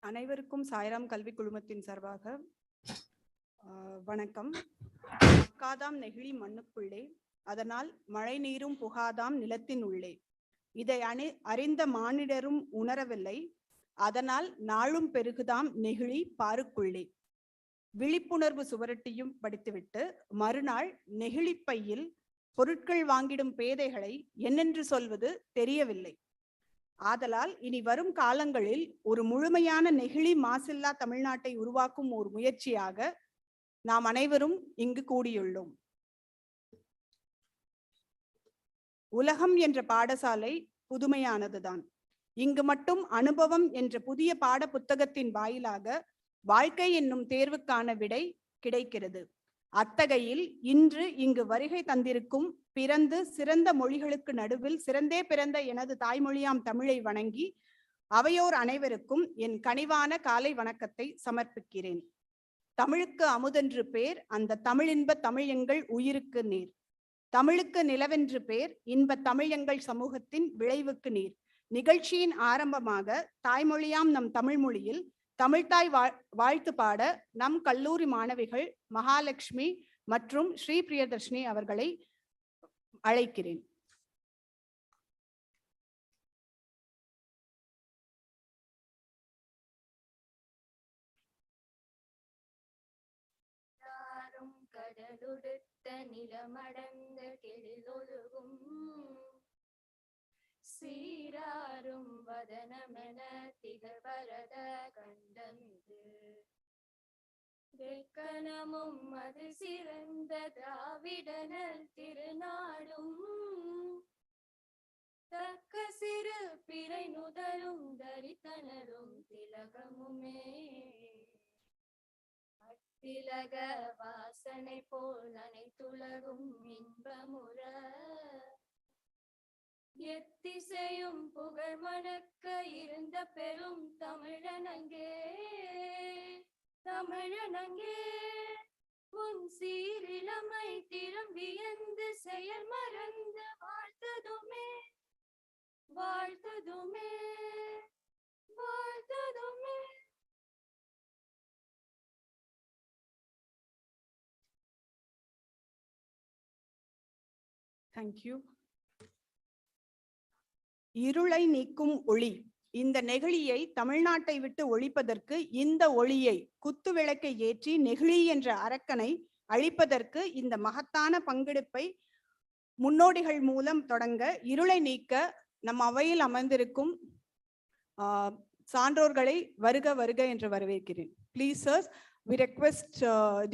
அனைவருக்கும் சாய்ராம் கல்வி குழுமத்தின் சார்பாக வணக்கம். மக்காதாம் நெகிழி மண்ணுக்குள்ளே, அதனால் மழை நீரும் புகாதாம் நிலத்தின் உள்ளே. இதை அறிந்த மானிடரும் உணரவில்லை, அதனால் நாளும் பெருகுதாம் நெகிழி பாருக்குள்ளே. விழிப்புணர்வு சுவரட்டியும் படித்துவிட்டு மறுநாள் நெகிழிப்பையில் பொருட்கள் வாங்கிடும் பேதைகளை என்னென்று சொல்வது தெரியவில்லை. ஆதலால் இனி வரும் காலங்களில் ஒரு முழுமையான நெகிழி மாசில்லா தமிழ்நாட்டை உருவாக்கும் ஒரு முயற்சியாக நாம் அனைவரும் இங்கு கூடியுள்ளோம். உலகம் என்ற பாடசாலை புதுமையானதுதான். இங்கு மட்டும் அனுபவம் என்ற புதிய பாட புத்தகத்தின் வாயிலாக வாழ்க்கை என்னும் தேர்வுக்கான விடை கிடைக்கிறது. அத்தகையில் இன்று இங்கு வருகை தந்திருக்கும் பிறந்து சிறந்த மொழிகளுக்கு நடுவில் சிறந்தே பிறந்த எனது தாய்மொழியாம் தமிழை வணங்கி அவையோர் அனைவருக்கும் என் கனிவான காலை வணக்கத்தை சமர்ப்பிக்கிறேன். தமிழுக்கு அமுதென்று பேர், அந்த தமிழின்ப தமிழ் எங்கள் உயிருக்கு நீர். தமிழுக்கு நிலவென்று பேர், இன்ப தமிழ் எங்கள் சமூகத்தின் விளைவுக்கு நீர். நிகழ்ச்சியின் ஆரம்பமாக தாய்மொழியாம் நம் தமிழ் மொழியில் தமிழ்தாய் வாழ்த்து பாட நம் கல்லூரி மாணவிகள் மகாலட்சுமி மற்றும் ஸ்ரீ பிரியதர்ஷினி அவர்களை அழைக்கிறேன். கடலுடுத்த நிலமடந்த கெழிலொழுகும் சீராரும் வதனமென திகழ்வரத கண்டமிது. வெக்கணமும் அது சிறந்த திராவிடனல் திருநாடும் தக்க சிறு பிறை நுதலும் தரித்தனரும் திலகமுமே. அத்திலக வாசனை போல் அனைத்துலகும் இன்பமுற எத்திசையும் புகழ் மணக்க இருந்த பெரும் தமிழனங்கே தமிழனங்கே. உன் சீரிழமை திரும்பியந்து செயல் மறந்து வாழ்த்ததுமே வாழ்த்ததுமே வாழ்த்ததுமே. தேங்க்யூ. இருளை நீக்கும் ஒளி. இந்த நெகிழியை தமிழ்நாட்டை விட்டு ஒழிப்பதற்கு, இந்த ஒளியை குத்து விளக்கை ஏற்றி நெகிழி என்ற அரக்கனை அழிப்பதற்கு இந்த மகத்தான பங்கெடுப்பை முன்னோடிகள் மூலம் தொடங்க இருளை நீக்க நம் அவையில் அமர்ந்திருக்கும் சான்றோர்களை வருக வருக என்று வரவேற்கிறேன். Please sirs, we request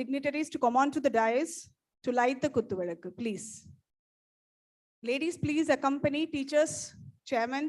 dignitaries to come on to the dais to light the kuttu vilakku. Please. Ladies, please accompany teachers, chairmen.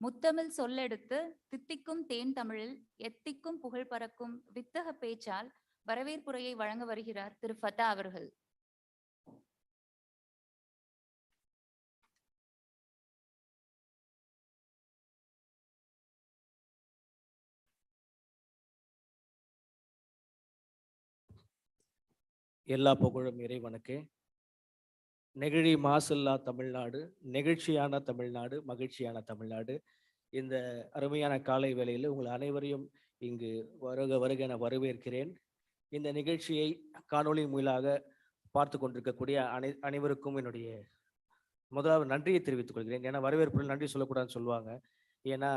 முத்தமிழ் சொல்லெடுத்து தித்திக்கும் தேன் தமிழில் எத்திக்கும் புகழ் பறக்கும் வித்தக பேச்சால் வரவேற்புரையை வழங்க வருகிறார் திரு ஃபதா அவர்கள். எல்லா புகழும் இறைவனுக்கு. நெகிழி மாசில்லா தமிழ்நாடு, நெகிழ்ச்சியான தமிழ்நாடு, மகிழ்ச்சியான தமிழ்நாடு. இந்த அருமையான காலை வேளையில் உங்கள் அனைவரையும் இங்கு வருக வருக என வரவேற்கிறேன். இந்த நிகழ்ச்சியை காணொளி மூலமாக பார்த்து கொண்டிருக்கக்கூடிய அனைவருக்கும் என்னுடைய முதலாவது நன்றியை தெரிவித்துக் கொள்கிறேன். ஏன்னா வரவேற்புகள் நன்றி சொல்லக்கூடாதுன்னு சொல்லுவாங்க. ஏன்னா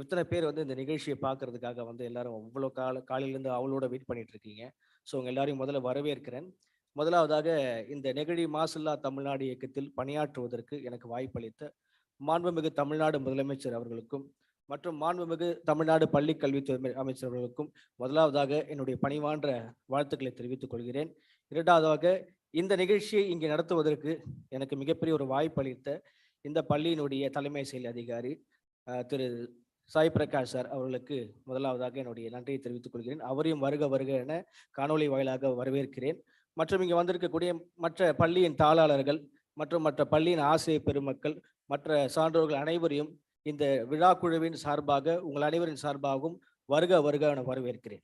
இத்தனை பேர் இந்த நிகழ்ச்சியை பார்க்கறதுக்காக எல்லாரும் அவ்வளோ காலையிலேருந்து அவளோட வெயிட் பண்ணிட்டு இருக்கீங்க. ஸோ உங்கள் எல்லாரையும் முதல்ல வரவேற்கிறேன். முதலாவதாக இந்த நெகிழி மாசில்லா தமிழ்நாடு இயக்கத்தில் பணியாற்றுவதற்கு எனக்கு வாய்ப்பளித்த மாண்புமிகு தமிழ்நாடு முதலமைச்சர் அவர்களுக்கும் மற்றும் மாண்புமிகு தமிழ்நாடு பள்ளி கல்வித்துறை அமைச்சர் அவர்களுக்கும் முதலாவதாக என்னுடைய பணிவான்ற வாழ்த்துக்களை தெரிவித்துக் கொள்கிறேன். இரண்டாவதாக இந்த நிகழ்ச்சியை இங்கே நடத்துவதற்கு எனக்கு மிகப்பெரிய ஒரு வாய்ப்பளித்த இந்த பள்ளியினுடைய தலைமை செயல் அதிகாரி திரு சாய் பிரகாஷ் சார் அவர்களுக்கு முதலாவதாக என்னுடைய நன்றியை தெரிவித்துக் கொள்கிறேன். அவரையும் வருக வருக என காணொலி வாயிலாக வரவேற்கிறேன். மற்றும் இங்கே வந்திருக்கக்கூடிய மற்ற பள்ளியின் தாளாளர்கள் மற்றும் மற்ற பள்ளியின் ஆசிரியர் பெருமக்கள், மற்ற சான்றோர்கள் அனைவரையும் இந்த விழா குழுவின் சார்பாக உங்கள் அனைவரின் சார்பாகவும் வருக வருக என வரவேற்கிறேன்.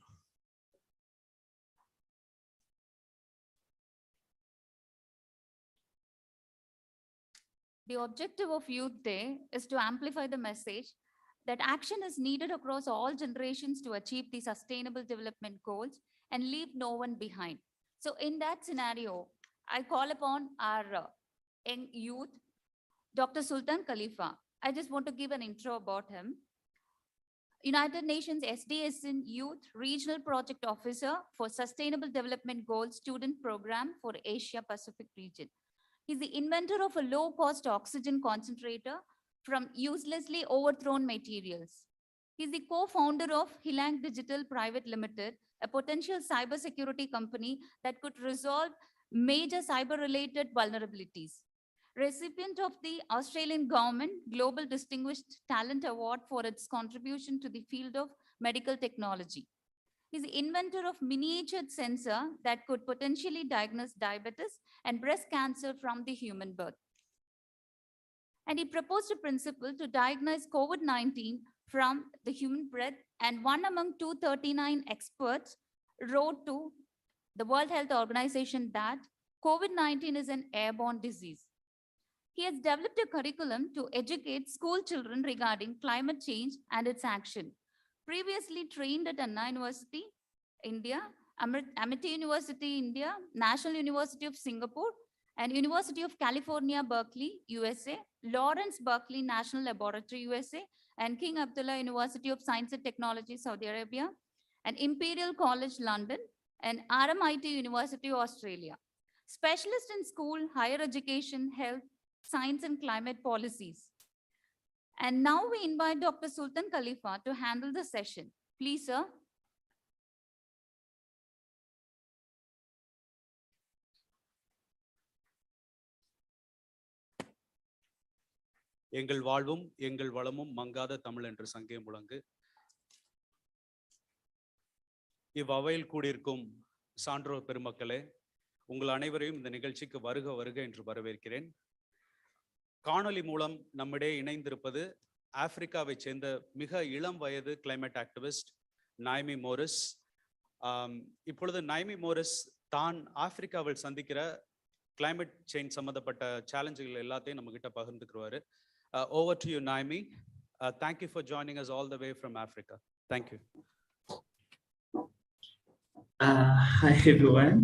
The objective of Youth Day is to amplify the message that action is needed across all generations to achieve the sustainable development goals and leave no one behind. So in that scenario, I call upon our young youth, Dr. Sultan Khalifa. I just want to give an intro about him. United Nations SDSN Youth Regional Project Officer for Sustainable Development Goals Student Program for Asia Pacific region. He's the inventor of a low-cost oxygen concentrator from uselessly overthrown materials. He's the co-founder of Hilang Digital Private Limited, a potential cybersecurity company that could resolve major cyber-related vulnerabilities. Recipient of the Australian Government Global Distinguished Talent Award for its contribution to the field of medical technology. He's the inventor of miniature sensor that could potentially diagnose diabetes and breast cancer from the human birth. And he proposed a principle to diagnose COVID-19 from the human breath, and one among 239 experts wrote to the World Health Organization that COVID-19 is an airborne disease. He has developed a curriculum to educate school children regarding climate change and its action. Previously trained at Anna University, India, Amity University, India, National University of Singapore, and University of California, Berkeley, USA, Lawrence Berkeley National Laboratory, USA, and King Abdullah University of Science and Technology, Saudi Arabia, and Imperial College, London, and RMIT University, Australia. Specialist in school, higher education, health, science, and climate policies. And now we invite Dr. Sultan Khalifa to handle the session. Please, sir. எங்கள் வாழ்வும் எங்கள் வளமும் மங்காத தமிழ் என்று சங்கே முழங்கு. இவ்வவையில் கூடியிருக்கும் சான்றோர் பெருமக்களே, உங்கள் அனைவரையும் இந்த நிகழ்ச்சிக்கு வருக வருக என்று வரவேற்கிறேன். காணொலி மூலம் நம்மிடையே இணைந்திருப்பது ஆப்பிரிக்காவை சேர்ந்த மிக இளம் வயது கிளைமேட் ஆக்டிவிஸ்ட் நாய்மி மோரிஸ். இப்பொழுது நாய்மி மோரிஸ் தான் ஆப்பிரிக்காவில் சந்திக்கிற கிளைமேட் சேஞ்ச் சம்பந்தப்பட்ட சேலஞ்சுகள் எல்லாத்தையும் நம்ம கிட்ட பகிர்ந்துக்குருவாரு. Over to you, Naimi. Thank you for joining us all the way from Africa. Thank you. Hi, everyone.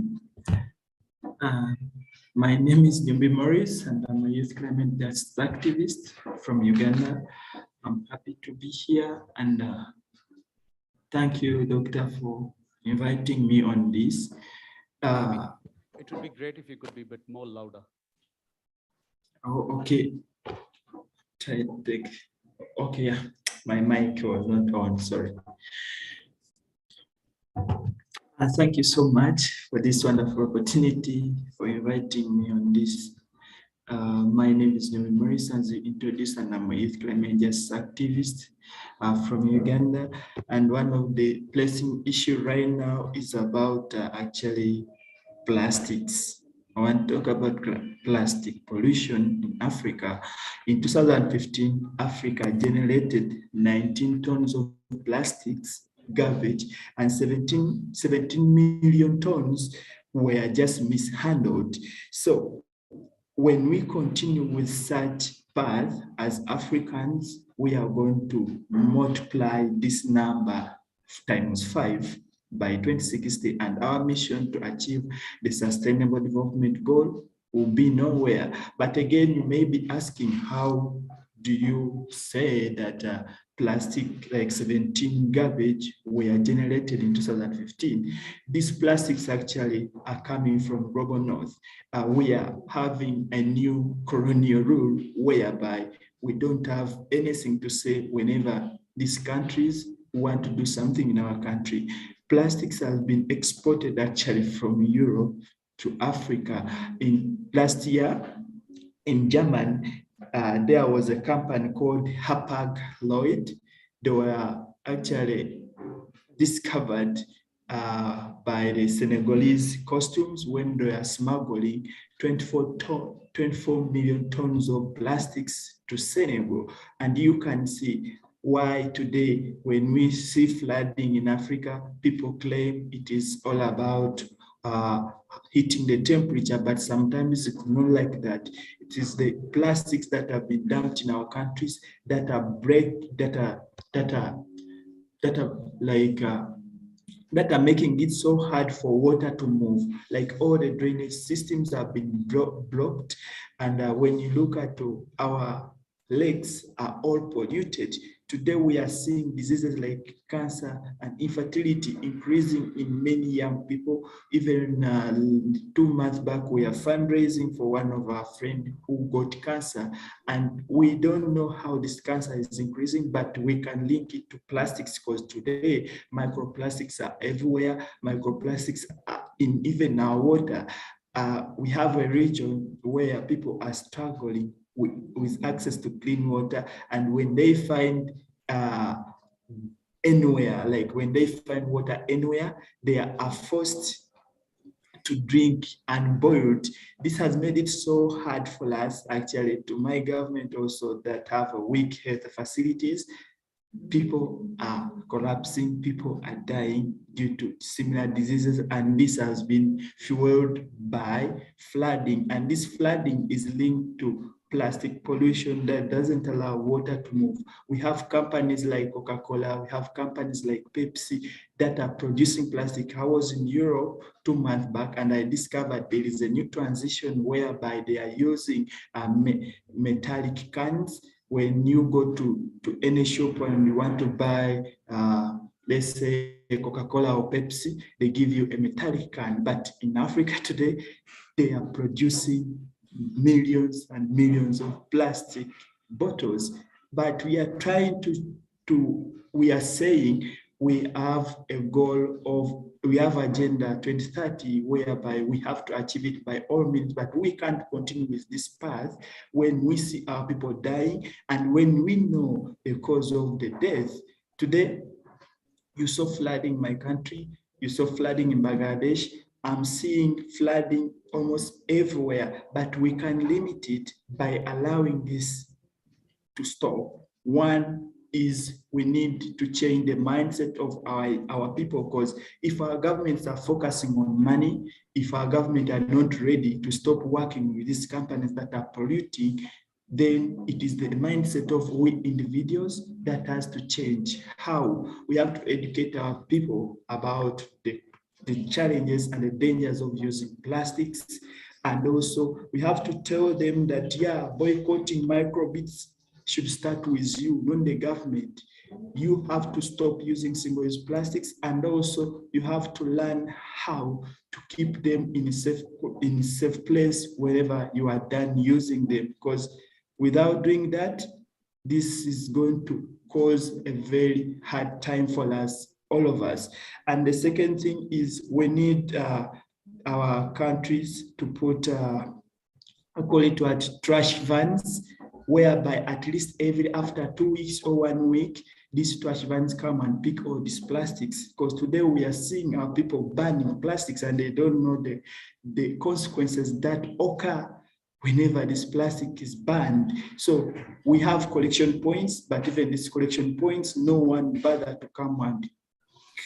My name is Nyumbi Morris, and I'm a youth climate justice activist from Uganda. I'm happy to be here, and thank you, Doctor, for inviting me on this. It would be great if you could be a bit more louder. Oh, okay. Okay, yeah, my mic was not on, sorry. Thank you so much for this wonderful opportunity, for inviting me on this My name is Newman Morris, as you introduced, and I'm a youth climate justice activist from Uganda. And one of the pressing issue right now is about actually plastics. I want to talk about plastic pollution in Africa. In 2015, Africa generated 19 tons of plastics, garbage, and 17 million tons were just mishandled. So when we continue with such path as Africans, we are going to multiply this number times 5 by 2060, and our mission to achieve the Sustainable Development Goal will be nowhere. But again, you may be asking, how do you say that plastic like 17 garbage were generated in 2015? These plastics actually are coming from global north. We are having a new colonial rule whereby we don't have anything to say whenever these countries want to do something in our country. Plastics have been exported actually from Europe to Africa. In last year in Germany, there was a company called Hapag-Lloyd. They were actually discovered by the Senegalese customs when they are smuggling 24 million tons of plastics to Senegal. And you can see why today, when we see flooding in Africa, people claim it is all about heating the temperature, but sometimes it's not like that. It is the plastics that have been dumped in our countries that are making it so hard for water to move. Like all the drainage systems have been blocked. And when you look at our lakes are all polluted. Today we are seeing diseases like cancer and infertility increasing in many young people. Even 2 months back, we are fundraising for one of our friends who got cancer. And we don't know how this cancer is increasing, but we can link it to plastics, because today microplastics are everywhere. Microplastics are in even our water. We have a region where people are struggling with access to clean water, and when they find anywhere, like when they find water anywhere, they are forced to drink unboiled. This has made it so hard for us, actually, to my government also, that have a weak health facilities. People are collapsing, people are dying due to similar diseases, and this has been fueled by flooding. And this flooding is linked to plastic pollution that doesn't allow water to move. We have companies like Coca-Cola, we have companies like Pepsi that are producing plastic. I was in Europe 2 months back, and I discovered there is a new transition whereby they are using metallic cans. When you go to any shop and you want to buy, let's say Coca-Cola or Pepsi, they give you a metallic can. But in Africa today, they are producing millions and millions of plastic bottles. But we are trying we are saying we have a goal of, we have agenda 2030 whereby we have to achieve it by all means, but we can't continue with this path when we see our people dying and when we know the cause of the death. Today, you saw flooding in my country, you saw flooding in Bangladesh. I'm seeing flooding almost everywhere, but we can limit it by allowing this to stop. One is we need to change the mindset of our people, because if our governments are focusing on money, if our government are not ready to stop working with these companies that are polluting, then it is the mindset of we individuals that has to change. How? We have to educate our people about the challenges and the dangers of using plastics. And also we have to tell them that, yeah, boycotting microbeads should start with you, not the government. You have to stop using single-use plastics, and also you have to learn how to keep them in a safe place wherever you are done using them, because without doing that, this is going to cause a very hard time for us, all of us. And the second thing is we need our countries to put I call it what, trash vans, whereby at least after 2 weeks or 1 week, these trash vans come and pick all these plastics. Because today we are seeing our people burning plastics and they don't know the consequences that occur whenever this plastic is banned. So we have collection points, but even these collection points, no one bothered to come and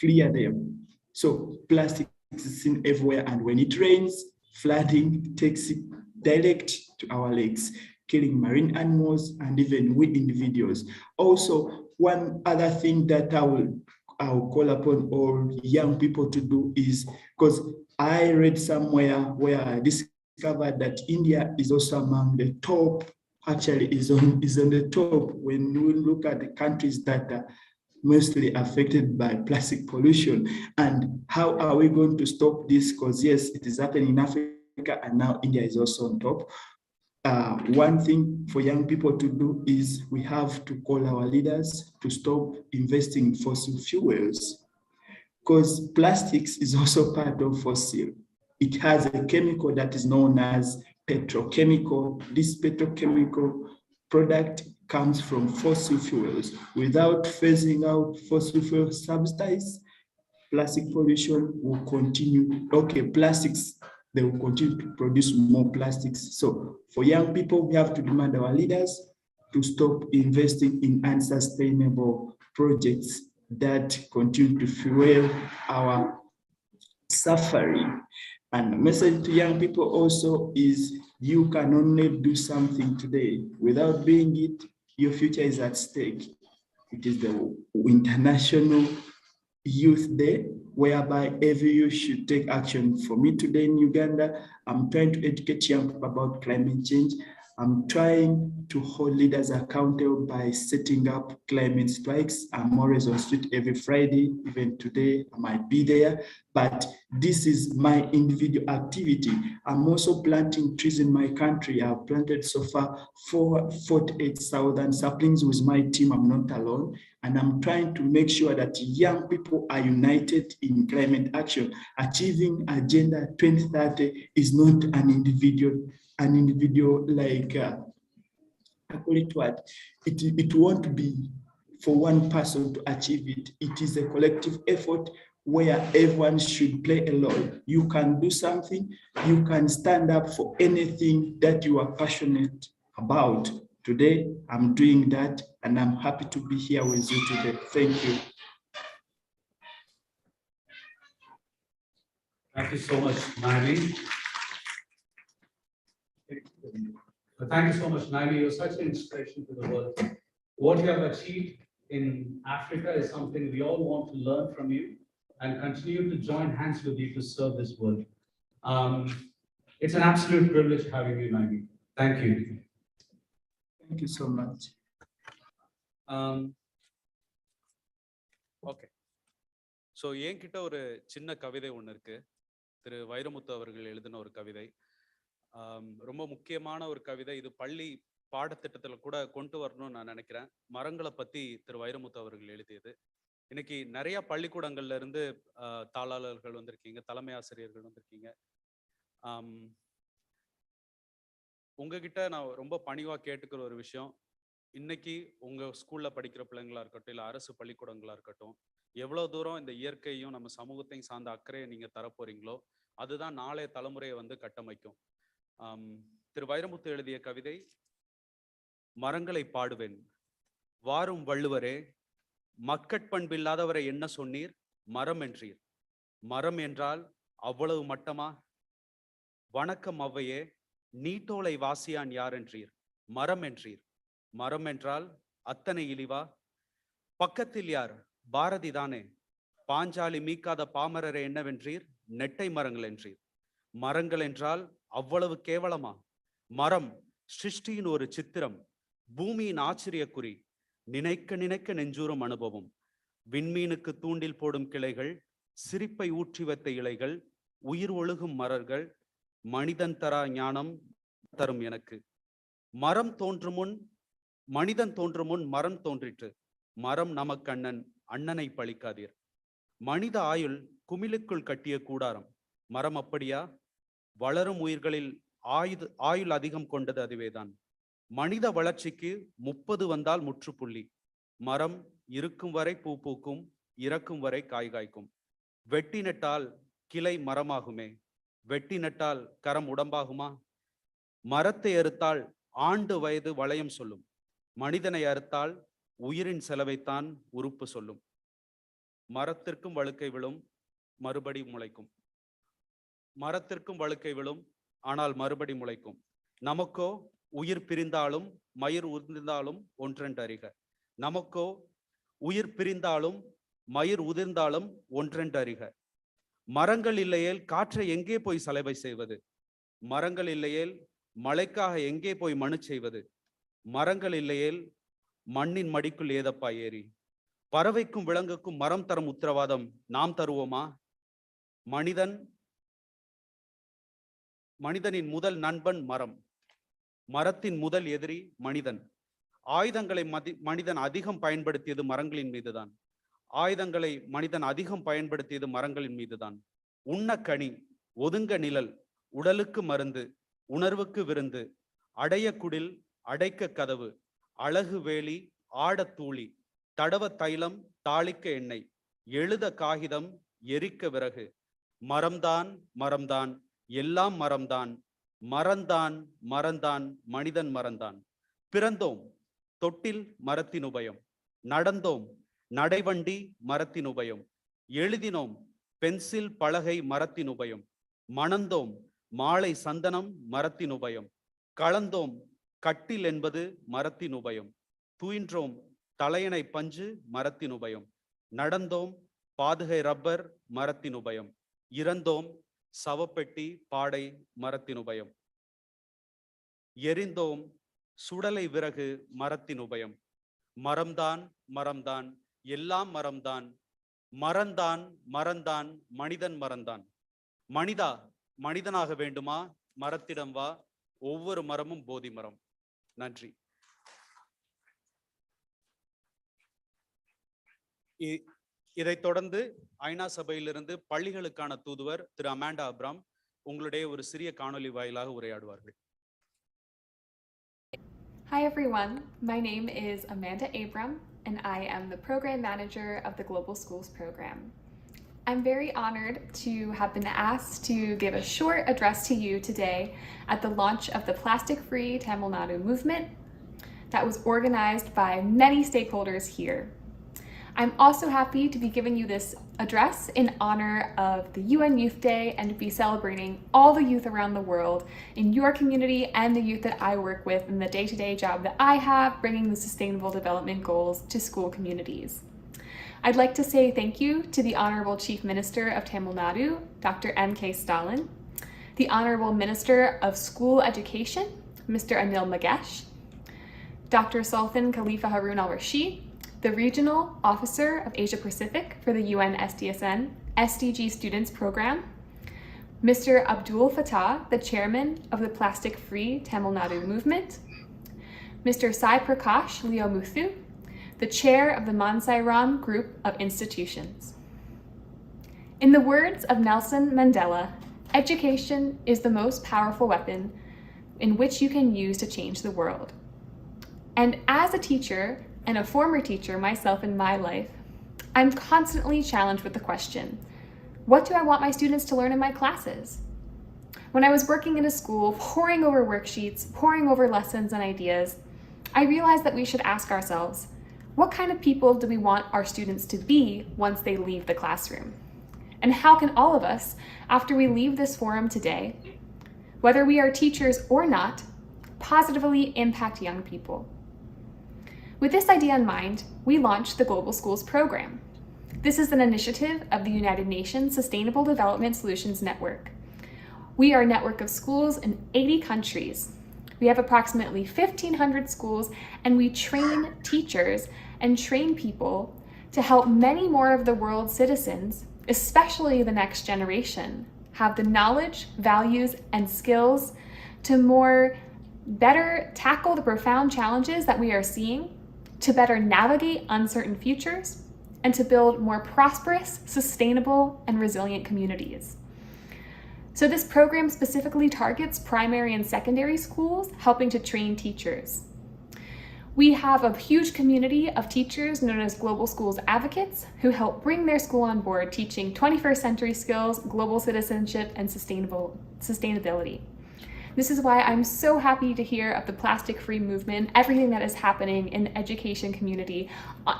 clear them. So plastic is seen everywhere, and when it rains, flooding takes it direct to our lakes, killing marine animals and even we individuals. Also, one other thing that I'll call upon all young people to do is, because I read somewhere where I discovered that India is also among the top, actually is on the top when we look at the countries that are mostly affected by plastic pollution. And how are we going to stop this? Because yes, it is happening in Africa and now India is also on top. One thing for young people to do is we have to call our leaders to stop investing in fossil fuels, because plastics is also part of fossil. It has a chemical that is known as petrochemical. This petrochemical product comes from fossil fuels. Without phasing out fossil fuel subsidies, plastic pollution will continue. Okay, plastics, they will continue to produce more plastics. So for young people, we have to demand our leaders to stop investing in unsustainable projects that continue to fuel our suffering. And the message to young people also is, you can only do something today. Without doing it, your future is at stake. It is the International Youth Day, whereby every youth should take action. For me today in Uganda, I'm trying to educate young people about climate change. I'm trying to hold leaders accountable by setting up climate strikes. I'm always on street every Friday. Even today, I might be there, but this is my individual activity. I'm also planting trees in my country. I've planted so far 48,000 saplings with my team. I'm not alone. And I'm trying to make sure that young people are united in climate action. Achieving Agenda 2030 is not an individual like, I call it what? It won't be for one person to achieve it. It is a collective effort where everyone should play a role. You can do something, you can stand up for anything that you are passionate about. Today, I'm doing that, and I'm happy to be here with you today. Thank you. Thank you so much, Naomi. Thank you so much, Naomi. You're such an inspiration to the world. What you have achieved in Africa is something we all want to learn from you and continue to join hands with you to serve this world. It's an absolute privilege having you, Naomi. Thank you. Thank you so much. Okay. So, என்கிட்ட ஒரு சின்ன கவிதை ஒன்று இருக்கு. திரு வைரமுத்து அவர்கள் எழுதின ஒரு கவிதை. ரொம்ப முக்கியமான ஒரு கவிதை. இது பள்ளி பாடத்திட்டத்தில் கூட கொண்டு வரணும்னு நான் நினைக்கிறேன். மரங்களை பற்றி திரு வைரமுத்து அவர்கள் எழுதியது. இன்னைக்கு நிறைய பள்ளிக்கூடங்கள்ல இருந்து தாளாளர்கள் வந்திருக்கீங்க, தலைமை ஆசிரியர்கள் வந்திருக்கீங்க. உங்ககிட்ட நான் ரொம்ப பணிவாக கேட்டுக்கிற ஒரு விஷயம், இன்னைக்கு உங்கள் ஸ்கூலில் படிக்கிற பிள்ளைங்களா இருக்கட்டும், இல்லை அரசு பள்ளிக்கூடங்களா இருக்கட்டும், எவ்வளோ தூரம் இந்த இயற்கையும் நம்ம சமூகத்தையும் சார்ந்த அக்கறையை நீங்கள் தரப்போறீங்களோ அதுதான் நாளைய தலைமுறையை வந்து கட்டமைக்கும். திரு வைரமுத்து எழுதிய கவிதை, மரங்களை பாடுவேன். வாரும் வள்ளுவரே, மக்கட்பண்பில்லாதவரை என்ன சொன்னீர், மரம் என்றீர். மரம் என்றால் அவ்வளவு மட்டமா? வணக்கம் அவ்வையே, நீட்டோலை வாசியான் யார் என்றீர், மரம் என்றீர். மரம் என்றால் அத்தனை இழிவா? பக்கத்தில் யார், பாரதி தானே. பாஞ்சாலி மீக்காத பாமரரை என்னவென்றீர், நெட்டை மரங்கள் என்றீர். மரங்கள் என்றால் அவ்வளவு கேவலமா? மரம் சிருஷ்டியின் ஒரு சித்திரம், பூமியின் ஆச்சரியக்குறி, நினைக்க நினைக்க நெஞ்சூறும் அனுபவம். விண்மீனுக்கு தூண்டில் போடும் கிளைகள், சிரிப்பை ஊற்றி வைத்த இலைகள், உயிர் ஒழுகும் மரர்கள், மனிதன் தரா ஞானம் தரும் எனக்கு. மரம் தோன்றும் முன் மனிதன் தோன்றும் முன் மரம் தோன்றிற்று. மரம் நமக்கு அண்ணன், அண்ணனை பழிக்காதீர். மனித ஆயுள் குமிழுக்குள் கட்டிய கூடாரம், மரம் அப்படியா? வளரும் உயிர்களில் ஆயுள் அதிகம் கொண்டது அதுவேதான். மனித வளர்ச்சிக்கு 30 வந்தால் முற்றுப்புள்ளி. மரம் இருக்கும் வரை பூ பூக்கும், இறக்கும் வரை காய் காய்க்கும். வெட்டி நட்டால் கிளை மரமாகுமே, வெட்டி நட்டால் கரம் உடம்பாகுமா? மரத்தை அறுத்தால் ஆண்டு வயது வளையம் சொல்லும், மனிதனை அறுத்தால் உயிரின் செலவைத்தான் உறுப்பு சொல்லும். மரத்திற்கும் வழுக்கை விழும், மறுபடி முளைக்கும். மரத்திற்கும் வழுக்கை விழும், ஆனால் மறுபடி முளைக்கும். நமக்கோ உயிர் பிரிந்தாலும் மயிர் உதிர்ந்தாலும் ஒன்றென்று அறிக. நமக்கோ உயிர் பிரிந்தாலும் மயிர் உதிர்ந்தாலும் ஒன்றென்று அறிக. மரங்கள் இல்லையேல் காற்றை எங்கே போய் சலவை செய்வது? மரங்கள் இல்லையேல் மழைக்காக எங்கே போய் மனு செய்வது? மரங்கள் இல்லையேல் மண்ணின் மடிக்குள் ஏதப்பா ஏறி? பறவைக்கும் விலங்குக்கும் மரம் தரும் உத்தரவாதம் நாம் தருவோமா? மனிதனின் முதல் நண்பன் மரம், மரத்தின் முதல் எதிரி மனிதன். ஆயுதங்களை மனிதன் அதிகம் பயன்படுத்தியது மரங்களின் மீதுதான். ஆயுதங்களை மனிதன் அதிகம் பயன்படுத்தியது மரங்களின் மீதுதான். உண்ண கனி, ஒதுங்க நிழல், உடலுக்கு மருந்து, உணர்வுக்கு விருந்து, அடைய குடில், அடைக்க கதவு, அழகு வேலி, ஆடத் தூளி, தடவ தைலம், தாளிக்க எண்ணெய், எழுத காகிதம், எரிக்க விறகு. மரம்தான் மரம்தான், எல்லாம் மரம்தான், மரந்தான் மரந்தான், மனிதன் மரந்தான். பிறந்தோம் தொட்டில் மரத்தின் உபயம், நடந்தோம் நடைவண்டி மரத்தின் உபயம், எழுதினோம் பென்சில் பலகை மரத்தின் உபயம், மணந்தோம் மாலை சந்தனம் மரத்தின் உபயம், கலந்தோம் கட்டில் என்பது மரத்தின் உபயம், துயின்றோம் தலையணை பஞ்சு மரத்தின் உபயம், நடந்தோம் பாதுகை ரப்பர் மரத்தின் உபயம், இறந்தோம் சவப்பெட்டி பாடை மரத்தின் உபயம், எரிந்தோம் சுடலை விறகு மரத்தின் உபயம். மரம்தான் மரம்தான், எல்லாம் மரம்தான், மரந்தான் மரந்தான், மனிதன் மரந்தான். மனிதா மனிதனாக வேண்டுமா? மரத்திடம் வா, ஒவ்வொரு மரமும் போதி மரம். நன்றி. இதைத் தொடர்ந்து ஐநா சபையிலிருந்து பள்ளிகளுக்கான தூதுவர் திரு அமாண்டா அப்ராம் உங்களுடைய ஒரு சிறிய காணொலி வாயிலாக உரையாடுவார்கள். Hi everyone, my name is Amanda Abram and I am the Program Manager of the Global Schools Program. I'm very honored to have been asked to give a short address to you today at the launch of the Plastic Free Tamil Nadu movement that was organized by many stakeholders here. I'm also happy to be giving you this address in honor of the UN Youth Day and to be celebrating all the youth around the world in your community and the youth that I work with in the day-to-day job that I have, bringing the Sustainable Development Goals to school communities. I'd like to say thank you to the Honorable Chief Minister of Tamil Nadu, Dr. M.K. Stalin, the Honorable Minister of School Education, Mr. Anil Magesh, Dr. Sultan Khalifa Harun al-Rashid, the Regional Officer of Asia Pacific for the UN SDSN SDG Students Program, Mr. Abdul Fattah, the Chairman of the Plastic Free Tamil Nadu Movement, Mr. Sai Prakash Leomuthu, the Chair of the Sairam Group of Institutions. In the words of Nelson Mandela, education is the most powerful weapon in which you can use to change the world. And as a teacher, and a former teacher myself in my life, I'm constantly challenged with the question, what do I want my students to learn in my classes? When I was working in a school, poring over worksheets, poring over lessons and ideas, I realized that we should ask ourselves, what kind of people do we want our students to be once they leave the classroom? And how can all of us, after we leave this forum today, whether we are teachers or not, positively impact young people? With this idea in mind, we launched the Global Schools Program. This is an initiative of the United Nations Sustainable Development Solutions Network. We are a network of schools in 80 countries. We have approximately 1,500 schools, and we train teachers and train people to help many more of the world's citizens, especially the next generation, have the knowledge, values, and skills to better tackle the profound challenges that we are seeing, to better navigate uncertain futures, and to build more prosperous, sustainable, and resilient communities. So this program specifically targets primary and secondary schools, helping to train teachers. We have a huge community of teachers known as Global Schools Advocates who help bring their school on board, teaching 21st century skills, global citizenship, and sustainability. This is why I'm so happy to hear of the plastic-free movement, everything that is happening in the education community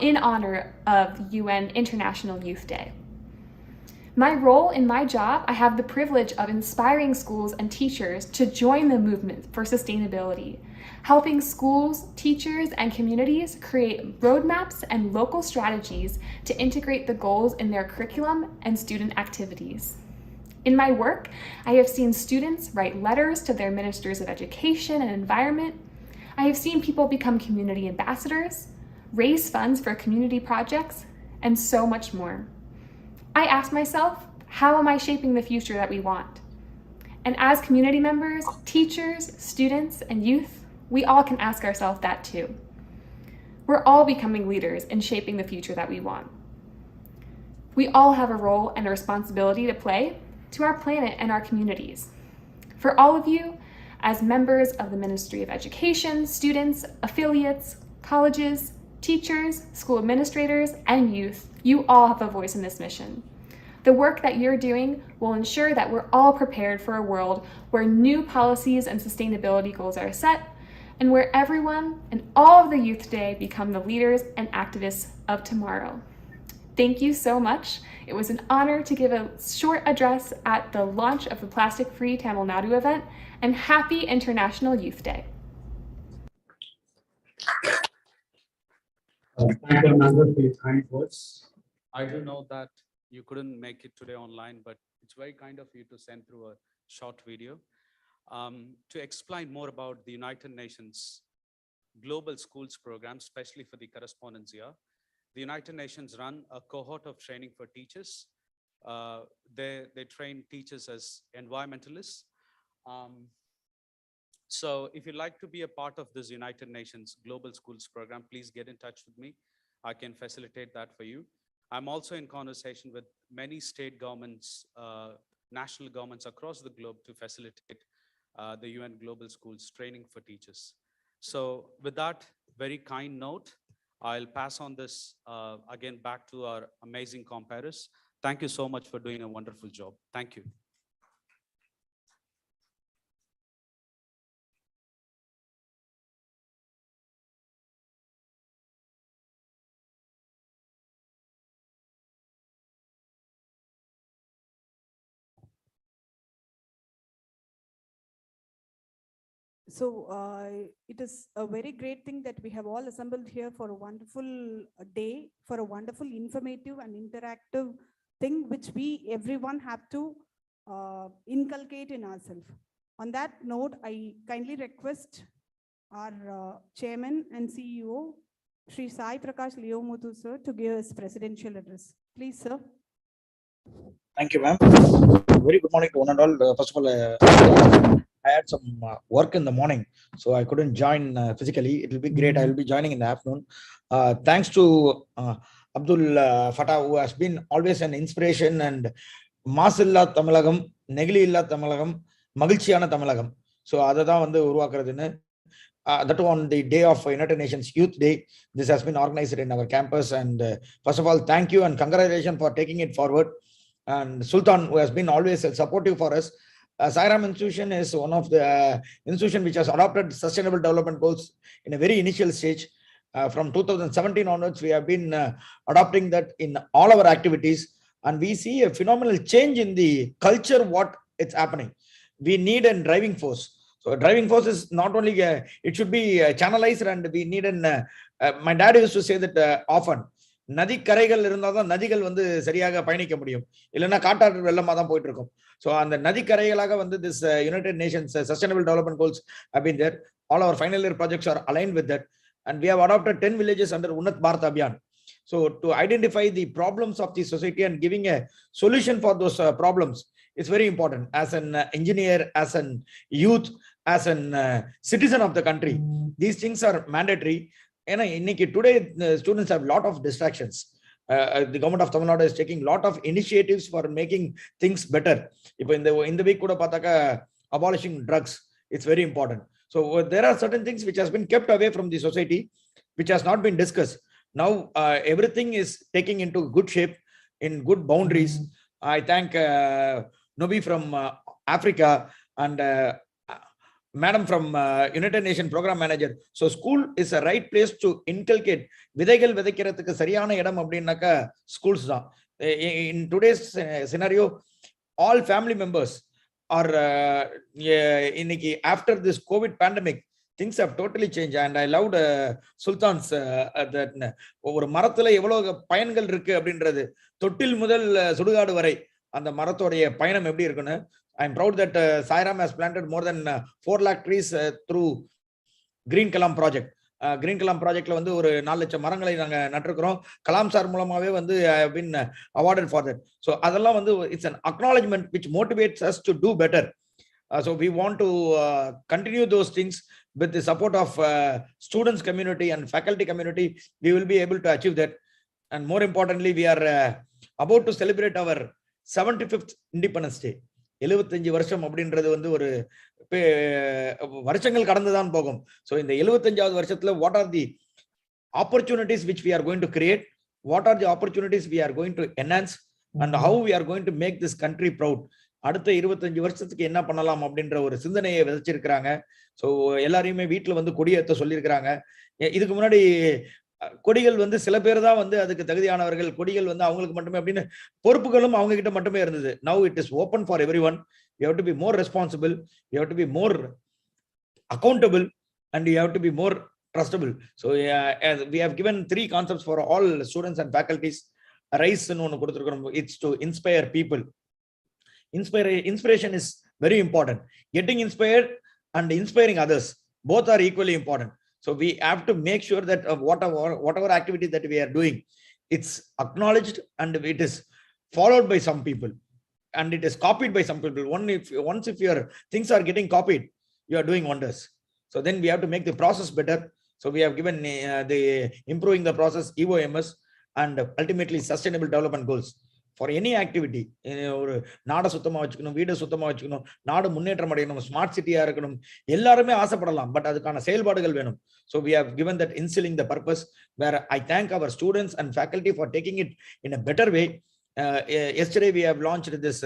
in honor of UN International Youth Day. My role in my job, I have the privilege of inspiring schools and teachers to join the movement for sustainability, helping schools, teachers, and communities create roadmaps and local strategies to integrate the goals in their curriculum and student activities. In my work, I have seen students write letters to their ministers of education and environment. I have seen people become community ambassadors, raise funds for community projects, and so much more. I ask myself, how am I shaping the future that we want? And as community members, teachers, students, and youth, we all can ask ourselves that too. We're all becoming leaders in shaping the future that we want. We all have a role and a responsibility to play to our planet and our communities. For all of you, as members of the Ministry of Education, students, affiliates, colleges, teachers, school administrators, and youth, you all have a voice in this mission. The work that you're doing will ensure that we're all prepared for a world where new policies and sustainability goals are set, and where everyone and all of the youth today become the leaders and activists of tomorrow. Thank you so much. It was an honor to give a short address at the launch of the Plastic Free Tamil Nadu event, and happy International Youth Day. Thank you, Amanda, for your kind words. I do know that you couldn't make it today online, but it's very kind of you to send through a short video to explain more about the United Nations Global Schools Program, especially for the correspondence year. The United Nations run a cohort of training for teachers. They train teachers as environmentalists. So if you'd like to be a part of this United Nations Global Schools Program, please get in touch with me. I can facilitate that for you. I'm also in conversation with many state governments, national governments across the globe to facilitate the UN Global Schools training for teachers. So with that very kind note, I'll pass on this again back to our amazing comparators. Thank you so much for doing a wonderful job. Thank you. So it is a very great thing that we have all assembled here for a wonderful day, for a wonderful, informative and interactive thing, which everyone have to inculcate in ourselves. On that note, I kindly request our chairman and CEO, Shri Sai Prakash Leomuthu sir, to give his presidential address. Please, sir. Thank you, ma'am. Very good morning to one and all. First of all, I had some work in the morning, so I couldn't join physically. It will be great. I will be joining in the afternoon. Thanks to Abdul Fatah, who has been always an inspiration, and Masilla Tamilagam, Negli Tamilagam, Magilchiana Tamilagam. So other than that on the day of United Nations Youth Day, this has been organized in our campus. And first of all, thank you and congratulations for taking it forward. And Sultan, who has been always supportive for us. Sairam institution is one of the institution which has adopted sustainable development goals in a very initial stage. From 2017 onwards, we have been adopting that in all our activities, and we see a phenomenal change in the culture, what it's happening. We need a driving force. So a driving force is not only, it should be channelized, and we need my dad used to say that often, நதி கரைகள் இருந்தாதான் நதிகள் சரியாக பயணிக்க முடியும், இல்லைன்னா காட்டாற்று வெள்ளமா தான் போயிட்டு இருக்கும். So அந்த நதி கரைகளாக this United Nations Sustainable Development Goals have been there. All our final year projects are aligned with that, and we have adopted 10 villages under Unnat Bharat Abhiyan. So to identify the problems of the society and giving a solution for those problems is very important. As an engineer, as an youth, as an citizen of the country, these things are mandatory. And today students have a lot of distractions. The government of Tamil Nadu is taking lot of initiatives for making things better. In the week kuda pathaka abolishing drugs, it's very important. So there are certain things which has been kept away from the society, which has not been discussed. Now everything is taking into good shape, in good boundaries. I thank Nobi from Africa and Madam from United Nations Program Manager. So school is a right place to inculcate. Vidaigal vidaikirathukku sariyana idam அப்படின்னாக்க schools தான். In today's scenario, all family members are after this COVID pandemic, things have totally changed. And I loved Sultan's that ஒரு மரத்துல எவ்வளவு பயன்கள் இருக்கு அப்படின்றது, தொட்டில் முதல் சுடுகாடு வரை அந்த மரத்தோடைய பயணம் எப்படி இருக்குன்னு. I'm proud that Sairam has planted more than 4 lakh trees through Green Kalam project. Green Kalam project வந்து ஒரு 4 லட்சம் மரங்களை நாங்க நட்டிருக்கிறோம். கலாம் சார் மூலமாவே வந்து I have been awarded for that. So அதெல்லாம் வந்து it's an acknowledgement which motivates us to do better. So we want to continue those things with the support of students community and faculty community. We will be able to achieve that. And more importantly, we are about to celebrate our 75th Independence Day. 75 வருஷம் அப்படின்றது வந்து ஒரு வருஷங்கள் கடந்துதான் போகும். So இந்த 75வது வருஷத்துல what are the opportunities which we are going to create, what are the opportunities we are going to enhance, and how we are going to make this country proud. அடுத்த 25 வருஷத்துக்கு என்ன பண்ணலாம் அப்படின்ற ஒரு சிந்தனையை விதைச்சிருக்கிறாங்க. ஸோ எல்லாரையுமே வீட்டில் வந்து கொடியேற்ற சொல்லியிருக்கிறாங்க. இதுக்கு முன்னாடி கொடிகள் வந்து சில பேர் தான் வந்து அதுக்கு தகுதியானவர்கள், கொடிகள் வந்து அவங்களுக்கு மட்டுமே அப்படின்னு பொறுப்புகளும் அவங்க கிட்ட மட்டுமே இருந்தது. Now it is open for everyone. You have to be more responsible, you have to be more accountable, and you have to be more trustable. So we have given 3 concepts for all students and faculties. Rise ன்னு ஒன்று கொடுத்துருக்கிறோம். It's to inspire people. Inspiration is very important. Getting inspired and inspiring others, both are equally important. So we have to make sure that whatever activity that we are doing, it's acknowledged and it is followed by some people, and it is copied by some people. Once if your things are getting copied, you are doing wonders. So then we have to make the process better. So we have given the improving the process, EOMS, and ultimately sustainable development goals. For any activity, ஒரு நாடை சுத்தமா வச்சுக்கணும், வீடை சுத்தமா வச்சுக்கணும், நாடு முன்னேற்றம் அடையணும், ஸ்மார்ட் சிட்டியா இருக்கணும், எல்லாருமே ஆசைப்படலாம். பட் அதுக்கான செயல்பாடுகள் வேணும். So we have given that instilling the purpose, where I thank our students and faculty for taking it in a better way. Yesterday we have launched this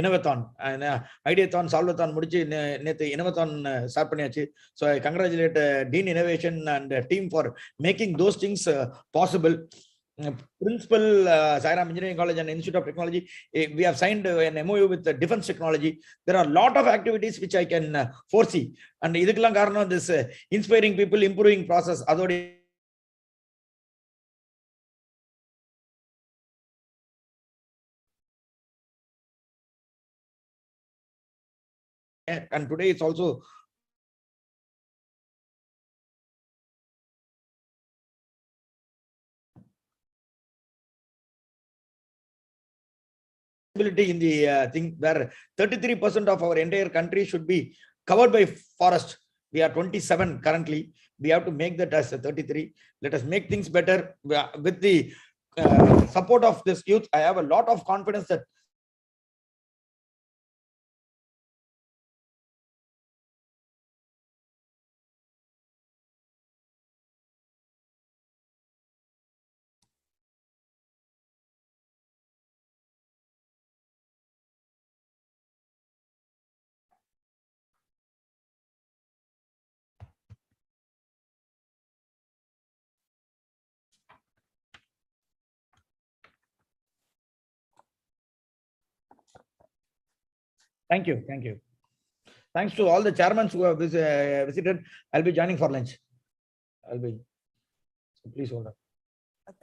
Innovathon, and Ideathon, Solvathon முடிச்சு நேத்து Innovathon start பண்ணியாச்சு. So I congratulate Dean Innovation and team for making those things possible. Principal Sairam Engineering College and Institute of Technology, we have signed an MOU with the defense technology. There are a lot of activities which I can foresee, and idukkulam kaaranam this inspiring people, improving process. Adodi and today it's also in the thing where 33% of our entire country should be covered by forest. We are 27 currently. We have to make that as 33. Let us make things better with the support of this youth. I have a lot of confidence that Thank you. Thanks to all the chairmen who have visited. I'll be joining for lunch. So please hold on.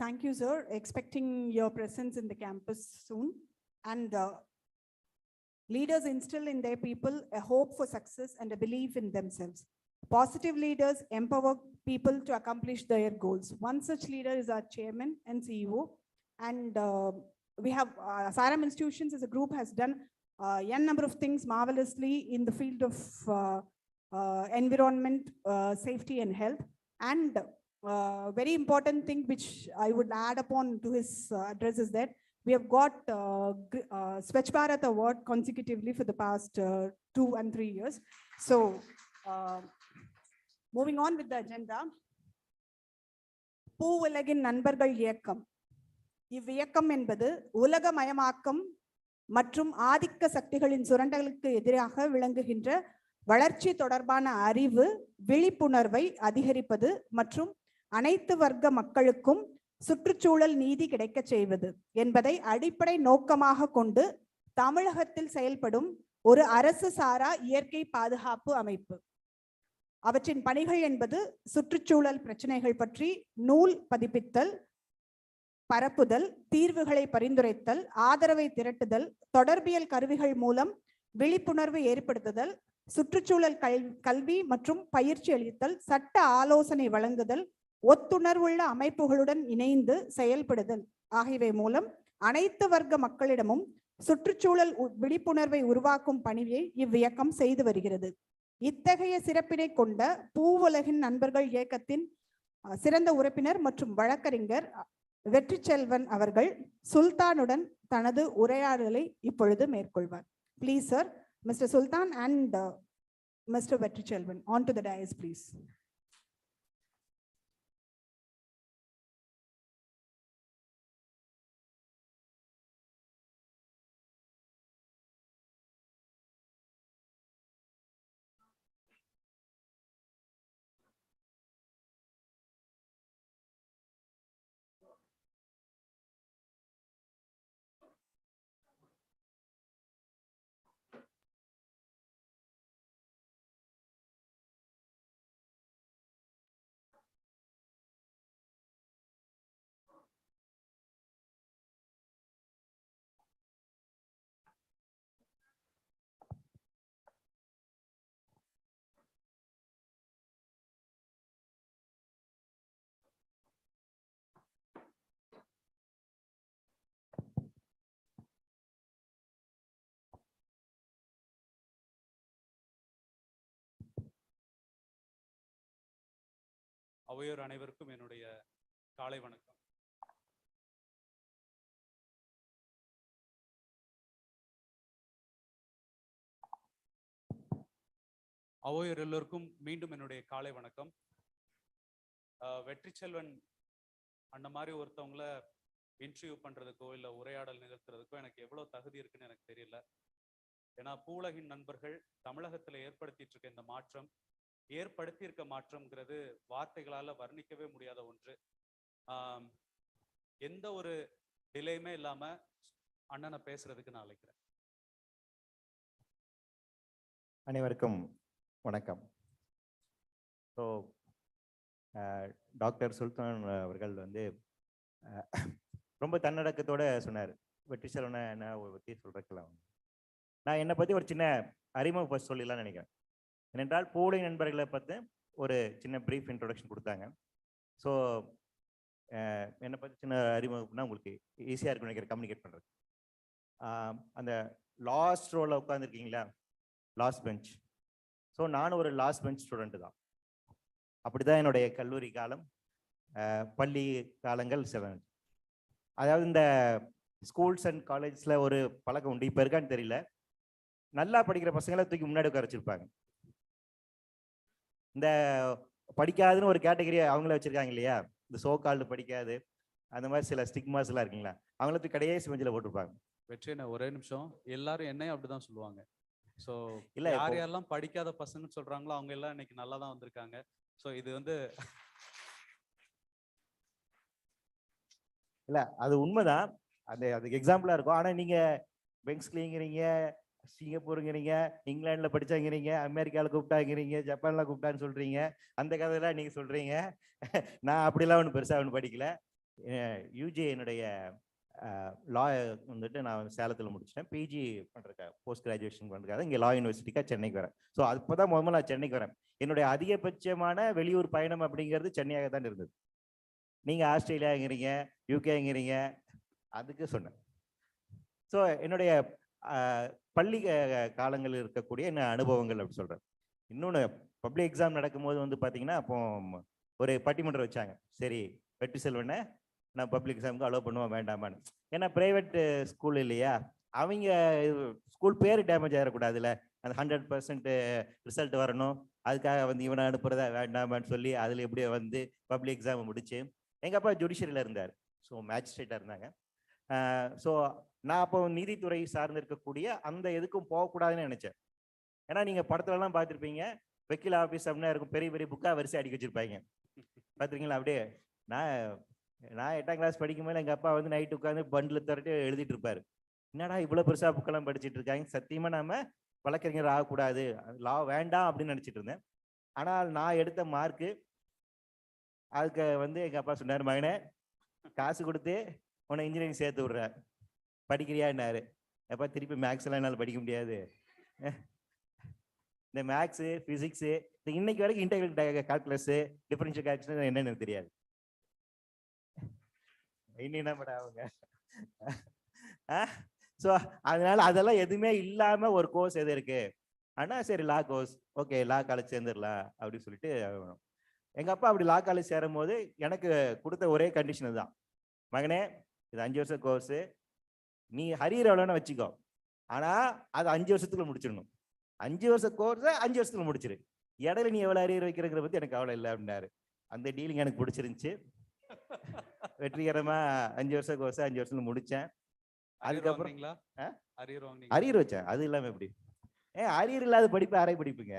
Thank you, sir. Expecting your presence in the campus soon. And leaders instill in their people a hope for success and a belief in themselves. Positive leaders empower people to accomplish their goals. One such leader is our chairman and CEO. And we have Sairam Institutions as a group has done n number of things marvelously in the field of environment, safety and health. And very important thing which I would add upon to his address is that we have got Swachh Bharat award consecutively for the past 2 and 3 years. So moving on with the agenda, பூவுலகின் நண்பர்கள் இயக்கம். இவ்வியக்கம் என்பது உலகமயமாக்கம் மற்றும் ஆதிக்க சக்திகளின் சுரண்டலுக்கு எதிராக விளங்குகின்ற வளர்ச்சி தொடர்பான அறிவு விழிப்புணர்வை அதிகரிப்பது மற்றும் அனைத்து வர்க்க மக்களுக்கும் சுற்றுச்சூழல் நீதி கிடைக்கச் செய்வது என்பதை அடிப்படை நோக்கமாக கொண்டு தமிழகத்தில் செயல்படும் ஒரு அரசு சாரா இயற்கை பாதுகாப்பு அமைப்பு. அவற்றின் பணிகள் என்பது சுற்றுச்சூழல் பிரச்சனைகள் பற்றி நூல் பதிப்பித்தல், பரப்புதல், தீர்வுகளை பரிந்துரைத்தல், ஆதரவை திரட்டுதல், தொடர்பியல் கருவிகள் மூலம் விழிப்புணர்வு ஏற்படுத்துதல், சுற்றுச்சூழல் கல்வி மற்றும் பயிற்சி அளித்தல், சட்ட ஆலோசனை வழங்குதல், ஒத்துணர்வுள்ள அமைப்புகளுடன் இணைந்து செயல்படுதல் ஆகியவை மூலம் அனைத்து வர்க்க மக்களிடமும் சுற்றுச்சூழல் விழிப்புணர்வை உருவாக்கும் பணியை இவ்வியக்கம் செய்து வருகிறது. இத்தகைய சிறப்பினை கொண்ட பூவுலகின் நண்பர்கள் இயக்கத்தின் சிறந்த உறுப்பினர் மற்றும் வழக்கறிஞர் வெற்றி செல்வன் அவர்கள் சுல்தானுடன் தனது உரையாடலை இப்பொழுது மேற்கொள்வார். Please sir, Mr. Sultan and Mr. Vetri Chelvan on to the dais please. அவையோர் அனைவருக்கும் என்னுடைய காலை வணக்கம். அவையோர் எல்லோருக்கும் மீண்டும் என்னுடைய காலை வணக்கம். வெற்றி செல்வன் அந்த மாதிரி ஒருத்தவங்கள இன்டர்வியூ பண்றதுக்கோ இல்லை உரையாடல் நிகழ்த்துறதுக்கோ எனக்கு எவ்வளவு தகுதி இருக்குன்னு எனக்கு தெரியல. ஏன்னா பூவுலகின் நண்பர்கள் தமிழகத்துல ஏற்படுத்திட்டு இருக்க இந்த மாற்றம், ஏற்படுத்தியிருக்க மாற்றம்ங்கிறது வார்த்தைகளால வர்ணிக்கவே முடியாத ஒன்று. எந்த ஒரு டிலேயுமே இல்லாம அண்ணனை பேசுறதுக்கு நான் அழைக்கிறேன். அனைவருக்கும் வணக்கம். ஸோ டாக்டர் சுல்தான் அவர்கள் ரொம்ப தன்னடக்கத்தோட சொன்னார். வெற்றி செல்வனை என்ன பற்றி சொல்றதுக்கெல்லாம் நான் என்னை பற்றி ஒரு சின்ன அறிமுகம் ஃபர்ஸ்ட் சொல்லலாம்னு நினைக்கிறேன். ஏனென்றால் பூவுலகின் நண்பர்களை பார்த்து ஒரு சின்ன ப்ரீஃப் இன்ட்ரோடக்ஷன் கொடுத்தாங்க. ஸோ என்னை பற்றி சின்ன அறிமுகம்னா உங்களுக்கு ஈஸியாக இருக்குன்னு நினைக்கிறேன் கம்யூனிகேட் பண்ணுறது. அந்த லாஸ்ட் ரோவில் உட்காந்துருக்கீங்களா, லாஸ்ட் பெஞ்ச். ஸோ நானும் ஒரு லாஸ்ட் பெஞ்ச் ஸ்டூடெண்ட்டு தான். அப்படி தான் என்னுடைய கல்லூரி காலம், பள்ளி காலங்கள் செவன். அதாவது இந்த ஸ்கூல்ஸ் அண்ட் காலேஜில் ஒரு பழக்கம் உண்டு, இப்போ இருக்கான்னு தெரியல. நல்லா படிக்கிற பசங்களை தூக்கி முன்னாடி உட்கார வச்சிருப்பாங்க. இந்த படிக்காதுன்னு ஒரு கேட்டகரி அவங்கள வச்சிருக்காங்க இல்லையா, இந்த சோகால்டு படிக்காது, அந்த மாதிரி சில ஸ்டிக்மாஸ் எல்லாம் இருக்குங்களா, அவங்களுக்கு கடைசி பெஞ்சில் போட்டிருப்பாங்க. வெற்றி ஒரே நிமிஷம், எல்லாரும் என்னையும் அப்படிதான் சொல்லுவாங்க. ஸோ இல்ல யார் யாரெல்லாம் படிக்காத பசங்கன்னு சொல்றாங்களோ அவங்க எல்லாம் இன்னைக்கு நல்லா தான் வந்திருக்காங்க. ஸோ இது இல்ல அது உண்மைதான், அதுக்கு எக்ஸாம்பிளா இருக்கும். ஆனா நீங்க பெங்ஸ்லிங்கிறீங்க, சிங்கப்பூருங்கிறீங்க, இங்கிலாந்துல படிச்சாங்கிறீங்க, அமெரிக்காவில் கூப்பிட்டாங்கிறீங்க, ஜப்பான்ல கூப்பிட்டான்னு சொல்றீங்க, அந்த கதையெல்லாம் நீங்க சொல்றீங்க. நான் அப்படிலாம் ஒன்றும் பெருசா ஒன்றும் படிக்கல. யூஜி என்னுடைய லா நான் சேலத்தில் முடிச்சிட்டேன். பிஜி பண்றதுக்காக போஸ்ட் கிராஜுவேஷன் பண்றதுக்காக இங்கே லா யூனிவர்சிட்டிக்காக சென்னைக்கு வரேன். ஸோ அப்போதான் முதல்ல நான் சென்னைக்கு வரேன். என்னுடைய அதிகபட்சமான வெளியூர் பயணம் அப்படிங்கிறது சென்னையாக தான் இருந்தது. நீங்க ஆஸ்திரேலியாங்கிறீங்க, யூகேங்கிறீங்க, அதுக்கு சொன்னேன். ஸோ என்னுடைய பள்ளி காலங்களில் இருக்கக்கூடிய என்ன அனுபவங்கள் அப்படி சொல்கிறேன். இன்னொன்று, பப்ளிக் எக்ஸாம் நடக்கும்போது பார்த்தீங்கன்னா, அப்போ ஒரு பட்டிமன்றம் வச்சாங்க. சரி வெற்றி செல்வனை நான் பப்ளிக் எக்ஸாமுக்கு அலோவ் பண்ணுவோம் வேண்டாமான்னு. ஏன்னா பிரைவேட் ஸ்கூல் இல்லையா, அவங்க ஸ்கூல் பேர் டேமேஜ் ஆகிடக்கூடாதுல்ல, அந்த 100% ரிசல்ட் வரணும், அதுக்காக வந்து இவனை அனுப்புறதா வேண்டாமான்னு சொல்லி அதில் எப்படியோ வந்து பப்ளிக் எக்ஸாம் முடிச்சு. எங்கள் அப்பா ஜுடிஷியரியில் இருந்தார், ஸோ மேஜிஸ்ட்ரேட்டாக இருந்தாங்க. ஸோ நான் அப்போ நீதித்துறை சார்ந்து இருக்கக்கூடிய அந்த எதுக்கும் போகக்கூடாதுன்னு நினச்சேன். ஏன்னா நீங்கள் படத்துலலாம் பார்த்துருப்பீங்க, வக்கீல் ஆஃபீஸ் அப்படின்னா இருக்கும், பெரிய பெரிய புக்காக வரிசை அடிக்க வச்சுருப்பாங்க, பார்த்துருக்கீங்களா? அப்படியே நான் 8ஆம் கிளாஸ் படிக்கும்போது எங்கள் அப்பா வந்து நைட்டு உட்காந்து பண்டில் திரட்டி எழுதிட்டு இருப்பார். என்னடா இவ்வளோ பெருசாக புக்கெல்லாம் படிச்சுட்டு இருக்காங்க, சத்தியமாக நாம வழக்கறிஞர் ஆகக்கூடாது, லா வேண்டாம் அப்படின்னு நினச்சிட்டு இருந்தேன். ஆனால் நான் எடுத்த மார்க்கு அதுக்கு வந்து எங்கள் அப்பா சொன்னார், மகனே காசு கொடுத்து உன்னை இன்ஜினியரிங் சேர்த்து விட்றேன், படிக்கிறியான்னாரு. எப்போ திருப்பி மேக்ஸ் எல்லாம் என்னால் படிக்க முடியாது, இந்த மேக்ஸு ஃபிசிக்ஸு இன்னைக்கு வரைக்கும் இன்டெகிரல் கால்குலஸு டிஃபரன்ஷியல் கால்குலஸ் என்னன்னு எனக்கு தெரியாது. என்ன மேடம் அவங்க ஸோ அதனால அதெல்லாம் எதுவுமே இல்லாம ஒரு கோர்ஸ் எது இருக்கு ஆனா சரி லா கோர்ஸ், ஓகே லா காலேஜ் சேர்ந்துடலாம் அப்படின்னு சொல்லிட்டு எங்க அப்பா அப்படி லா காலேஜ் சேரும் போது எனக்கு கொடுத்த ஒரே கண்டிஷன் தான், மகனே இது 5 வருஷம் கோர்ஸு, நீ ஹரியர் எவ்வளோன்னு வச்சுக்கோ, ஆனா அது 5 வருஷத்துல முடிச்சிடணும். 5 வருஷம் கோர்ஸை 5 வருஷத்துல முடிச்சிரு, இடையில நீ எவ்வளவு அரியர் வைக்கிறத பத்தி எனக்கு அவ்வளோ இல்லை அப்படின்னாரு. அந்த டீலிங் எனக்கு பிடிச்சிருந்துச்சு. வெற்றிகரமா 5 வருஷம் கோர்ஸ் 5 வருஷத்துல முடிச்சேன். அதுக்கப்புறம் அரியர் வச்சேன். அது இல்லாம எப்படி அரியர் இல்லாத படிப்பு அரை படிப்புங்க.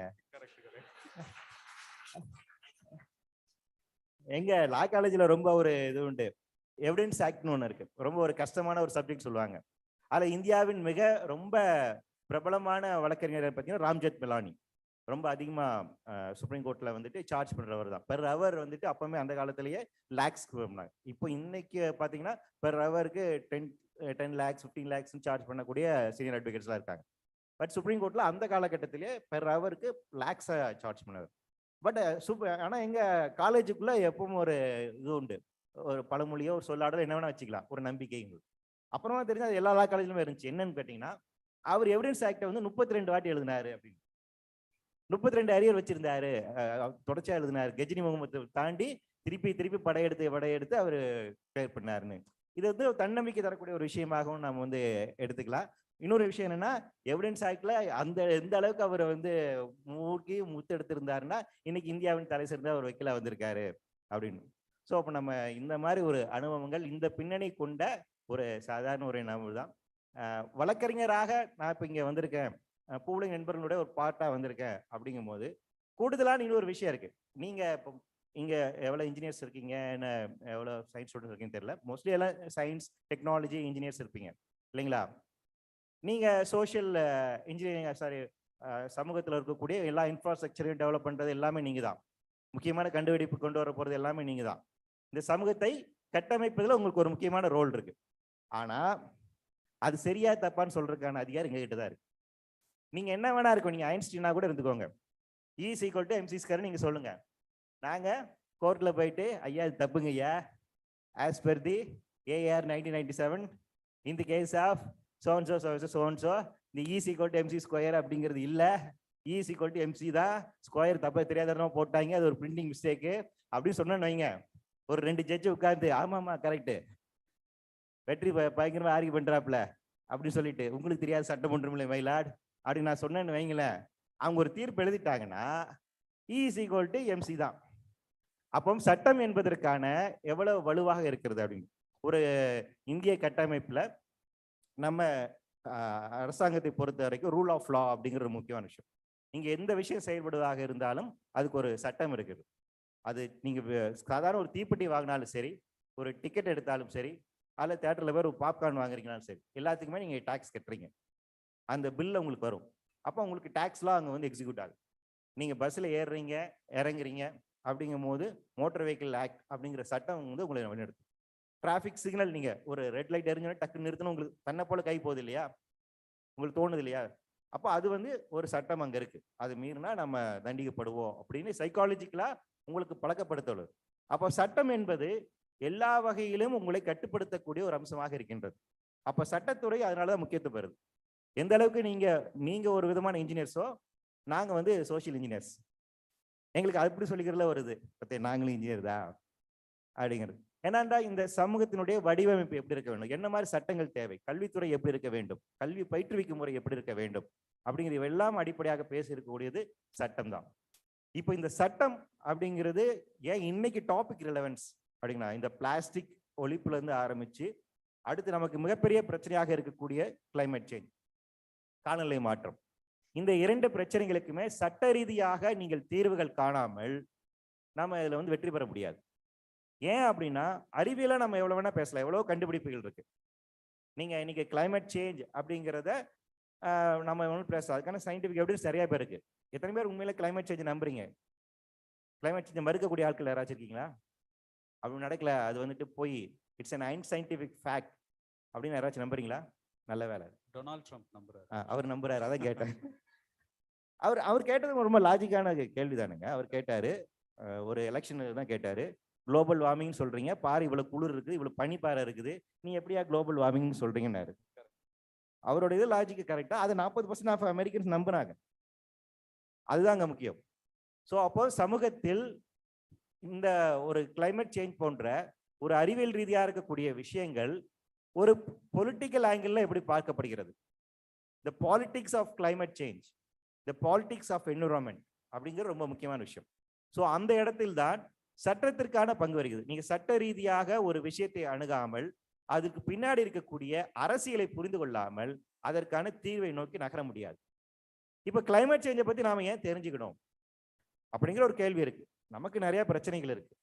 எங்க லா காலேஜ்ல ரொம்ப ஒரு இது உண்டு, எவிடன்ஸ் ஆக்ட்னு ஒன்று இருக்கு, ரொம்ப ஒரு கஷ்டமான ஒரு சப்ஜெக்ட் சொல்லுவாங்க. அதுல இந்தியாவின் மிக ரொம்ப பிரபலமான வழக்கறிஞர் பார்த்தீங்கன்னா ராம்ஜெத் மிலானி, ரொம்ப அதிகமா சுப்ரீம் கோர்ட்ல வந்துட்டு சார்ஜ் பண்றவர் தான். பெர் ஹவர் வந்துட்டு அப்பவுமே அந்த காலத்திலேயே லேக்ஸ். இப்போ இன்னைக்கு பாத்தீங்கன்னா பெர் ஹவருக்கு 10 lakhs 15 lakhs சார்ஜ் பண்ணக்கூடிய சீனியர் அட்வொகேட்ஸ்லாம் இருக்காங்க. பட் சுப்ரீம் கோர்ட்ல அந்த காலகட்டத்திலேயே பெர் ஹவருக்கு லேக்ஸை சார்ஜ் பண்ணார். பட் ஆனா எங்க காலேஜுக்குள்ள எப்பவும் ஒரு இது உண்டு, ஒரு பழமொழியோ ஒரு சொல்லாடோ என்ன வேணா வச்சுக்கலாம், ஒரு நம்பிக்கை. அப்புறமா தெரிஞ்சு அது எல்லா லா காலேஜ்லுமே இருந்துச்சு. என்னன்னு கேட்டீங்கன்னா, அவர் எவிடன்ஸ் ஆக்டை வந்து 32 வாட்டி எழுதினாரு அப்படின்னு, 32 அரியர் வச்சிருந்தாரு, தொடர்ச்சியா எழுதினாரு. கஜினி முகமது தாண்டி திருப்பி திருப்பி படையெடுத்து அவர் கிளியர் பண்ணாருன்னு. இது வந்து தன்னம்பிக்கை தரக்கூடிய ஒரு விஷயமாகவும் நம்ம வந்து எடுத்துக்கலாம். இன்னொரு விஷயம் என்னன்னா, எவிடன்ஸ் ஆக்ட்ல அந்த எந்த அளவுக்கு அவர் வந்து முத்தெடுத்திருந்தாருன்னா இன்னைக்கு இந்தியாவின் தலை சிறந்த ஒரு வக்கீலா வந்திருக்காரு அப்படின்னு. ஸோ அப்போ நம்ம இந்த மாதிரி ஒரு அனுபவங்கள், இந்த பின்னணி கொண்ட ஒரு சாதாரண ஒரு நபர் தான். வழக்கறிஞராக நான் இப்போ இங்கே வந்திருக்கேன், பூலிங் நண்பர்களுடைய ஒரு பார்ட்டாக வந்திருக்கேன். அப்படிங்கும் போது கூடுதலான இன்னொரு விஷயம் இருக்கு. நீங்க இப்போ இங்கே எவ்வளோ இன்ஜினியர்ஸ் இருக்கீங்க, என்ன எவ்வளோ சயின்ஸ் ஸ்டூடெண்ட்ஸ் இருக்கீங்கன்னு தெரியல, மோஸ்ட்லி எல்லாம் சயின்ஸ் டெக்னாலஜி இன்ஜினியர்ஸ் இருப்பீங்க இல்லைங்களா? நீங்கள் சோஷியல் இன்ஜினியரிங் சமூகத்தில் இருக்கக்கூடிய எல்லா இன்ஃப்ராஸ்ட்ரக்சரையும் டெவலப் பண்ணுறது எல்லாமே நீங்கள் தான். முக்கியமான கண்டுபிடிப்பு கொண்டு வர போகிறது எல்லாமே நீங்கள் தான். இந்த சமூகத்தை கட்டமைப்பதில் உங்களுக்கு ஒரு முக்கியமான ரோல் இருக்கு. ஆனால் அது சரியா தப்பான்னு சொல்றதுக்கான அதிகாரம் எங்ககிட்ட தான் இருக்கு. நீங்கள் என்ன வேணா இருக்கும், நீங்கள் ஐன்ஸ்டீனா கூட இருந்துக்கோங்க, E=mc² நீங்கள் சொல்லுங்க, நாங்கள் கோர்ட்டில் போயிட்டு ஐயா இது தப்புங்க ஐயா, ஆஸ் பர் தி AR 1997 இந்த கேஸ் ஆஃப் சோன்சோ இந்த E=mc² அப்படிங்கிறது இல்லை, E=mc தான், ஸ்கொயர் தப்ப தெரியாத போட்டாங்க, அது ஒரு பிரிண்டிங் மிஸ்டேக்கு அப்படின்னு சொன்னேன்னு வைங்க, ஒரு 2 ஜட்ஜு உட்கார்ந்து ஆமாமா கரெக்டு வெற்றி பயங்கரமா ஆர்கியூ பண்றாப்ல அப்படின்னு சொல்லிட்டு உங்களுக்கு தெரியாது சட்டம் ஒன்றும் இல்லை மயிலாட் அப்படின்னு நான் சொன்னேன்னு வைங்களேன், அவங்க ஒரு தீர்ப்பு எழுதிட்டாங்கன்னா E=mc தான். அப்போ சட்டம் என்பதற்கான எவ்வளவு வலுவாக இருக்கிறது அப்படின்னு ஒரு இந்திய கட்டமைப்புல நம்ம அரசாங்கத்தை பொறுத்த வரைக்கும் ரூல் ஆஃப் லா அப்படிங்கிற ஒரு முக்கியமான விஷயம். நீங்க எந்த விஷயம் செயல்படுவதாக இருந்தாலும் அதுக்கு ஒரு சட்டம் இருக்குது. அது நீங்க சாதாரண ஒரு தீப்பெட்டி வாங்கினாலும் சரி, ஒரு டிக்கெட் எடுத்தாலும் சரி, அதில் தேட்டரில் போய் ஒரு பாப்கார்ன் வாங்குறீங்கனாலும் சரி, எல்லாத்துக்குமே நீங்கள் டேக்ஸ் கட்டுறீங்க, அந்த பில்லு உங்களுக்கு வரும். அப்போ உங்களுக்கு டேக்ஸ்லாம் அங்கே வந்து எக்ஸிக்யூட் ஆகுது. நீங்கள் பஸ்ஸில் ஏறுறீங்க இறங்குறீங்க அப்படிங்கும் போது மோட்டார் வெஹிக்கிள் ஆக்ட் அப்படிங்கிற சட்டம் வந்து உங்களை வழிநடத்தும். டிராஃபிக் சிக்னல் நீங்கள் ஒரு ரெட் லைட் எரிஞ்சோன்னா டக்குன்னு நிறுத்தணும், உங்களுக்கு தன்னை போல கை போகுது இல்லையா, உங்களுக்கு தோணுது இல்லையா, அப்போ அது வந்து ஒரு சட்டம் அங்கே இருக்கு, அது மீறினா நம்ம தண்டிக்கப்படுவோம் அப்படின்னு சைக்காலஜிக்கலா உங்களுக்கு பழக்கப்படுத்துவது. அப்போ சட்டம் என்பது எல்லா வகையிலும் உங்களை கட்டுப்படுத்தக்கூடிய ஒரு அம்சமாக இருக்கின்றது. அப்ப சட்டத்துறை அதனாலதான் முக்கியத்துவம் பெறுது. எந்த அளவுக்கு நீங்க ஒரு விதமான இன்ஜினியர்ஸோ, நாங்க வந்து சோசியல் இன்ஜினியர்ஸ். எங்களுக்கு அப்படி சொல்லிக்கிறதுல வருது, பத்தே நாங்களும் இன்ஜினியர் தான் அப்படிங்கிறது. ஏன்னாண்டா இந்த சமூகத்தினுடைய வடிவமைப்பு எப்படி இருக்க வேண்டும், என்ன மாதிரி சட்டங்கள் தேவை, கல்வித்துறை எப்படி இருக்க வேண்டும், கல்வி பயிற்றுவிக்கும் முறை எப்படி இருக்க வேண்டும் அப்படிங்கிறது எல்லாம் அடிப்படையாக பேச இருக்கக்கூடியது சட்டம் தான். இப்போ இந்த சட்டம் அப்படிங்கிறது ஏன் இன்னைக்கு டாபிக் ரிலவன்ஸ் அப்படின்னா, இந்த பிளாஸ்டிக் ஒழிப்புல இருந்து ஆரம்பிச்சு அடுத்து நமக்கு மிகப்பெரிய பிரச்சனையாக இருக்கக்கூடிய கிளைமேட் சேஞ்ச், காலநிலை மாற்றம், இந்த 2 பிரச்சனைகளுக்குமே சட்ட ரீதியாக நீங்கள் தீர்வுகள் காணாமல் நாம இதுல வந்து வெற்றி பெற முடியாது. ஏன் அப்படின்னா, அறிவியல நம்ம எவ்வளவு வேணா பேசலாம், எவ்வளவு கண்டுபிடிப்புகள் இருக்கு. நீங்க இன்னைக்கு கிளைமேட் சேஞ்ச் அப்படிங்கிறத நம்ம ஒன்றும் பேசலாம், அதுக்கான சயின்டிபிக் எவிடன்ஸ் நிறைய பேர் இருக்கு. எத்தனை பேர் உண்மையில கிளைமேட் சேஞ்ச் நம்புறீங்க? கிளைமேட் சேஞ்ச் மறுக்கக்கூடிய ஆட்கள் யாராச்சும் இருக்கீங்களா? அப்படி நடக்கல, அது வந்துட்டு போய் இட்ஸ் அன் அன்சைன்டிபிக் ஃபேக்ட் அப்படின்னு யாராச்சும் நம்புறீங்களா? நல்ல வேலை, டொனால்ட் ட்ரம்ப் நம்புறாரு. அவர் நம்புறாரு, அதான் கேட்டேன். அவர் கேட்டது ரொம்ப லாஜிக்கான கேள்விதானுங்க. அவர் கேட்டாரு, ஒரு எலெக்ஷன் தான் கேட்டாரு, குளோபல் வார்மிங் சொல்றீங்க, பாரு இவ்வளவு குளிர் இருக்குது, இவ்வளவு பனிப்பாறை இருக்குது, நீ எப்படியா குளோபல் வார்மிங் சொல்றீங்கன்னாரு. அவரோட இது லாஜிக் கரெக்டா, அது 40% ஆஃப் அமெரிக்கன்ஸ் நம்புறாங்க. அதுதாங்க முக்கியம். ஸோ அப்போ சமூகத்தில் இந்த ஒரு கிளைமேட் சேஞ்ச் போன்ற ஒரு அறிவியல் ரீதியா இருக்கக்கூடிய விஷயங்கள் ஒரு பொலிட்டிக்கல் ஆங்கிள் எப்படி பார்க்கப்படுகிறது, the politics of climate change, the politics of environment அப்படிங்கிறது ரொம்ப முக்கியமான விஷயம். ஸோ அந்த இடத்தில் தான் சட்டத்திற்கான பங்கு வருகிறது. நீங்க சட்ட ரீதியாக ஒரு விஷயத்தை அணுகாமல் அதுக்கு பின்னாடி இருக்கக்கூடிய அரசியலை புரிந்து கொள்ளாமல் அதற்கான தீர்வை நோக்கி நகர முடியாது. இப்ப கிளைமேட் சேஞ்சை பத்தி நாம ஏன் தெரிஞ்சுக்கணும் அப்படிங்கிற ஒரு கேள்வி இருக்கு. நமக்கு நிறைய பிரச்சனைகள் இருக்கு.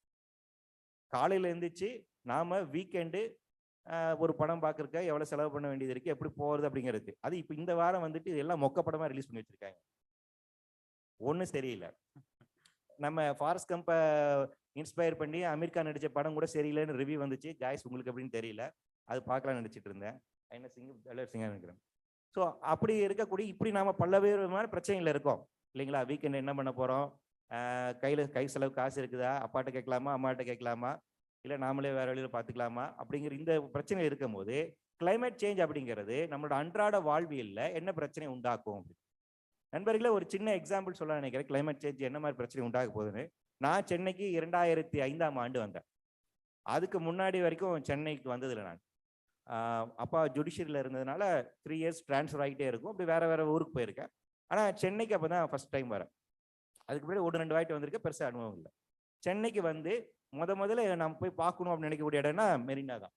காலையில எழுந்திரிச்சு நாம வீக்கெண்டு ஒரு படம் பார்க்கறக்க எவ்வளவு செலவு பண்ண வேண்டியது இருக்கு, எப்படி போறது அப்படிங்கிறது. அது இப்ப இந்த வாரம் வந்துட்டு இதெல்லாம் மொக்க படமா ரிலீஸ் பண்ணி வச்சிருக்காங்க. ஒன்றும் சரியில்லை. நம்ம ஃபாரஸ்ட் கம்ப இன்ஸ்பயர் பண்ணி அமீர் கான் நடிச்ச படம் கூட சரியில்லைன்னு ரிவ்யூ வந்துச்சு. காய்ஸ் உங்களுக்கு எப்படின்னு தெரியல, அது பார்க்கலாம் நினைச்சிட்டு இருந்தேன். என்ன சிங்க நினைக்கிறேன். ஸோ அப்படி இருக்கக்கூடிய இப்படி நாம பல்வேறு பிரச்சனைகள் இருக்கோம் இல்லைங்களா? வீக்கெண்ட் என்ன பண்ண போறோம், கை செலவு காசு இருக்குதா, அப்பாட்ட கேட்கலாமா, அம்மாட்ட கேட்கலாமா, இல்லை நாமளே வேற வழியில பார்த்துக்கலாமா அப்படிங்கிற இந்த பிரச்சனை இருக்கும் போது கிளைமேட் சேஞ்ச் அப்படிங்கிறது நம்மளோட அன்றாட வாழ்வியல்ல என்ன பிரச்சனை உண்டாக்கும். நண்பர்களே, ஒரு சின்ன எக்ஸாம்பிள் சொல்ல நினைக்கிறேன், கிளைமேட் சேஞ்ச் என்ன மாதிரி பிரச்சனை உண்டாக போகுதுன்னு. நான் சென்னைக்கு 2005ஆம் ஆண்டு வந்தேன். அதுக்கு முன்னாடி வரைக்கும் சென்னைக்கு வந்ததில்லை. நான் அப்பா ஜுடிஷியரியில் இருந்ததுனால 3 இயர்ஸ் ட்ரான்ஸ்ஃபர் ஆகிட்டே இருக்கும், அப்படி வேற வேற ஊருக்கு போயிருக்கேன். ஆனால் சென்னைக்கு அப்போ தான் ஃபர்ஸ்ட் டைம் வரேன். அதுக்கு முன்னாடி 1-2 வாட்டி வந்திருக்கேன், பெருசாக அனுபவம் இல்லை. சென்னைக்கு வந்து முதல்ல நம்ம போய் பார்க்கணும் அப்படின்னு நினைக்கக்கூடிய இடம்னா மெரினா தான்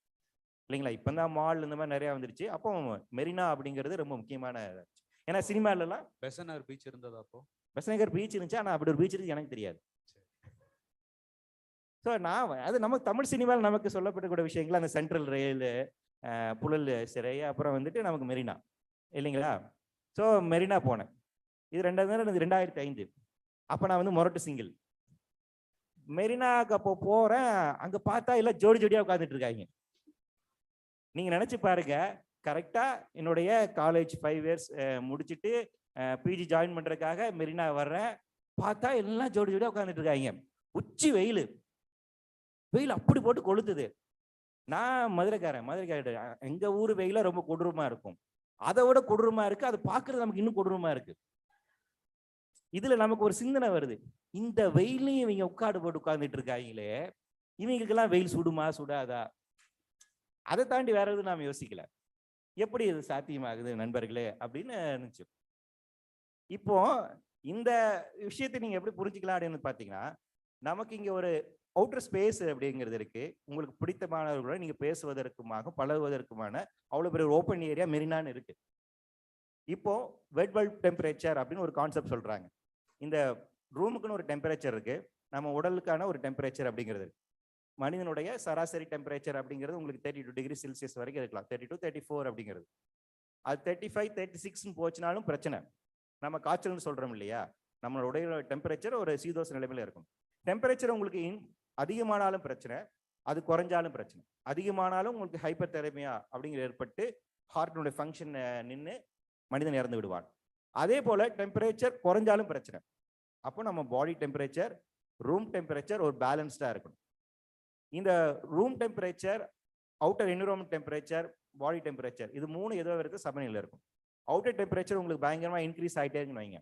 இல்லைங்களா? இப்போ தான் மால் இந்த மாதிரி நிறையா வந்துருச்சு. அப்போ மெரினா அப்படிங்கிறது ரொம்ப முக்கியமான, ஏன்னா சினிமாலலாம் பெசநகர் பீச் இருந்ததா? அப்போ பெசநகர் பீச் இருந்துச்சு, ஆனால் அப்படி ஒரு பீச் இருக்கு எனக்கு தெரியாது. ஸோ நான் அது நம்ம தமிழ் சினிமாவில் நமக்கு சொல்லப்படக்கூடிய விஷயங்கள், அந்த சென்ட்ரல் ரயில், புழல் சிறை, அப்புறம் வந்துட்டு நமக்கு மெரினா இல்லைங்களா? ஸோ மெரினா போனேன். இது 2005. அப்போ நான் வந்து மொரட்டு சிங்கிள். மெரினாக்கு அப்போ போறேன், அங்கே பார்த்தா எல்லாம் ஜோடி ஜோடியாக உட்காந்துட்டு இருக்காங்க. நீங்க நினைச்சு பாருங்க, கரெக்டா என்னுடைய காலேஜ் 5 இயர்ஸ் முடிச்சுட்டு பிஜி ஜாயின் பண்றதுக்காக மெரினா வர்றேன், பார்த்தா எல்லாம் ஜோடி ஜோடியாக உட்காந்துட்டு இருக்காங்க. உச்சி வெயில் அப்படி போட்டு கொளுத்துது. நான் மதுரைக்காரன், எங்க ஊர் வெயில ரொம்ப கொடூரமா இருக்கும். அதை விட கொடூரமா இருக்கு, அது பார்க்கறது நமக்கு இன்னும் கொடூரமா இருக்கு. இதுல நமக்கு ஒரு சிந்தனை வருது, இந்த வெயிலையும் இவங்க உட்காடு போட்டு உட்கார்ந்துட்டு இருக்காங்களே, இவங்களுக்கெல்லாம் வெயில் சுடுமா சுடாதா? அதை தாண்டி வேற எதுவும் நாம யோசிக்கல. எப்படி இது சாத்தியமாகுது நண்பர்களே அப்படின்னு இருந்துச்சு. இப்போ இந்த விஷயத்தை நீங்க எப்படி புரிஞ்சுக்கலாம் அப்படின்னு பாத்தீங்கன்னா, நமக்கு இங்க ஒரு அவுட்டர் ஸ்பேஸ் அப்படிங்கிறது இருக்கு. உங்களுக்கு பிடித்தமானவர்களோட நீங்க பேசுவதற்குமாக பழகுவதற்குமான அவ்வளவு பெரிய ஓப்பன் ஏரியா மெரினான்னு இருக்கு. இப்போ வெட் பல்ப் டெம்பரேச்சர் அப்படின்னு ஒரு கான்செப்ட் சொல்றாங்க. இந்த ரூமுக்குன்னு ஒரு டெம்பரேச்சர் இருக்கு, நம்ம உடலுக்கான ஒரு டெம்பரேச்சர் அப்படிங்கிறது. மனிதனுடைய சராசரி டெம்பரேச்சர் அப்படிங்கிறது உங்களுக்கு 32 டிகிரி செல்சியஸ் வரைக்கும் இருக்கலாம், 32, 34 அப்படிங்கிறது. அது 35, 36 போச்சுனாலும் பிரச்சனை. நம்ம காய்ச்சல்னு சொல்றோம் இல்லையா, நம்மளுடைய டெம்பரேச்சர் ஒரு சீதோஷ நிலைமையில இருக்கும். டெம்பரேச்சர் உங்களுக்கு அதிகமானாலும் பிரச்சனை, அது குறைஞ்சாலும் பிரச்சனை. அதிகமானாலும் உங்களுக்கு ஹைப்பர் தெரமியா அப்படிங்கிற ஏற்பட்டு ஹார்ட்டினுடைய ஃபங்க்ஷன் நின்று மனிதன் இறந்து விடுவான். அதே போல டெம்பரேச்சர் குறைஞ்சாலும் பிரச்சனை. அப்போ நம்ம பாடி டெம்பரேச்சர், ரூம் டெம்பரேச்சர் ஒரு பேலன்ஸ்டா இருக்கணும். இந்த room temperature, outer environment temperature, body temperature, இது 3 ஏதோ வரைக்கும் சமநிலையில் இருக்கும். அவுட்டர் டெம்பரேச்சர் உங்களுக்கு பயங்கரமா இன்க்ரீஸ் ஆகிட்டே இருக்குன்னு வைங்க.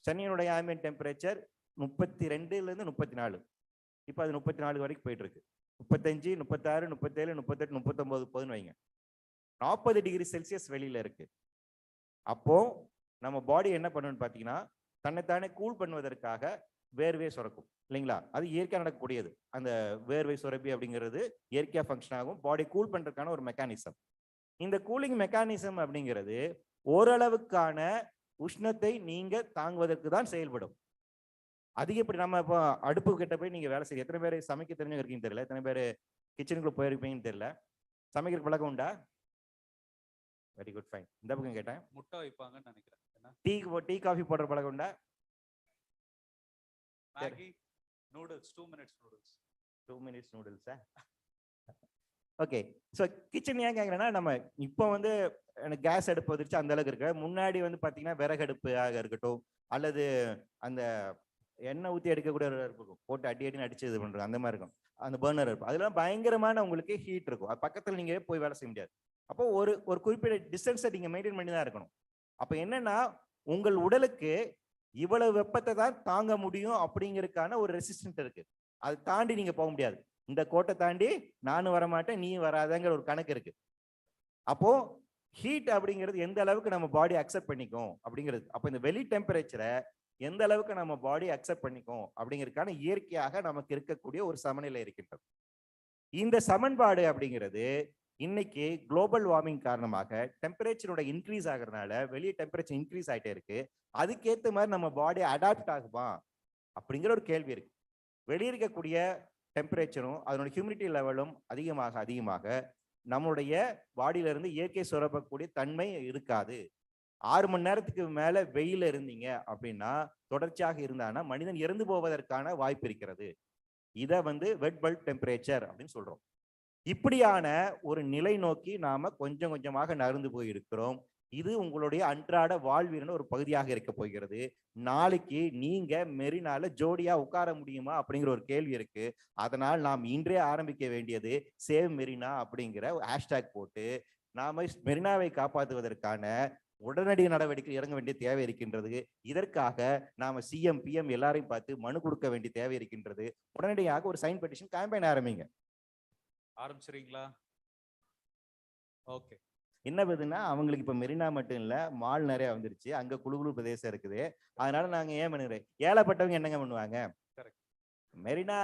சென்னையினுடைய ஆம்பியன்ட் டெம்பரேச்சர் 32லேருந்து 34. இப்போ அது 34 வரைக்கும் போயிட்டு இருக்கு. 35, 36, 37, 38, 39 போதுன்னு வைங்க. 40 டிகிரி செல்சியஸ் வெளியில இருக்கு. அப்போ நம்ம பாடி என்ன பண்ணணும்னு பார்த்தீங்கன்னா, தன்னைத்தானே கூல் பண்ணுவதற்காக வேர்வை சுரக்கும் இல்லைங்களா? அது இயற்கையாக நடக்கக்கூடியது. அந்த வேர்வை சுரப்பி அப்படிங்கிறது இயற்கையாக ஃபங்க்ஷன் ஆகும். பாடி கூல் பண்ணுறதுக்கான ஒரு மெக்கானிசம். இந்த கூலிங் மெக்கானிசம் அப்படிங்கிறது ஓரளவுக்கான உஷ்ணத்தை நீங்க தாங்குவதற்கு தான் செயல்படும். அதிகப்படி நம்ம இப்போ அடுப்பு கிட்ட போய் நீங்க வேலை செய்ய எத்தனை பேர் சமைக்க தெரிஞ்சவங்க இருக்கீங்கன்னு தெரியல, எத்தனை பேர் கிச்சனுக்குள்ள போயிருப்பீங்கன்னு தெரியல. சமைக்கிற பழக்கம் உண்டா? Very good, fine. இந்த பக்கம் கேட்டேன். முட்டை வைப்பாங்கன்னு நினைக்கிறேன். டீ காஃபி போடுற பழக்கம் உண்டா? Maggi noodles 2 minutes noodles. 2 minutes நூடுல்ஸா? ஓகே. ஸோ கிச்சன் ஏன் கேட்குறேன்னா, நம்ம இப்போ வந்து எனக்கு கேஸ் அடுப்பு வந்துருச்சு அந்த அளவுக்கு இருக்கு. முன்னாடி வந்து பார்த்தீங்கன்னா விறகடுப்பாக இருக்கட்டும், அல்லது அந்த எண்ணெய் ஊற்றி எடுக்கக்கூடிய ஒரு இருக்கும், போட்டு அடின்னு அடிச்சு இது பண்ணுறோம், அந்த மாதிரி இருக்கும். அந்த பர்னர் இருக்கும், அதெல்லாம் பயங்கரமான உங்களுக்கு ஹீட் இருக்கும். அது பக்கத்தில் நீங்கள் போய் வேலை செய்ய முடியாது. அப்போ ஒரு குறிப்பிட்ட டிஸ்டன்ஸை நீங்கள் மெயின்டைன் பண்ணி தான் இருக்கணும். அப்போ என்னன்னா, உங்கள் உடலுக்கு இவ்வளவு வெப்பத்தை தான் தாங்க முடியும் அப்படிங்கிறதுக்கான ஒரு ரெசிஸ்டன்ட் இருக்கு. அதை தாண்டி நீங்கள் போக முடியாது. இந்த கோட்டை தாண்டி நானும் வரமாட்டேன் நீ வராதங்கிற ஒரு கணக்கு இருக்கு. அப்போ ஹீட் அப்படிங்கிறது எந்த அளவுக்கு நம்ம பாடி அக்செப்ட் பண்ணிக்கும் அப்படிங்கிறது. அப்போ இந்த வெளி டெம்பரேச்சரை எந்த அளவுக்கு நம்ம பாடி அக்செப்ட் பண்ணிக்கும் அப்படிங்கிறதுக்கான இயற்கையாக நமக்கு இருக்கக்கூடிய ஒரு சமநிலை இருக்கின்றது. இந்த சமன்பாடு அப்படிங்கிறது இன்னைக்கு குளோபல் வார்மிங் காரணமாக டெம்பரேச்சரோட இன்க்ரீஸ் ஆகிறதுனால வெளியே டெம்பரேச்சர் இன்க்ரீஸ் ஆகிட்டே இருக்கு. அதுக்கேற்ற மாதிரி நம்ம பாடி அடாப்ட் ஆகுமா அப்படிங்கிற ஒரு கேள்வி இருக்கு. வெளியே இருக்கக்கூடிய டெம்பரேச்சரும் அதனோட ஹியூமிடிட்டி லெவலும் அதிகமாக நம்மளுடைய பாடியில இருந்து இயற்கை சுரப்பக்கூடிய தன்மை இருக்காது. 6 மணி நேரத்துக்கு மேல வெயில இருந்தீங்க அப்படின்னா, தொடர்ச்சியாக இருந்தானா மனிதன் இறந்து போவதற்கான வாய்ப்பு இருக்கிறது. இதை வந்து வெட் பல்ப் டெம்பரேச்சர் அப்படின்னு சொல்றோம். இப்படியான ஒரு நிலை நோக்கி நாம கொஞ்சம் கொஞ்சமாக நகர்ந்து போயிருக்கிறோம். இது உங்களுடைய அன்றாட வாழ்வின் ஒரு பகுதியாக இருக்க போகிறது. நாளைக்கு நீங்க மெரினால ஜோடியா உட்கார முடியுமா அப்படிங்கிற ஒரு கேள்வி இருக்கு. அதனால் நாம் இன்றே ஆரம்பிக்க வேண்டியது சேவ் மெரினா அப்படிங்கிற ஹேஷ்டேக் போட்டு நாம மெரினாவை காப்பாற்றுவதற்கான உடனடி நடவடிக்கை இறங்க வேண்டிய தேவை இருக்கின்றது. இதற்காக நாம சிஎம் பிஎம் எல்லாரையும் பார்த்து மனு கொடுக்க வேண்டிய தேவை இருக்கின்றது. உடனடியாக ஒரு சைன் பெட்டிஷன் கேம்பெயின் ஆரம்பிச்சிரீங்களா? ஓகே. என்ன பதுன்னா, அவங்களுக்கு இப்ப மெரினா மட்டும் இல்ல, மால் நிறைய வந்துருச்சு, அங்க குழு பிரதேசம் இருக்குது. அதனால நாங்க ஏன் பண்ணுறேன், ஏழைப்பட்டவங்க என்னங்க பண்ணுவாங்க? மெரினா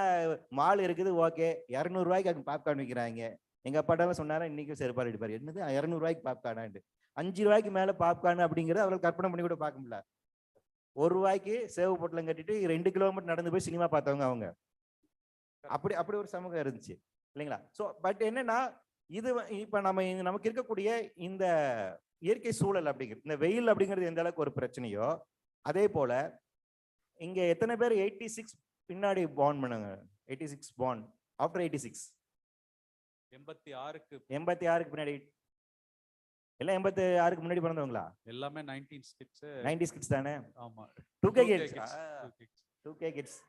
மால் இருக்குது, ஓகே, 200 ரூபாய்க்கு அங்க பாப்கார்ன் விற்கிறாங்க. எங்க அப்பாட்டெல்லாம் சொன்னாரா, இன்னைக்கும் செருப்பார் அடிப்பாரு. என்னது 200 ரூபாய்க்கு பாப்கார்னாண்டு? 5 ரூபாய்க்கு மேல பாப்கார்ன் அப்படிங்கிறது அவர்கள் கற்பனை பண்ணி கூட பார்க்க முடியல. 1 ரூபாய்க்கு சேவு பொட்டலம் கட்டிட்டு 2 கிலோமீட்டர் நடந்து போய் சினிமா பார்த்தவங்க அவங்க. அப்படி ஒரு சமூகம் இருந்துச்சு இல்லைங்களா? ஸோ பட் என்னன்னா, இது இப்ப நமக்கு இருக்கக்கூடிய இந்த இயற்கை சூழல் அப்படிங்கிறது, இந்த வெயில் அப்படிங்கிறது எந்த அளவுக்கு ஒரு பிரச்சனையோ, அதே போல இங்க எத்தனை பேர் 86 பின்னாடி பார்ன் பண்ணுங்க? 86 பார்ன் ஆஃப்டர் 86, 86க்கு பின்னாடி எல்லாம் 86க்கு முன்னாடி பிறந்தவங்களா? எல்லாமே 90s கிட்ஸ் தானே? ஆமா, 2K கிட்ஸ்.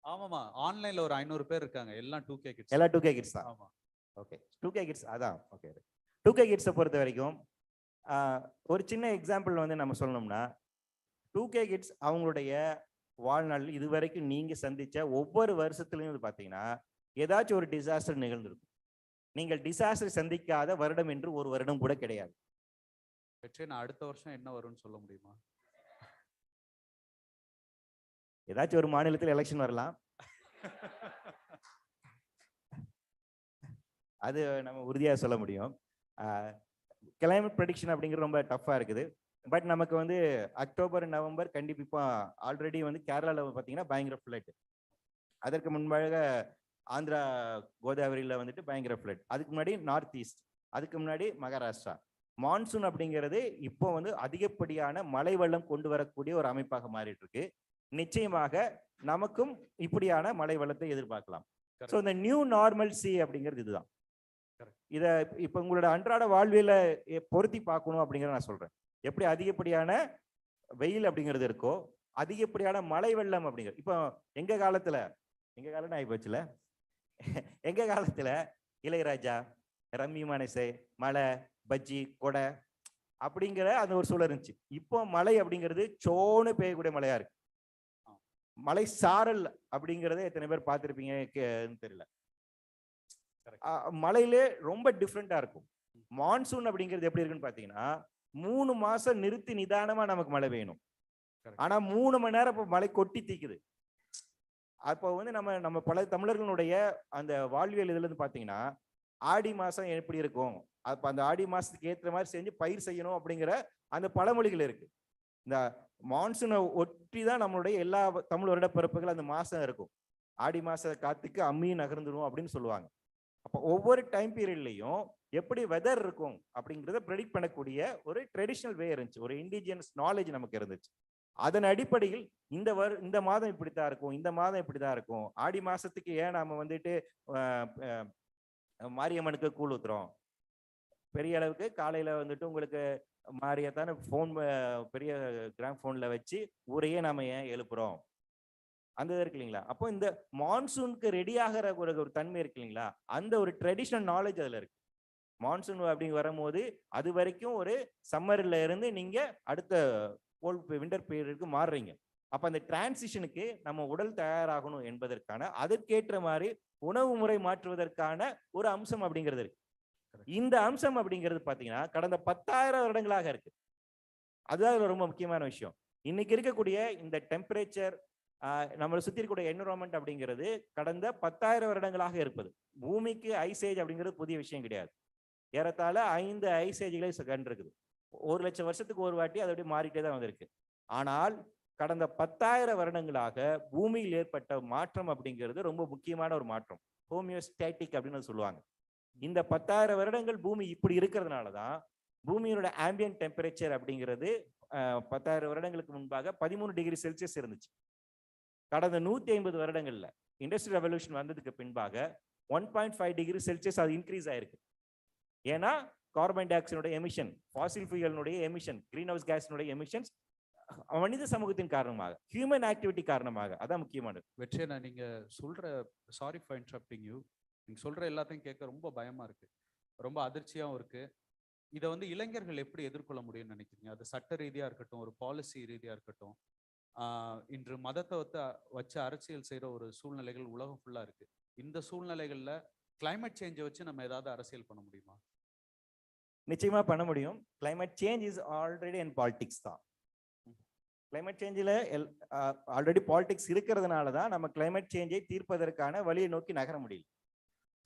ஆமாமா, ஆன்லைன்ல ஒரு 500 பேர் இருக்காங்க, எல்லாம் 2K கிட்ஸ். எல்லாம் 2K கிட்ஸ் தான். ஆமா, ஓகே. 2K கிட்ஸ் அதான். ஓகே. 2K கிட்ஸை பொறுத்த வரைக்கும் ஒரு சின்ன எக்ஸாம்பிள் வந்து நம்ம சொல்லணும்னா, 2K கிட்ஸ் அவங்களுடைய வாழ்நாள் இதுவரைக்கும் நீங்க சந்திச்ச ஒவ்வொரு வருஷத்துலையும் பார்த்தீங்கன்னா ஏதாச்சும் ஒரு டிசாஸ்டர் நிகழ்ந்திருக்கும். நீங்கள் டிசாஸ்டர் சந்திக்காத வருடம் என்று ஒரு வருடம் கூட கிடையாது. நான் அடுத்த வருஷம் என்ன வரும்னு சொல்ல முடியுமா? ஏதாச்சும் ஒரு மாநிலத்தில் எலெக்ஷன் வரலாம், அது நம்ம உறுதியாக சொல்ல முடியும். கிளைமேட் ப்ரெடிக்ஷன் அப்படிங்கிறது ரொம்ப டஃப்பாக இருக்குது. பட் நமக்கு வந்து அக்டோபர் நவம்பர் கண்டிப்பாக இப்போ ஆல்ரெடி வந்து கேரளாவில் பார்த்தீங்கன்னா பயங்கர ஃப்ளட். அதற்கு முன்பாக ஆந்திரா கோதாவரியில் வந்துட்டு பயங்கர ஃப்ளட். அதுக்கு முன்னாடி நார்த் ஈஸ்ட், அதுக்கு முன்னாடி மகாராஷ்டிரா. மான்சூன் அப்படிங்கிறது இப்போ வந்து அதிகப்படியான மழை வெள்ளம் கொண்டு வரக்கூடிய ஒரு அமைப்பாக மாறிட்டு இருக்கு. நிச்சயமாக நமக்கும் இப்படியான மழை வெள்ளத்தை எதிர்பார்க்கலாம். ஸோ இந்த நியூ நார்மல்சி அப்படிங்கிறது இதுதான். இதை இப்போ உங்களோட அன்றாட வாழ்வியல பொருத்தி பார்க்கணும் அப்படிங்கிறத நான் சொல்றேன். எப்படி அதிகப்படியான வெயில் அப்படிங்கிறது இருக்கோ, அதிகப்படியான மழை வெள்ளம் அப்படிங்கிறது இப்போ எங்க காலம் ஆகி போச்சுல. எங்க காலத்துல இளையராஜா, ரம்மிமான இசை, மழை, பஜ்ஜி, கொடை, அப்படிங்கிற அந்த ஒரு சூழல் இருந்துச்சு. இப்போ மழை அப்படிங்கிறது சோன்னு பெய்யக்கூடிய மழையா இருக்கு. மழை சாரல் அப்படிங்கிறத எத்தனை பேர் பார்த்துருப்பீங்கன்னு தெரியல. மழையிலே ரொம்ப டிஃப்ரெண்டா இருக்கும். மான்சூன் அப்படிங்கிறது எப்படி இருக்குன்னு பாத்தீங்கன்னா 3 மாசம் நிறுத்தி நிதானமா நமக்கு மழை பெய்யணும். ஆனா 3 மணி நேரம் இப்போ மழை கொட்டி தீக்குது. அப்போ வந்து நம்ம பல தமிழர்களுடைய அந்த வாழ்வியல் இதுல இருந்து பாத்தீங்கன்னா ஆடி மாசம் எப்படி இருக்கும், அப்ப அந்த ஆடி மாசத்துக்கு ஏற்ற மாதிரி செஞ்சு பயிர் செய்யணும் அப்படிங்கிற அந்த பழமொழிகள் இருக்கு. இந்த மான்சூனை ஒட்டி தான் நம்மளுடைய எல்லா தமிழ் வருட பிறப்புகள் அந்த மாசம் இருக்கும். ஆடி மாச காத்துக்கு அம்மியும் நகர்ந்துடும் அப்படின்னு சொல்லுவாங்க. அப்போ ஒவ்வொரு டைம் பீரியட்லையும் எப்படி வெதர் இருக்கும் அப்படிங்கிறத ப்ரெடிக்ட் பண்ணக்கூடிய ஒரு ட்ரெடிஷ்னல் வே இருந்துச்சு, ஒரு இண்டிஜியஸ் நாலேஜ் நமக்கு இருந்துச்சு. அதன் அடிப்படையில் இந்த மாதம் இப்படித்தான் இருக்கும், இந்த மாதம் இப்படிதான் இருக்கும். ஆடி மாசத்துக்கு ஏன் நாம வந்துட்டு மாரியம்மனுக்கு கூழ் ஊத்துறோம், பெரிய அளவுக்கு காலையில வந்துட்டு உங்களுக்கு மாரியத்தான போன் பெரிய கிராம் போன்ல வச்சு ஊரையே நாம ஏன் எழுப்புறோம், அந்த இது இருக்கு இல்லைங்களா. அப்போ இந்த மான்சூனுக்கு ரெடி ஆகிற ஒரு தன்மை இருக்கு இல்லைங்களா, அந்த ஒரு ட்ரெடிஷனல் நாலேஜ் அதுல இருக்கு. மான்சூன் அப்படிங்க வரும்போது அது வரைக்கும் ஒரு சம்மர்ல இருந்து நீங்க அடுத்த விண்டர் பீரியடுக்கு மாறுறீங்க. அப்ப அந்த டிரான்சிஷனுக்கு நம்ம உடல் தயாராகணும் என்பதற்கான அதற்கேற்ற மாதிரி உணவு முறை மாற்றுவதற்கான ஒரு அம்சம் அப்படிங்கிறது இருக்கு. இந்த அம்சம் அப்படிங்கிறது பாத்தீங்கன்னா கடந்த 10,000 வருடங்களாக இருக்கு. அதுதான் ரொம்ப முக்கியமான விஷயம். இன்னைக்கு இருக்கக்கூடிய இந்த டெம்பரேச்சர் நம்மளை சுத்தி இருக்கக்கூடிய என்விரான்மெண்ட் அப்படிங்கிறது கடந்த 10,000 வருடங்களாக இருப்பது. பூமிக்கு ஐசேஜ் அப்படிங்கிறது புதிய விஷயம் கிடையாது. ஏறத்தாழ 5 ஐசேஜ்களை கண்டிருக்குது. 1,00,000 வருஷத்துக்கு ஒரு வாட்டி அது அப்படியே மாறிட்டே தான் வந்திருக்கு. ஆனால் கடந்த 10,000 வருடங்களாக பூமியில் ஏற்பட்ட மாற்றம் அப்படிங்கிறது ரொம்ப முக்கியமான ஒரு மாற்றம், ஹோமியோஸ்டாட்டிக் அப்படின்னு சொல்லுவாங்க. இந்த 10,000 வருடங்கள் பூமி இப்படி இருக்கிறதுனாலதான் பூமியோட ஆம்பியன்ட் டெம்பரேச்சர் அப்படிங்கிறது 10,000 வருடங்களுக்கு முன்பாக 13 டிகிரி செல்சியஸ் இருந்துச்சு. கடந்த 150 வருடங்கள்ல இண்டஸ்ட்ரியல் ரெவல்யூஷன் வந்ததுக்கு பின்பாக 1.5 டிகிரி செல்சியஸ் அது இன்க்ரீஸ் ஆயிருக்கு. ஏன்னா கார்பன் டை ஆக்சைடோட எமிஷன், ஃபாசில் ஃபியூயலினுடைய எமிஷன், கிரீன் ஹவுஸ் கேஸினுடைய எமிஷன்ஸ் மனித சமூகத்தின் காரணமாக, ஹியூமன் ஆக்டிவிட்டி காரணமாக. அதான் முக்கியமானது. வெற்றியண்ணா, நீங்க சொல்ற, சாரி ஃபார் இன்டரப்டிங் யூ, நீங்க சொல்ற எல்லாத்தையும் கேட்க ரொம்ப பயமா இருக்கு, ரொம்ப அதிர்ச்சியாகவும் இருக்கு. இதை வந்து இளைஞர்கள் எப்படி எதிர்கொள்ள முடியும்னு நினைக்கிறீங்க? அது சட்ட ரீதியா இருக்கட்டும், ஒரு பாலிசி ரீதியா இருக்கட்டும். இன்று மதத்தை வச்சு அரசியல் செய்யற ஒரு சூழ்நிலைகள் உலகம் ஃபுல்லா இருக்கு. இந்த சூழ்நிலைகள்ல கிளைமேட் சேஞ்சை வச்சு நம்ம ஏதாவது அரசியல் பண்ண முடியுமா? நிச்சயமா பண்ண முடியும். Climate change is already in politics தான். கிளைமேட் சேஞ்சில் ஆல்ரெடி பாலிடிக்ஸ் இருக்கிறதுனால தான் நம்ம கிளைமேட் சேஞ்சை தீர்ப்பதற்கான வழியை நோக்கி நகர முடியல.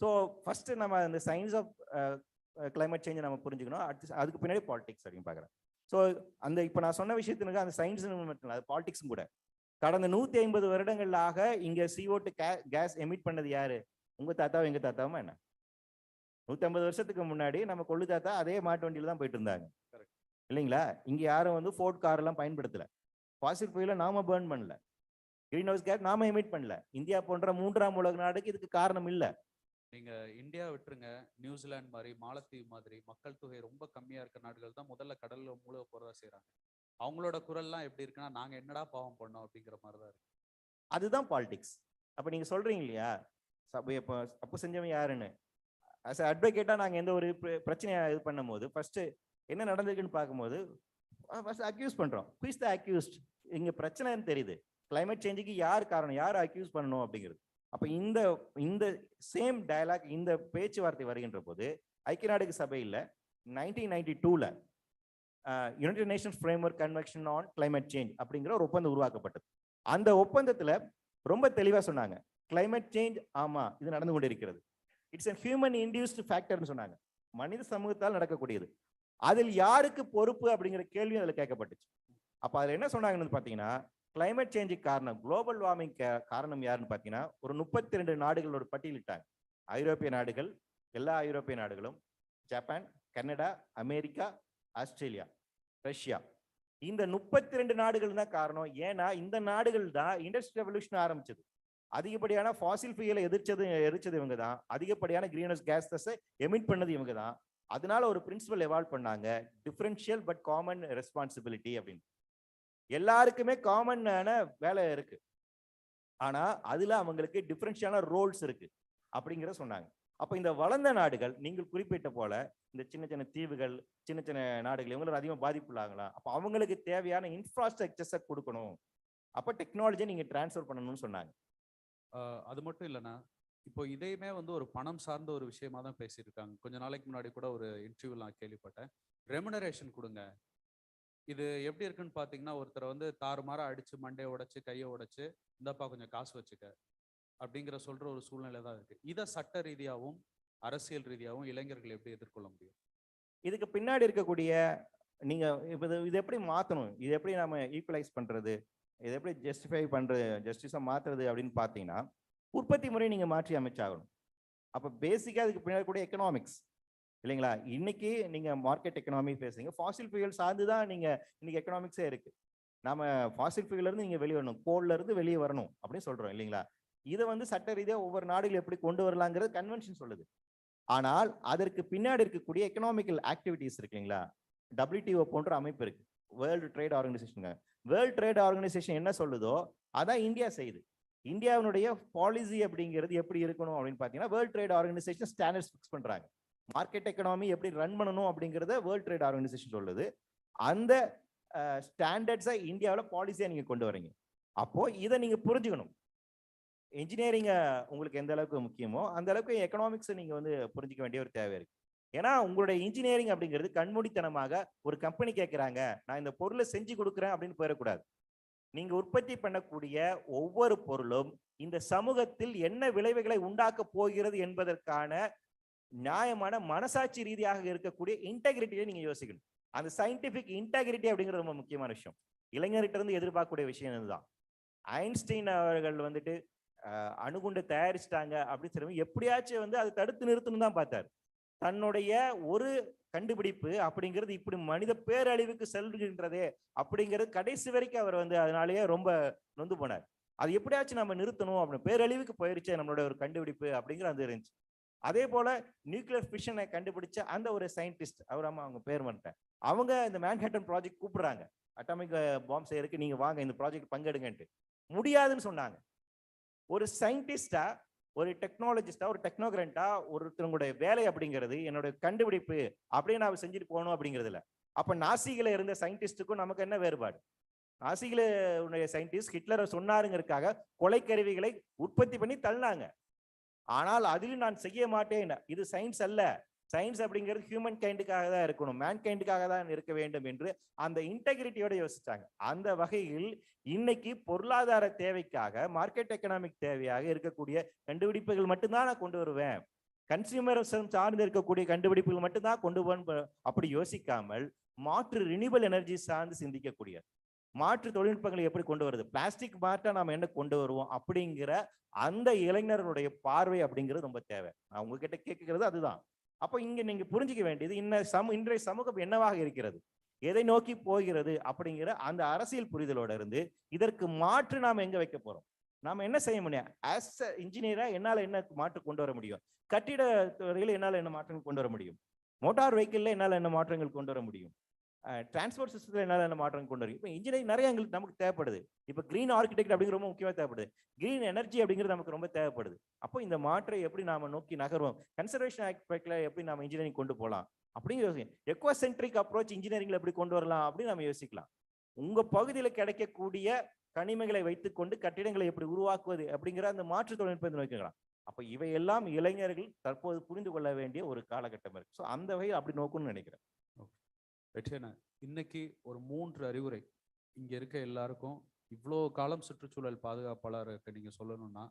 ஸோ ஃபர்ஸ்ட் நம்ம அந்த சயின்ஸ் ஆஃப் கிளைமேட் சேஞ்சை நம்ம புரிஞ்சுக்கணும். அதுக்கு பின்னாடி பாலிடிக்ஸ் அப்படின்னு பார்க்குறேன். ஸோ அந்த இப்போ நான் சொன்ன விஷயத்தினுக்கு அந்த சயின்ஸ் மட்டும் அது பாலிடிக்ஸும் கூட. கடந்த 150 வருடங்களாக இங்க CO2 கேஸ் எமிட் பண்ணது யாரு? உங்க தாத்தாவும் எங்க தாத்தாவும் என்ன? 150 வருஷத்துக்கு முன்னாடி நம்ம கொள்ளு தாத்தா அதே மாட்டு வண்டியில தான் போயிட்டு இருந்தாங்க இல்லைங்களா? இங்க யாரும் வந்து ஃபோர்ட் கார் எல்லாம் பயன்படுத்தல. ஃபாசில் ஃபியூயலை நாம பேர்ன் பண்ணல, கிரீன் ஹவுஸ் கேஸ் நாம எமிட் பண்ணல. இந்தியா போன்ற 3ஆம் உலக நாடுக்கு இதுக்கு காரணம் இல்லை. நீங்க இந்தியா விட்டுருங்க, நியூசிலாந்து மாதிரி, மாலத்தீவு மாதிரி மக்கள் தொகை ரொம்ப கம்மியா இருக்க நாடுகள் தான் முதல்ல கடல்ல மூழ்க போறதா செய்யறாங்க. அவங்களோட குரல்லாம் எப்படி இருக்குன்னா, நாங்க என்னடா பாவம் பண்ணோம் அப்படிங்கிற மாதிரிதான் இருக்கு. அதுதான் பாலிடிக்ஸ். அப்ப நீங்க சொல்றீங்க இல்லையா தப்பு செஞ்சவன் யாருன்னு. அஸ் அட்வொகேட்டா நாங்க எந்த ஒரு பிரச்சனையை இது பண்ணும் போது ஃபர்ஸ்ட் என்ன நடந்திருக்குன்னு பார்க்கும்போது அக்யூஸ் பண்றோம். Who is the accused? இங்க பிரச்சனைன்னு தெரியுது. கிளைமேட் சேஞ்சுக்கு யார் காரணம், யார் அக்யூஸ் பண்ணணும் அப்படிங்கிறது. அப்ப இந்த சேம் டயலாக், இந்த பேச்சுவார்த்தை வருகின்ற போது ஐக்கிய நாடுகள் சபையில் 1992ல United Nations framework convention on climate change அப்படிங்கிற ஒரு ஒப்பந்தம் உருவாக்கப்பட்டது. அந்த ஒப்பந்தத்துல ரொம்ப தெளிவா சொன்னாங்க, கிளைமேட் சேஞ்ச் ஆமா இது நடந்து கொண்டிருக்கிறது, இட்ஸ் a human induced ஃபேக்டர்னு சொன்னாங்க. மனித சமூகத்தால் நடக்கக்கூடியது. அதில் யாருக்கு பொறுப்பு அப்படிங்கிற கேள்வி அதில் கேட்கப்பட்டுச்சு. அப்ப அதுல என்ன சொன்னாங்கன்னு பாத்தீங்கன்னா, கிளைமேட் சேஞ்சுக்கு காரணம், குளோபல் வார்மிங் காரணம் யாருன்னு பாத்தீங்கன்னா ஒரு 32 நாடுகளோட பட்டியலிட்டாங்க. ஐரோப்பிய நாடுகள், எல்லா ஐரோப்பிய நாடுகளும், Japan, Canada, America, Australia, Russia, இந்த 32 நாடுகள் தான் காரணம். ஏன்னா இந்த நாடுகள் தான் இண்டஸ்ட்ரியல் ரெவல்யூஷன் ஆரம்பிச்சது. அதிகப்படியான ஃபாசில் ஃபியூயலை எரிச்சது இவங்க தான். அதிகப்படியான கிரீன் ஹவுஸ் கேஸஸை எமிட் பண்ணது இவங்க தான். அதனால ஒரு பிரின்சிபல் எவால்வ் பண்ணாங்க, டிஃபரன்ஷியல் பட் காமன் ரெஸ்பான்சிபிலிட்டி அப்படின்னு. எல்லாருக்குமே காமனான வேலை இருக்கு, ஆனா அதுல அவங்களுக்கு டிஃபரன்ஷியலான ரோல்ஸ் இருக்கு அப்படிங்கிற சொன்னாங்க. அப்போ இந்த வளர்ந்த நாடுகள் நீங்கள் குறிப்பிட்ட போல இந்த சின்ன சின்ன தீவுகள், சின்ன சின்ன நாடுகள் இவங்களுக்கு அதிகமாக பாதிப்புள்ளாங்களா? அப்போ அவங்களுக்கு தேவையான இன்ஃப்ராஸ்ட்ரக்சர்ஸை கொடுக்கணும். அப்போ டெக்னாலஜியை நீங்க டிரான்ஸ்ஃபர் பண்ணணும்னு சொன்னாங்க. அது மட்டும் இல்லைண்ணா, இப்போ இதையுமே வந்து ஒரு பணம் சார்ந்த ஒரு விஷயமா தான் பேசியிருக்காங்க. கொஞ்ச நாளைக்கு முன்னாடி கூட ஒரு இன்டர்வியூ நான் கேள்விப்பட்டேன். ரெமுனரேஷன் கொடுங்க. இது எப்படி இருக்குன்னு பார்த்தீங்கன்னா, ஒருத்தரை வந்து தாறுமாறா அடிச்சு மண்டையை உடைச்சு கையை உடைச்சு இந்தப்பா கொஞ்சம் காசு வச்சுக்க அப்படிங்கிற சொல்ற ஒரு சூழ்நிலை தான் இருக்கு. இதை சட்ட ரீதியாகவும் அரசியல் ரீதியாகவும் இளைஞர்கள் எப்படி எதிர்கொள்ள முடியும்? இதுக்கு பின்னாடி இருக்கக்கூடிய நீங்க இப்போ இது எப்படி மாற்றணும், இது எப்படி நம்ம ஈக்குவலைஸ் பண்றது, இதை எப்படி ஜஸ்டிஸா மாத்துறது அப்படின்னு பார்த்தீங்கன்னா, உற்பத்தி முறையை நீங்க மாற்றி அமைச்சாகணும். அப்போ பேசிக்காக அதுக்கு பின்னாடி கூட எக்கனாமிக்ஸ் இல்லைங்களா? இன்னைக்கு நீங்க மார்க்கெட் எக்கனாமி பேசுறீங்க, ஃபாசில் ஃபியூயல் சார்ந்து தான் நீங்க இன்னைக்கு எக்கனாமிக்ஸே இருக்கு. நாம ஃபாசில் ஃபியூயல்ல இருந்து நீங்க வெளியே வரணும், கோல்ல இருந்து வெளியே வரணும் அப்படின்னு சொல்றோம் இல்லைங்களா? இதை வந்து சட்ட ரீதியாக ஒவ்வொரு நாடுகள் எப்படி கொண்டு வரலாங்கிறது கன்வென்ஷன் சொல்லுது. ஆனால் அதற்கு பின்னாடி இருக்கக்கூடிய எக்கனாமிக்கல் ஆக்டிவிட்டிஸ் இருக்கு இல்லைங்களா? WTO போன்ற அமைப்பு இருக்கு, world trade organisation. World trade organisation என்ன சொல்லுதோ அதான் இந்தியா செய்யுது. இந்தியாவுடைய பாலிசி அப்படிங்கிறது எப்படி இருக்கணும் அப்படின்னு பார்த்தீங்கன்னா, world trade organisation standards fix பண்றாங்க. மார்க்கெட் எக்கனாமி எப்படி ரன் பண்ணணும் அப்படிங்கிறத வேர்ல்டு ட்ரேட் ஆர்கனைசேஷன் சொல்லுது. அந்த ஸ்டாண்டர்ட்ஸை இந்தியாவில் பாலிசியா நீங்க கொண்டு வரீங்க. அப்போ இதை நீங்க புரிஞ்சுக்கணும். இன்ஜினியரிங் உங்களுக்கு எந்த அளவுக்கு முக்கியமோ அந்த அளவுக்கு எக்கனாமிக்ஸ் நீங்க வந்து புரிஞ்சிக்க வேண்டிய ஒரு தேவை இருக்கு. ஏன்னா உங்களுடைய இன்ஜினியரிங் அப்படிங்கிறது கண்மூடித்தனமாக ஒரு கம்பெனி கேட்குறாங்க, நான் இந்த பொருளை செஞ்சு கொடுக்குறேன் அப்படின்னு போயிடக்கூடாது. நீங்க உற்பத்தி பண்ணக்கூடிய ஒவ்வொரு பொருளும் இந்த சமூகத்தில் என்ன விளைவுகளை உண்டாக்க போகிறது என்பதற்கான நியாயமான மனசாட்சி ரீதியாக இருக்கக்கூடிய இன்டெகிரிட்டியை நீங்க யோசிக்கணும். அந்த சயின்டிபிக் இன்டெகிரிட்டி அப்படிங்கிறது ரொம்ப முக்கியமான விஷயம். இளைஞர்கிட்ட இருந்து எதிர்பார்க்கக்கூடிய விஷயம் இதுதான். ஐன்ஸ்டைன் அவர்கள் வந்துட்டு அணுகுண்டு தயாரிச்சிட்டாங்க அப்படின்னு சொல்லி எப்படியாச்சும் வந்து அதை தடுத்து நிறுத்தணும் தான் பார்த்தார். தன்னுடைய ஒரு கண்டுபிடிப்பு அப்படிங்கிறது இப்படி மனித பேரழிவுக்கு செல்கின்றதே அப்படிங்கிறது கடைசி வரைக்கும் அவர் வந்து அதனாலேயே ரொம்ப நொந்து போனார். அது எப்படியாச்சும் நம்ம நிறுத்தணும் அப்படின்னு, பேரழிவுக்கு போயிருச்சு நம்மளோட ஒரு கண்டுபிடிப்பு அப்படிங்கிற அது இருந்துச்சு. அதே போல நியூக்ளியர் ஃபிஷனை கண்டுபிடிச்ச அந்த ஒரு சயின்டிஸ்ட், அவங்க பேர் வந்துட்டேன், அவங்க இந்த மேன்ஹாட்டன் ப்ராஜெக்ட் கூப்பிடுறாங்க, அட்டாமிக் பாம்பு செய்யறதுக்கு நீங்க வாங்க இந்த ப்ராஜெக்ட் பங்கெடுங்கன்ட்டு. முடியாதுன்னு சொன்னாங்க. ஒரு சயின்டிஸ்டா, ஒரு டெக்னாலஜிஸ்டா, ஒரு டெக்னோகிரண்டா ஒருத்தருடைய வேலை அப்படிங்கிறது என்னோட கண்டுபிடிப்பு அப்படியே நான் செஞ்சுட்டு போகணும் அப்படிங்கிறது இல்லை. அப்ப நாசிகளை இருந்த சயின்டிஸ்டுக்கும் நமக்கு என்ன வேறுபாடு? நாசிகளுடைய சயின்டிஸ்ட் ஹிட்லரை சொன்னாருங்கிறதுக்காக கொலைக்கருவிகளை உற்பத்தி பண்ணி தள்ளினாங்க. ஆனால் அதிலும் நான் செய்ய மாட்டேன், இது சயின்ஸ் அல்ல, சயின்ஸ் அப்படிங்கிறது ஹியூமன் கைண்டுக்காக தான் இருக்கணும், மேன் கைண்டுக்காக தான் இருக்க வேண்டும் என்று அந்த இன்டெகிரிட்டியோட யோசிச்சாங்க. அந்த வகையில் இன்னைக்கு பொருளாதார தேவைக்காக, மார்க்கெட் எக்கனாமிக் தேவையாக இருக்கக்கூடிய கண்டுபிடிப்புகள் மட்டும்தான் நான் கொண்டு வருவேன், கன்சியூமரிசம் சார்ந்து இருக்கக்கூடிய கண்டுபிடிப்புகள் மட்டும்தான் கொண்டு வருவேன் அப்படி யோசிக்காமல் மாற்று ரினியூவல் எனர்ஜி சார்ந்து சிந்திக்கக்கூடிய மாற்று தொழில்நுட்பங்களை எப்படி கொண்டு வருது, பிளாஸ்டிக் மாற்றா நாம என்ன கொண்டு வருவோம் அப்படிங்கிற அந்த இளைஞர்களுடைய பார்வை அப்படிங்கிறது ரொம்ப தேவை. நான் உங்ககிட்ட கேட்கிறது அதுதான். அப்போ இங்க நீங்க புரிஞ்சிக்க வேண்டியது இன்றைய சமூகம் என்னவாக இருக்கிறது, எதை நோக்கி போகிறது அப்படிங்கிற அந்த அரசியல் புரிதலோட இருந்து இதற்கு மாற்று நாம எங்க வைக்க போறோம், நாம என்ன செய்ய முடியும். ஆஸ் இன்ஜினியரா என்னால என்ன மாற்று கொண்டு வர முடியும், கட்டிட துறையில் என்னால என்ன மாற்றங்கள் கொண்டு வர முடியும், மோட்டார் வெஹிக்கிள்ல என்னால என்ன மாற்றங்கள் கொண்டு வர முடியும், டிரான்ஸ்போர்ட் சிஸ்டத்தில் என்னால என்ன மாற்றம் கொண்டு வரும். இப்போ இன்ஜினியரிங் நிறைய எங்களுக்கு நமக்கு தேவைப்படுது. இப்போ கிரீன் ஆர்கிடெக்ட் அப்படிங்கிற ரொம்ப முக்கியமாக தேவைப்படுது, கிரீன் எனர்ஜி அப்படிங்கிறது நமக்கு ரொம்ப தேவைப்படுது. அப்போ இந்த மாற்றை எப்படி நாம நோக்கி நகர்வோம், கன்சர்வேஷன் ஆஸ்பெக்ட்ல எப்படி நம்ம இன்ஜினியரிங் கொண்டு போகலாம் அப்படின்னு யோசிக்க, எக்கோசென்ட்ரிக் அப்ரோச் இன்ஜினியரிங்ல எப்படி கொண்டு வரலாம் அப்படின்னு நம்ம யோசிக்கலாம். உங்க பகுதியில் கிடைக்கக்கூடிய கனிமங்களை வைத்துக்கொண்டு கட்டிடங்களை எப்படி உருவாக்குவது அப்படிங்கிற அந்த மாற்று தொழில்நுட்பத்தை நோக்கிக்கலாம். அப்போ இவையெல்லாம் இளைஞர்கள் தற்போது புரிந்து கொள்ள வேண்டிய ஒரு காலகட்டம் இருக்கு. ஸோ அந்த வகையில் அப்படி நோக்கணும்னு நினைக்கிறேன். வெற்றியண்ணா, இன்னைக்கு ஒரு 3 அறிவுரை இங்க இருக்க எல்லாருக்கும், இவ்வளோ காலம் சுற்றுச்சூழல் பாதுகாப்பாளருக்கு நீங்க சொல்லணும்னா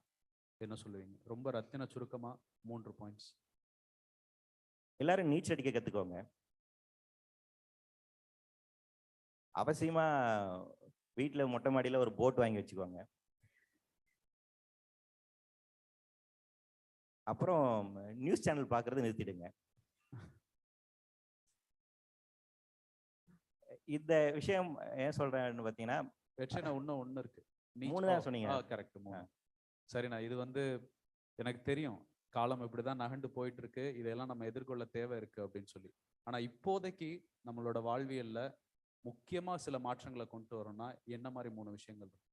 என்ன சொல்லுவீங்க? ரொம்ப ரத்தின சுருக்கமா 3 பாயிண்ட்ஸ். எல்லாரும் நீச்சல் அடிக்க கத்துக்கோங்க. அவசியமா வீட்டுல மொட்டை மாடியில ஒரு போட் வாங்கி வச்சுக்கோங்க. அப்புறம் நியூஸ் சேனல் பார்க்கறது நிறுத்திடுங்க. இந்த விஷயம் ஏன் சொல்றேன்னு பாத்தீங்கன்னா, வெற்றியண்ணா இன்னும் ஒண்ணு இருக்கு. 3 தான் சொன்னீங்க. கரெக்ட், 3. சரிண்ணா, இது வந்து எனக்கு தெரியும் காலம் இப்படிதான் நகண்டு போயிட்டு இருக்கு, இதெல்லாம் நம்ம எதிர்கொள்ள தேவை இருக்கு அப்படின்னு சொல்லி. ஆனா இப்போதைக்கு நம்மளோட வாழ்வியல்ல முக்கியமா சில மாற்றங்களை கொண்டு வரோம்னா என்ன மாதிரி 3 விஷயங்கள் இருக்கு?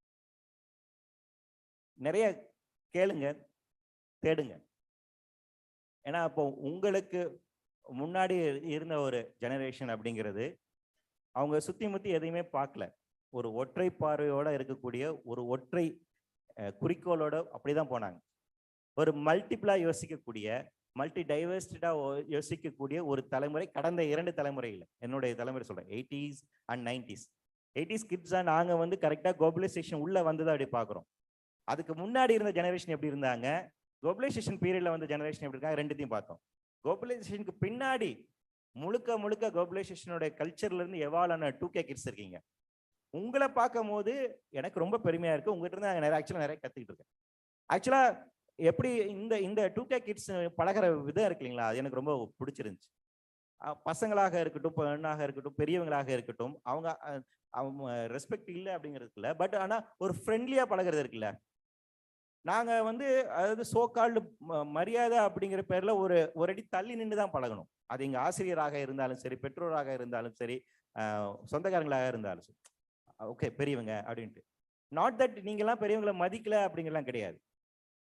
நிறைய கேளுங்க, தேடுங்க. ஏன்னா இப்போ உங்களுக்கு முன்னாடி இருந்த ஒரு ஜெனரேஷன் அப்படிங்கிறது அவங்க சுத்தி முத்தி எதையுமே பார்க்கல. ஒரு ஒற்றை பார்வையோட இருக்கக்கூடிய ஒரு ஒற்றை குறிக்கோளோட அப்படிதான் போனாங்க. ஒரு மல்டிபிளா யோசிக்கக்கூடிய மல்டி டைவர்சிட்டா யோசிக்கக்கூடிய ஒரு தலைமுறை கடந்த 2 தலைமுறையில், என்னுடைய தலைமுறை சொல்றேன், 80s and 90s. 80s கிட்ஸா நாங்க வந்து கரெக்டா குளோபலைசேஷன் உள்ள வந்ததை அப்படி பார்க்குறோம். அதுக்கு முன்னாடி இருந்த ஜெனரேஷன் எப்படி இருந்தாங்க, குளோபலைசேஷன் பீரியட்ல வந்த ஜெனரேஷன் எப்படி இருக்காங்க, ரெண்டுத்தையும் பார்த்தோம். குளோபலைசேஷனுக்கு பின்னாடி முழுக்க முழுக்க குளோபலைசேஷனோட கல்ச்சர்ல இருந்து எவால்வ் ஆன 2K கிட்ஸ் இருக்கீங்க. உங்களை பார்க்கும் போது எனக்கு ரொம்ப பெருமையா இருக்கு. உங்ககிட்ட இருந்து நான் நிறைய கத்துக்கிட்டு இருக்கேன். ஆக்சுவலா எப்படி இந்த 2K கிட்ஸ் பழகிற விதம் இருக்கு இல்லைங்களா, அது எனக்கு ரொம்ப பிடிச்சிருந்துச்சு. பசங்களாக இருக்கட்டும், பெண்ணாக இருக்கட்டும், பெரியவங்களாக இருக்கட்டும், அவங்க ரெஸ்பெக்ட் இல்லை அப்படிங்கிறது இல்லை, பட் ஆனா ஒரு ஃப்ரெண்ட்லியா பழகிறது இருக்குல்ல. நாங்க வந்து அதாவது சோகால்டு மரியாதை அப்படிங்கிற பேர்ல ஒரு அடி தள்ளி நின்று தான் பழகணும். அது எங்க ஆசிரியராக இருந்தாலும் சரி, பெற்றோராக இருந்தாலும் சரி, சொந்தக்காரங்களாக இருந்தாலும் சரி, ஓகே பெரியவங்க அப்படின்ட்டு. நாட் தட் நீங்கெல்லாம் பெரியவங்களை மதிக்கல அப்படிங்கலாம் கிடையாது.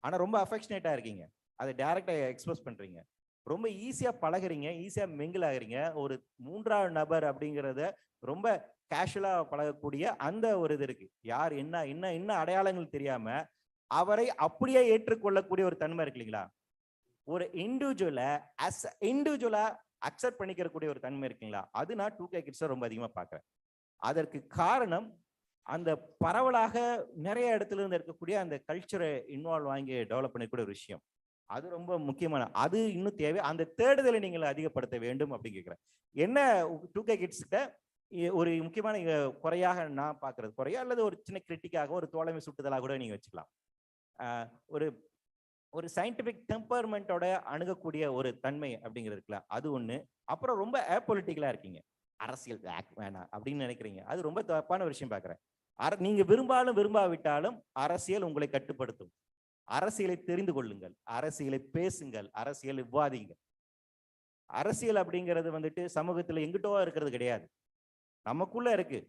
ஆனா ரொம்ப அஃபெக்ஷனேட்டா இருக்கீங்க, அதை டைரக்டா எக்ஸ்பிரஸ் பண்றீங்க, ரொம்ப ஈஸியா பழகுறீங்க, ஈஸியா மிங்கிள் ஆகுறீங்க. ஒரு 3ஆவது நபர் அப்படிங்கிறத ரொம்ப கேஷுவலா பழகக்கூடிய அந்த ஒரு இது இருக்கு. யார் என்ன அடையாளங்கள் தெரியாம அவரை அப்படியே ஏற்றுக்கொள்ளக்கூடிய ஒரு தன்மை இருக்கு இல்லைங்களா. ஒரு இண்டிவிஜுவலா அக்செப்ட் பண்ணிக்கக்கூடிய ஒரு தன்மை இருக்குங்களா, அது நான் 2K கிட்ஸ் ரொம்ப அதிகமா பார்க்கிறேன். அதற்கு காரணம் அந்த பரவலாக நிறைய இடத்துல இருந்து இருக்கக்கூடிய அந்த கல்ச்சரை இன்வால்வ் வாங்கி டெவலப் பண்ணக்கூடிய ஒரு விஷயம். அது ரொம்ப முக்கியமான, அது இன்னும் தேவை. அந்த தேடுதலை நீங்கள் அதிகப்படுத்த வேண்டும் அப்படின்னு கேட்கிறேன். என்ன 2K கிட்ஸ் கிட்ட ஒரு முக்கியமான குறையாக நான் பார்க்கறது, குறையா அல்லது ஒரு சின்ன கிரிட்டிக்காக ஒரு தோழமை சுட்டுதலாக கூட நீங்க வச்சுக்கலாம். ஒரு சயின்டிபிக் டெம்பர்மெண்டோட அணுகக்கூடிய ஒரு தன்மை அப்படிங்கிறது இருக்குல்ல, அது ஒண்ணு. அப்புறம் ரொம்ப ஏபொலிட்டிக்கலா இருக்கீங்க, அரசியல் வேணாம் அப்படின்னு நினைக்கிறீங்க. அது ரொம்ப தப்பான ஒரு விஷயம் பார்க்குறேன். நீங்க விரும்பாவிட்டாலும் அரசியல் உங்களை கட்டுப்படுத்தும். அரசியலை தெரிந்து கொள்ளுங்கள், அரசியலை பேசுங்கள், அரசியல் விவாதிங்க. அரசியல் அப்படிங்கிறது வந்துட்டு சமூகத்துல எங்கிட்டோ இருக்கிறது கிடையாது, நமக்குள்ள இருக்கு.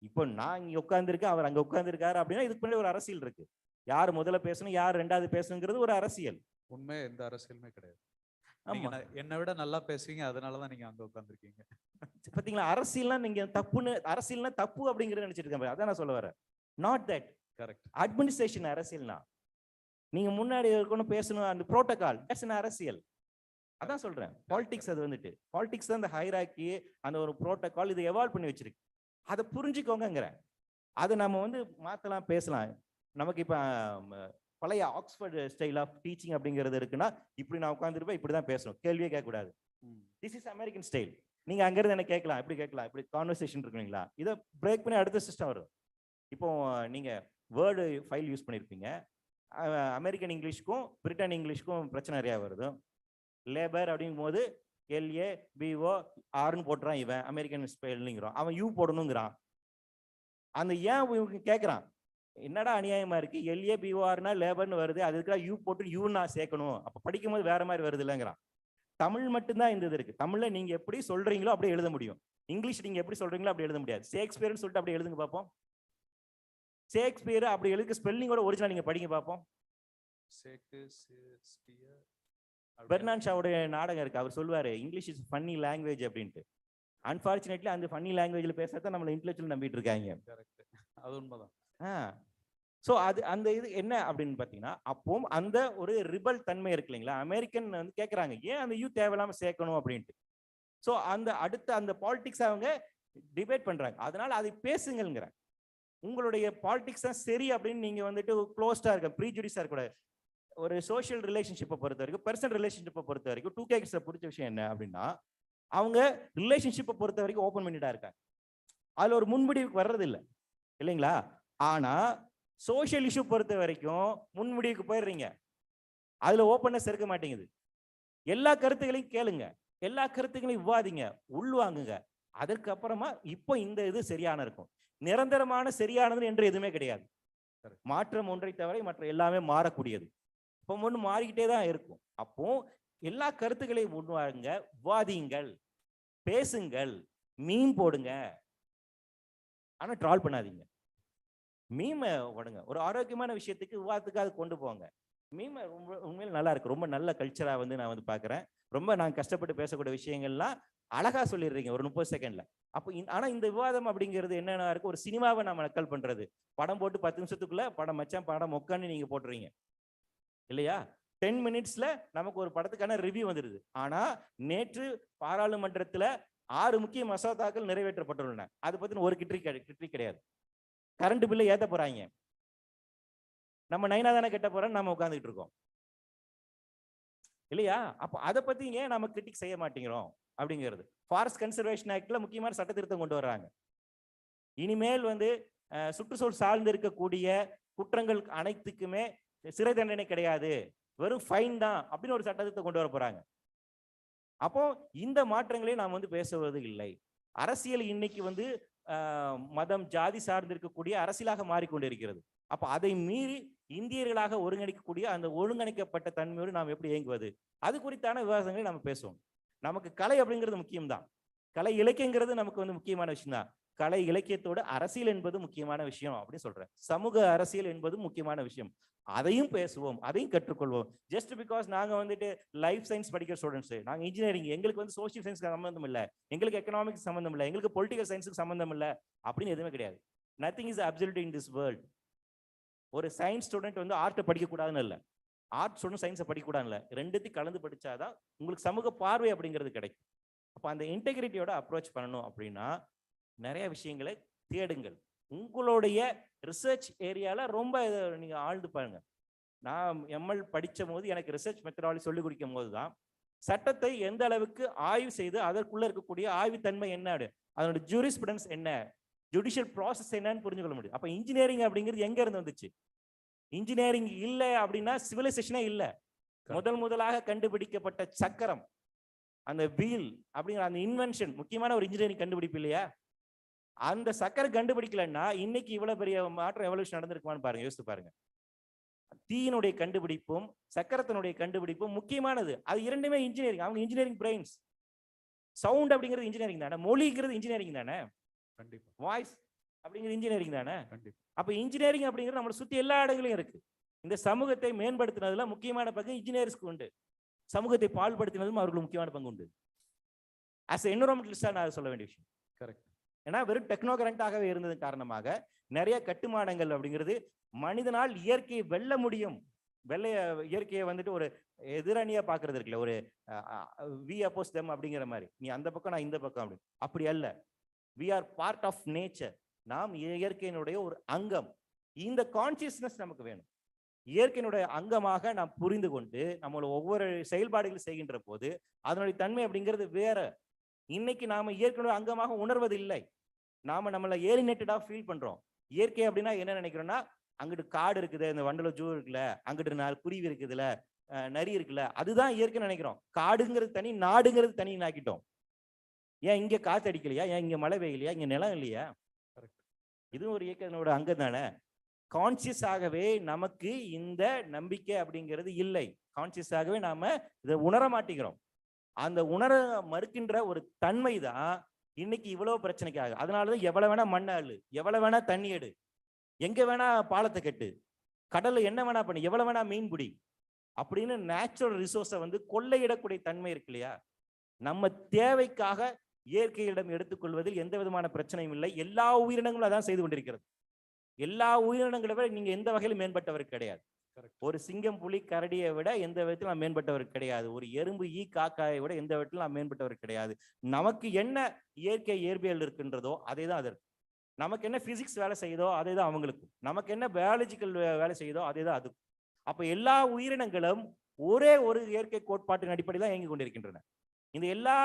இப்போ நான் இங்க உட்கார்ந்துருக்கேன், அவர் அங்க உட்கார்ந்துருக்காரு அப்படின்னா இதுக்கு முன்னாடி ஒரு அரசியல் இருக்கு. யார் முதல்ல பேசணும், யார் 2வது பேசணுங்கிறது ஒரு அரசியல். உண்மை, எந்த அரசியலுமே கிடையாது. என்னை விட நல்லா பேசுவீங்க, அதனாலதான் நீங்க அங்க உட்கார்ந்துருக்கீங்க. பாத்தீங்களா, அரசியல்னா நீங்க தப்புன்னு, அரசியல்னா தப்பு அப்படிங்கறத நினைச்சிட்டு இருக்கேன். அதான் நான் சொல்ல வரேன். Not that. கரெக்ட். அட்மினிஸ்ட்ரேஷன் அரசியல்னா நீங்க முன்னாடி இருக்கணும், பேசணும், அந்த புரோட்டோகால், தட்ஸ் an அரசியல். அதான் சொல்றேன். பாலிடிக்ஸ் அது வந்துட்டு பாலிடிக்ஸ் தான் அந்த ஹைரார்கி, அந்த ஒரு புரோட்டோகால், இதை எவால்வ் பண்ணி வச்சிருக்கு. அதை புரிஞ்சுக்கோங்கிறேன். அதை நம்ம வந்து மாத்தலாம், பேசலாம். நமக்கு இப்ப பழைய ஆக்ஸ்போர்ட் ஸ்டைல் ஆஃப் டீச்சிங் அப்படிங்கிறது இருக்குன்னா, இப்படி நான் உட்காந்துருப்பேன், இப்படிதான் பேசணும், கேள்வியே கேட்கக்கூடாது. This is American style. நீங்க அங்கிருந்து என்ன கேட்கலாம், இப்படி கான்வர்சேஷன் இருக்கு இல்லைங்களா, இதை பிரேக் பண்ணி அடுத்த சிஸ்டம் வரும். இப்போ நீங்க வேர்டு ஃபைல் யூஸ் பண்ணியிருப்பீங்க, அமெரிக்கன் இங்கிலீஷ்க்கும் பிரிட்டன் இங்கிலீஷ்க்கும் பிரச்சனை நிறையா வருது. லேபர் அப்படிங்கும் போது LABORன்னு போட்டுறான் இவன், அமெரிக்கன் ஸ்பெல்லிங்கிறான், அவன் யூ போடணுங்கிறான். அந்த ஏன் கேட்குறான், என்னடா அநியாயமா இருக்கு, LABORனா லேபர்னு வருது, அதுக்கு யூ போட்டு யூ நான் சேர்க்கணும், அப்ப படிக்கும் போது வேற மாதிரி வருது இல்லைங்கிறான். தமிழ் மட்டும்தான் இந்த இது இருக்கு. தமிழ்ல நீங்க எப்படி சொல்றீங்களோ அப்படியே எழுத முடியும், இங்கிலீஷ் நீங்க எப்படி சொல்றீங்களோ அப்படி எழுத முடியாது. ஷேக்ஸ்பியர்னு சொல்லிட்டு அப்படி எழுதுங்க பார்ப்போம். ஷேக்ஸ்பியர் அப்படி எழுதுக்கு ஸ்பெல்லிங்கோட ஒரிஜினல் நீங்க படிங்க பார்ப்போம். பெர்னான் ஷாவுடைய நாடகம் இருக்கு, அவர் சொல்லுவாரு இங்கிலீஷ் இஸ் ஃபன்னி லாங்குவேஜ் அப்படின்ட்டு. அன்பார்ச்சுனேட்லி அந்த ஃபன்னி லாங்குவேஜ்ல பேசுறத நம்மள இன்டெலெக்சுவல் நம்பிட்டு இருக்காங்க. அது உண்மைதான். ஸோ அந்த இது என்ன அப்படின்னு பார்த்தீங்கன்னா, அப்போ அந்த ஒரு ரிபல் தன்மை இருக்கு இல்லைங்களா. அமெரிக்கன் வந்து கேட்குறாங்க, ஏன் அந்த யூ தேவையில்லாம சேர்க்கணும் அப்படின்ட்டு. ஸோ அடுத்த அந்த பாலிடிக்ஸ் அவங்க டிபேட் பண்றாங்க. அதனால அதை பேசுங்கிறேன். உங்களுடைய பாலிடிக்ஸ் தான் சரி அப்படின்னு நீங்க வந்துட்டு க்ளோஸ்டா இருக்க, ப்ரீஜுடிஸா இருக்கக்கூடாது. ஒரு சோஷியல் ரிலேஷன்ஷிப்பை பொறுத்த வரைக்கும், பர்சனல் ரிலேஷன்ஷிப்பை பொறுத்த வரைக்கும் 2K கிட்ஸை பிடிச்ச விஷயம் என்ன அப்படின்னா, அவங்க ரிலேஷன்ஷிப்பை பொறுத்த வரைக்கும் ஓப்பன் பண்ணிட்டா இருக்காங்க. அதுல ஒரு முன்முடிவுக்கு வர்றது இல்லை இல்லைங்களா. ஆனா சோஷியல் இஷ்யூ பொறுத்த வரைக்கும் முன்முடிவுக்கு போயிடுறீங்க, அதுல ஓப்பன்னஸ் இருக்க மாட்டேங்குது. எல்லா கருத்துக்களையும் கேளுங்க, எல்லா கருத்துக்களையும் விவாதிங்க, உள்வாங்குங்க. அதற்கு அப்புறமா இப்போ இந்த இது சரியான இருக்கும். நிரந்தரமான சரியானது என்று எதுவுமே கிடையாது. மாற்றம் ஒன்றை தவிர மற்ற எல்லாமே மாறக்கூடியது. இப்போ ஒன்று மாறிக்கிட்டே தான் இருக்கும். அப்போ எல்லா கருத்துக்களையும் உள்வாங்க, விவாதியுங்கள், பேசுங்கள், மீம் போடுங்க, ஆனா ட்ரால் பண்ணாதீங்க. மீமை போடுங்க. ஒரு ஆரோக்கியமான விஷயத்துக்கு விவாதத்துக்கு அது கொண்டு போங்க. மீம் ரொம்ப உண்மையில நல்லா இருக்கு. ரொம்ப நல்ல கல்ச்சரா வந்து நான் வந்து பாக்குறேன். ரொம்ப நான் கஷ்டப்பட்டு பேசக்கூடிய விஷயங்கள்லாம் அழகா சொல்லிடுறீங்க ஒரு 30 செகண்ட்ல. அப்போ ஆனா இந்த விவாதம் அப்படிங்கிறது என்னன்னா இருக்கு, ஒரு சினிமாவை நம்ம நக்கல் பண்றது. படம் போட்டு 10 நிமிஷத்துக்குள்ள படம் மச்சான் படம் மொக்கன்னு நீங்க போட்டுறீங்க இல்லையா? 10 மினிட்ஸ்ல நமக்கு ஒரு படத்துக்கான ரிவ்யூ வந்துடுது. ஆனா நேற்று பாராளுமன்றத்துல 6 முக்கிய மசோதாக்கள் நிறைவேற்றப்பட்டுள்ளன. அதை பத்தின ஒரு கிட்ரி கிடையாது. கரண்ட் பில்லை ஏத்த போறாங்க. நம்ம நைனா தானே கெட்ட போறோம், நம்ம உட்கார்ந்துட்டு இருக்கோம் இல்லையா? அப்ப அதை பத்தி ஏன் நம்ம கிரிட்டிக் செய்ய மாட்டேங்கிறோம் அப்படிங்கிறது. ஃபாரஸ்ட் கன்சர்வேஷன் ஆக்ட்ல முக்கியமான சட்ட திருத்தம் கொண்டு வர்றாங்க. இனிமேல் வந்து சுற்றுச்சூழல் சார்ந்து இருக்கக்கூடிய குற்றங்கள் அனைத்துக்குமே சிறை தண்டனை கிடையாது, வெறும் ஃபைன் தான் அப்படின்னு ஒரு சட்ட திருத்தம் கொண்டு வர போறாங்க. அப்போ இந்த மாற்றங்களை நாம் வந்து பேசுவது இல்லை. அரசியல் இன்னைக்கு வந்து மதம் ஜாதி சார்ந்து இருக்கக்கூடிய அரசியலாக மாறிக்கொண்டிருக்கிறது. அப்ப அதை மீறி இந்தியர்களாக ஒருங்கிணைக்கக்கூடிய அந்த ஒருங்கிணைக்கப்பட்ட தன்மையோடு நாம் எப்படி இயங்குவது, அது குறித்தான விவாதங்களை நம்ம பேசுவோம். நமக்கு கலை அப்படிங்கிறது முக்கியம்தான். கலை இலக்கியங்கிறது நமக்கு வந்து முக்கியமான விஷயம் தான். கலை இலக்கியத்தோட அரசியல் என்பது முக்கியமான விஷயம் அப்படின்னு சொல்றேன். சமூக அரசியல் என்பது முக்கியமான விஷயம். அதையும் பேசுவோம், அதையும் கற்றுக்கொள்வோம். ஜஸ்ட் பிகாஸ் நாங்க வந்துட்டு லைஃப் சயின்ஸ் படிக்கிற ஸ்டூடெண்ட்ஸ், நாங்க இன்ஜினியரிங், எங்களுக்கு வந்து சோசியல் சயின்ஸ்க்கு சம்பந்தம் இல்லை, எங்களுக்கு எக்கனாமிக்ஸ் சம்பந்தம் இல்லை, எங்களுக்கு பொலிட்டிக்கல் சயின்ஸுக்கு சம்பந்தம் இல்லை அப்படின்னு எதுவுமே கிடையாது. Nothing is absolute in this world. ஒரு சயின்ஸ் ஸ்டூடெண்ட் வந்து ஆர்ட்டை படிக்கக்கூடாதுன்னு இல்லை, ஆர்ட் ஸ்டூடெண்ட் சயின்ஸை படிக்கக்கூடாதுன்னு இல்லை, ரெண்டுத்தையும் கலந்து படிச்சாதான் உங்களுக்கு சமூக பார்வை அப்படிங்கிறது கிடைக்கும். அப்போ அந்த இன்டெகிரிட்டியோட அப்ரோச் பண்ணணும் அப்படின்னா நிறைய விஷயங்களை தேடுங்கள். உங்களுடைய ரிசர்ச் ஏரியால ரொம்ப நீங்க ஆழ்ந்து பாருங்க. நான் எம்எல் படிச்ச போது எனக்கு ரிசர்ச் மெத்தடாலஜி சொல்லி கொடுக்கும் போது தான் சட்டத்தை எந்த அளவுக்கு ஆய்வு செய்து அதற்குள்ள இருக்கக்கூடிய ஆய்வுத்தன்மை என்ன, அதனுடைய ஜூரிஸ்பிரன்ஸ் என்ன, ஜுடிஷியல் ப்ராசஸ் என்னன்னு புரிஞ்சுக்கொள்ள முடியும். அப்ப இன்ஜினியரிங் அப்படிங்கிறது எங்க இருந்து வந்துச்சு? இன்ஜினியரிங் இல்லை அப்படின்னா சிவிலைசேஷனே இல்லை. முதலாக கண்டுபிடிக்கப்பட்ட சக்கரம், அந்த வீல் அப்படிங்கிற அந்த இன்வென்ஷன் முக்கியமான ஒரு இன்ஜினியரிங் கண்டுபிடிப்பு இல்லையா? அந்த சக்கரம் கண்டுபிடிக்கலன்னா இன்னைக்கு இவ்வளவு பெரிய மாற்றம் எவல்யூஷன் நடந்திருக்குமான்னு பாருங்க, யோசித்து பாருங்க. தீயினுடைய கண்டுபிடிப்பும் சக்கரத்தினுடைய கண்டுபிடிப்பும் முக்கியமானது. அது இரண்டுமே இன்ஜினியரிங். அவங்க இன்ஜினியரிங் பிரெயின்ஸ். சவுண்ட் அப்படிங்கிறது இன்ஜினியரிங் தானே, மொழிங்கிறது இன்ஜினியரிங் தானே, கண்டிப்பா. வாய்ஸ் அப்படிங்கிறது இன்ஜினியரிங் தானே, கண்டிப்பா. அப்ப இன்ஜினியரிங் அப்படிங்கிறது நம்மளை சுத்தி எல்லா இடங்களையும் இருக்கு. இந்த சமூகத்தை மேம்படுத்தினதுல முக்கியமான பங்கு இன்ஜினியர்ஸ்க்கு உண்டு. சமூகத்தை பால்படுத்தினதும் அவர்களுக்கு முக்கியமான பங்கு உண்டு. ஆஸ் என்விரான்மெண்டலிஸ்டா நான் சொல்ல வேண்டிய விஷயம். கரெக்ட். ஏன்னா வெறும் டெக்னோகரண்டாகவே இருந்தது காரணமாக நிறைய கட்டுமானங்கள் அப்படிங்கிறது மனிதனால் இயற்கையை வெல்ல முடியும். இயற்கையை வந்துட்டு ஒரு எதிரணியா பாக்குறது இருக்குல்ல, ஒரு வி அப்போஸ் தெம் அப்படிங்கிற மாதிரி, நீ அந்த பக்கம் நான் இந்த பக்கம் அப்படி, அப்படி அல்ல. We are part of nature. நாம் இயற்கையினுடைய ஒரு அங்கம். இந்த கான்சியஸ்னஸ் நமக்கு வேணும். இயற்கையினுடைய அங்கமாக நாம் புரிந்து கொண்டு நம்மளோட ஒவ்வொரு செயல்பாடுகளும் செய்கின்ற போது அதனுடைய தன்மை அப்படிங்கிறது வேற. இன்னைக்கு நாம இயற்கையுடைய அங்கமாக உணர்வது இல்லை. நாம நம்மள ஏலினேட்டடா ஃபீல் பண்றோம். இயற்கை அப்படின்னா என்ன நினைக்கிறோம்னா, அங்கிட்டு காடு இருக்குது, இந்த வண்டல ஜூ இருக்குல்ல, அங்கிட்டு 4 குருவி இருக்குதுல, நரி இருக்குல்ல, அதுதான் இயற்கை நினைக்கிறோம். காடுங்கிறது தனி, நாடுங்கிறது தனி ஆக்கிட்டோம். ஏன் இங்க காத்து அடிக்கலையா, ஏன் இங்க மழை பெய்யலையா, இங்க நிலம் இல்லையா? இதுவும் ஒரு இயற்கையோட அங்கம் தானே. கான்சியஸ் ஆகவே நமக்கு இந்த நம்பிக்கை அப்படிங்கிறது இல்லை. கான்சியஸ் ஆகவே நாம இதை உணர மாட்டேங்கிறோம். அந்த உணர மறுக்கின்ற ஒரு தன்மை தான் இன்னைக்கு இவ்வளவு பிரச்சனைக்கு ஆகுது. அதனாலதான் எவ்வளவு வேணா மண்ணை அள்ளு, எவ்வளவு வேணா தண்ணி எடு, எங்க வேணா பாலத்தை கட்டு, கடல்ல என்ன வேணா பண்ணு, எவ்வளவு வேணா மீன் பிடி அப்படின்னு நேச்சுரல் ரிசோர்ஸை வந்து கொள்ளையிடக்கூடிய தன்மை இருக்கு இல்லையா? நம்ம தேவைக்காக இயற்கையிடம் எடுத்துக்கொள்வதில் எந்த விதமான பிரச்சனையும் இல்லை. எல்லா உயிரினங்களும் அதான் செய்து கொண்டிருக்கிறது. எல்லா உயிரினங்களை விட நீங்க எந்த வகையிலும் மேம்பட்டவர் கிடையாது. ஒரு சிங்கம், புலி, கரடியை விட எந்த விதத்தில் நான் மேம்பட்டவர் கிடையாது. ஒரு எறும்பு, ஈ, காக்காயை விட எந்த விதத்தில் நான் மேம்பட்டவர் கிடையாது. நமக்கு என்ன இயற்கை இயற்பியல் இருக்கின்றதோ அதே தான் அது. நமக்கு என்ன பிசிக்ஸ் வேலை செய்யுதோ அதே தான் அவங்களுக்கும். நமக்கு என்ன பயாலஜிக்கல் வேலை செய்யுதோ அதே தான் அதுக்கும். அப்ப எல்லா உயிரினங்களும் ஒரே ஒரு இயற்கை கோட்பாட்டின் அடிப்படையில் தான் இயங்கிக் கொண்டிருக்கின்றன. இந்த எல்லா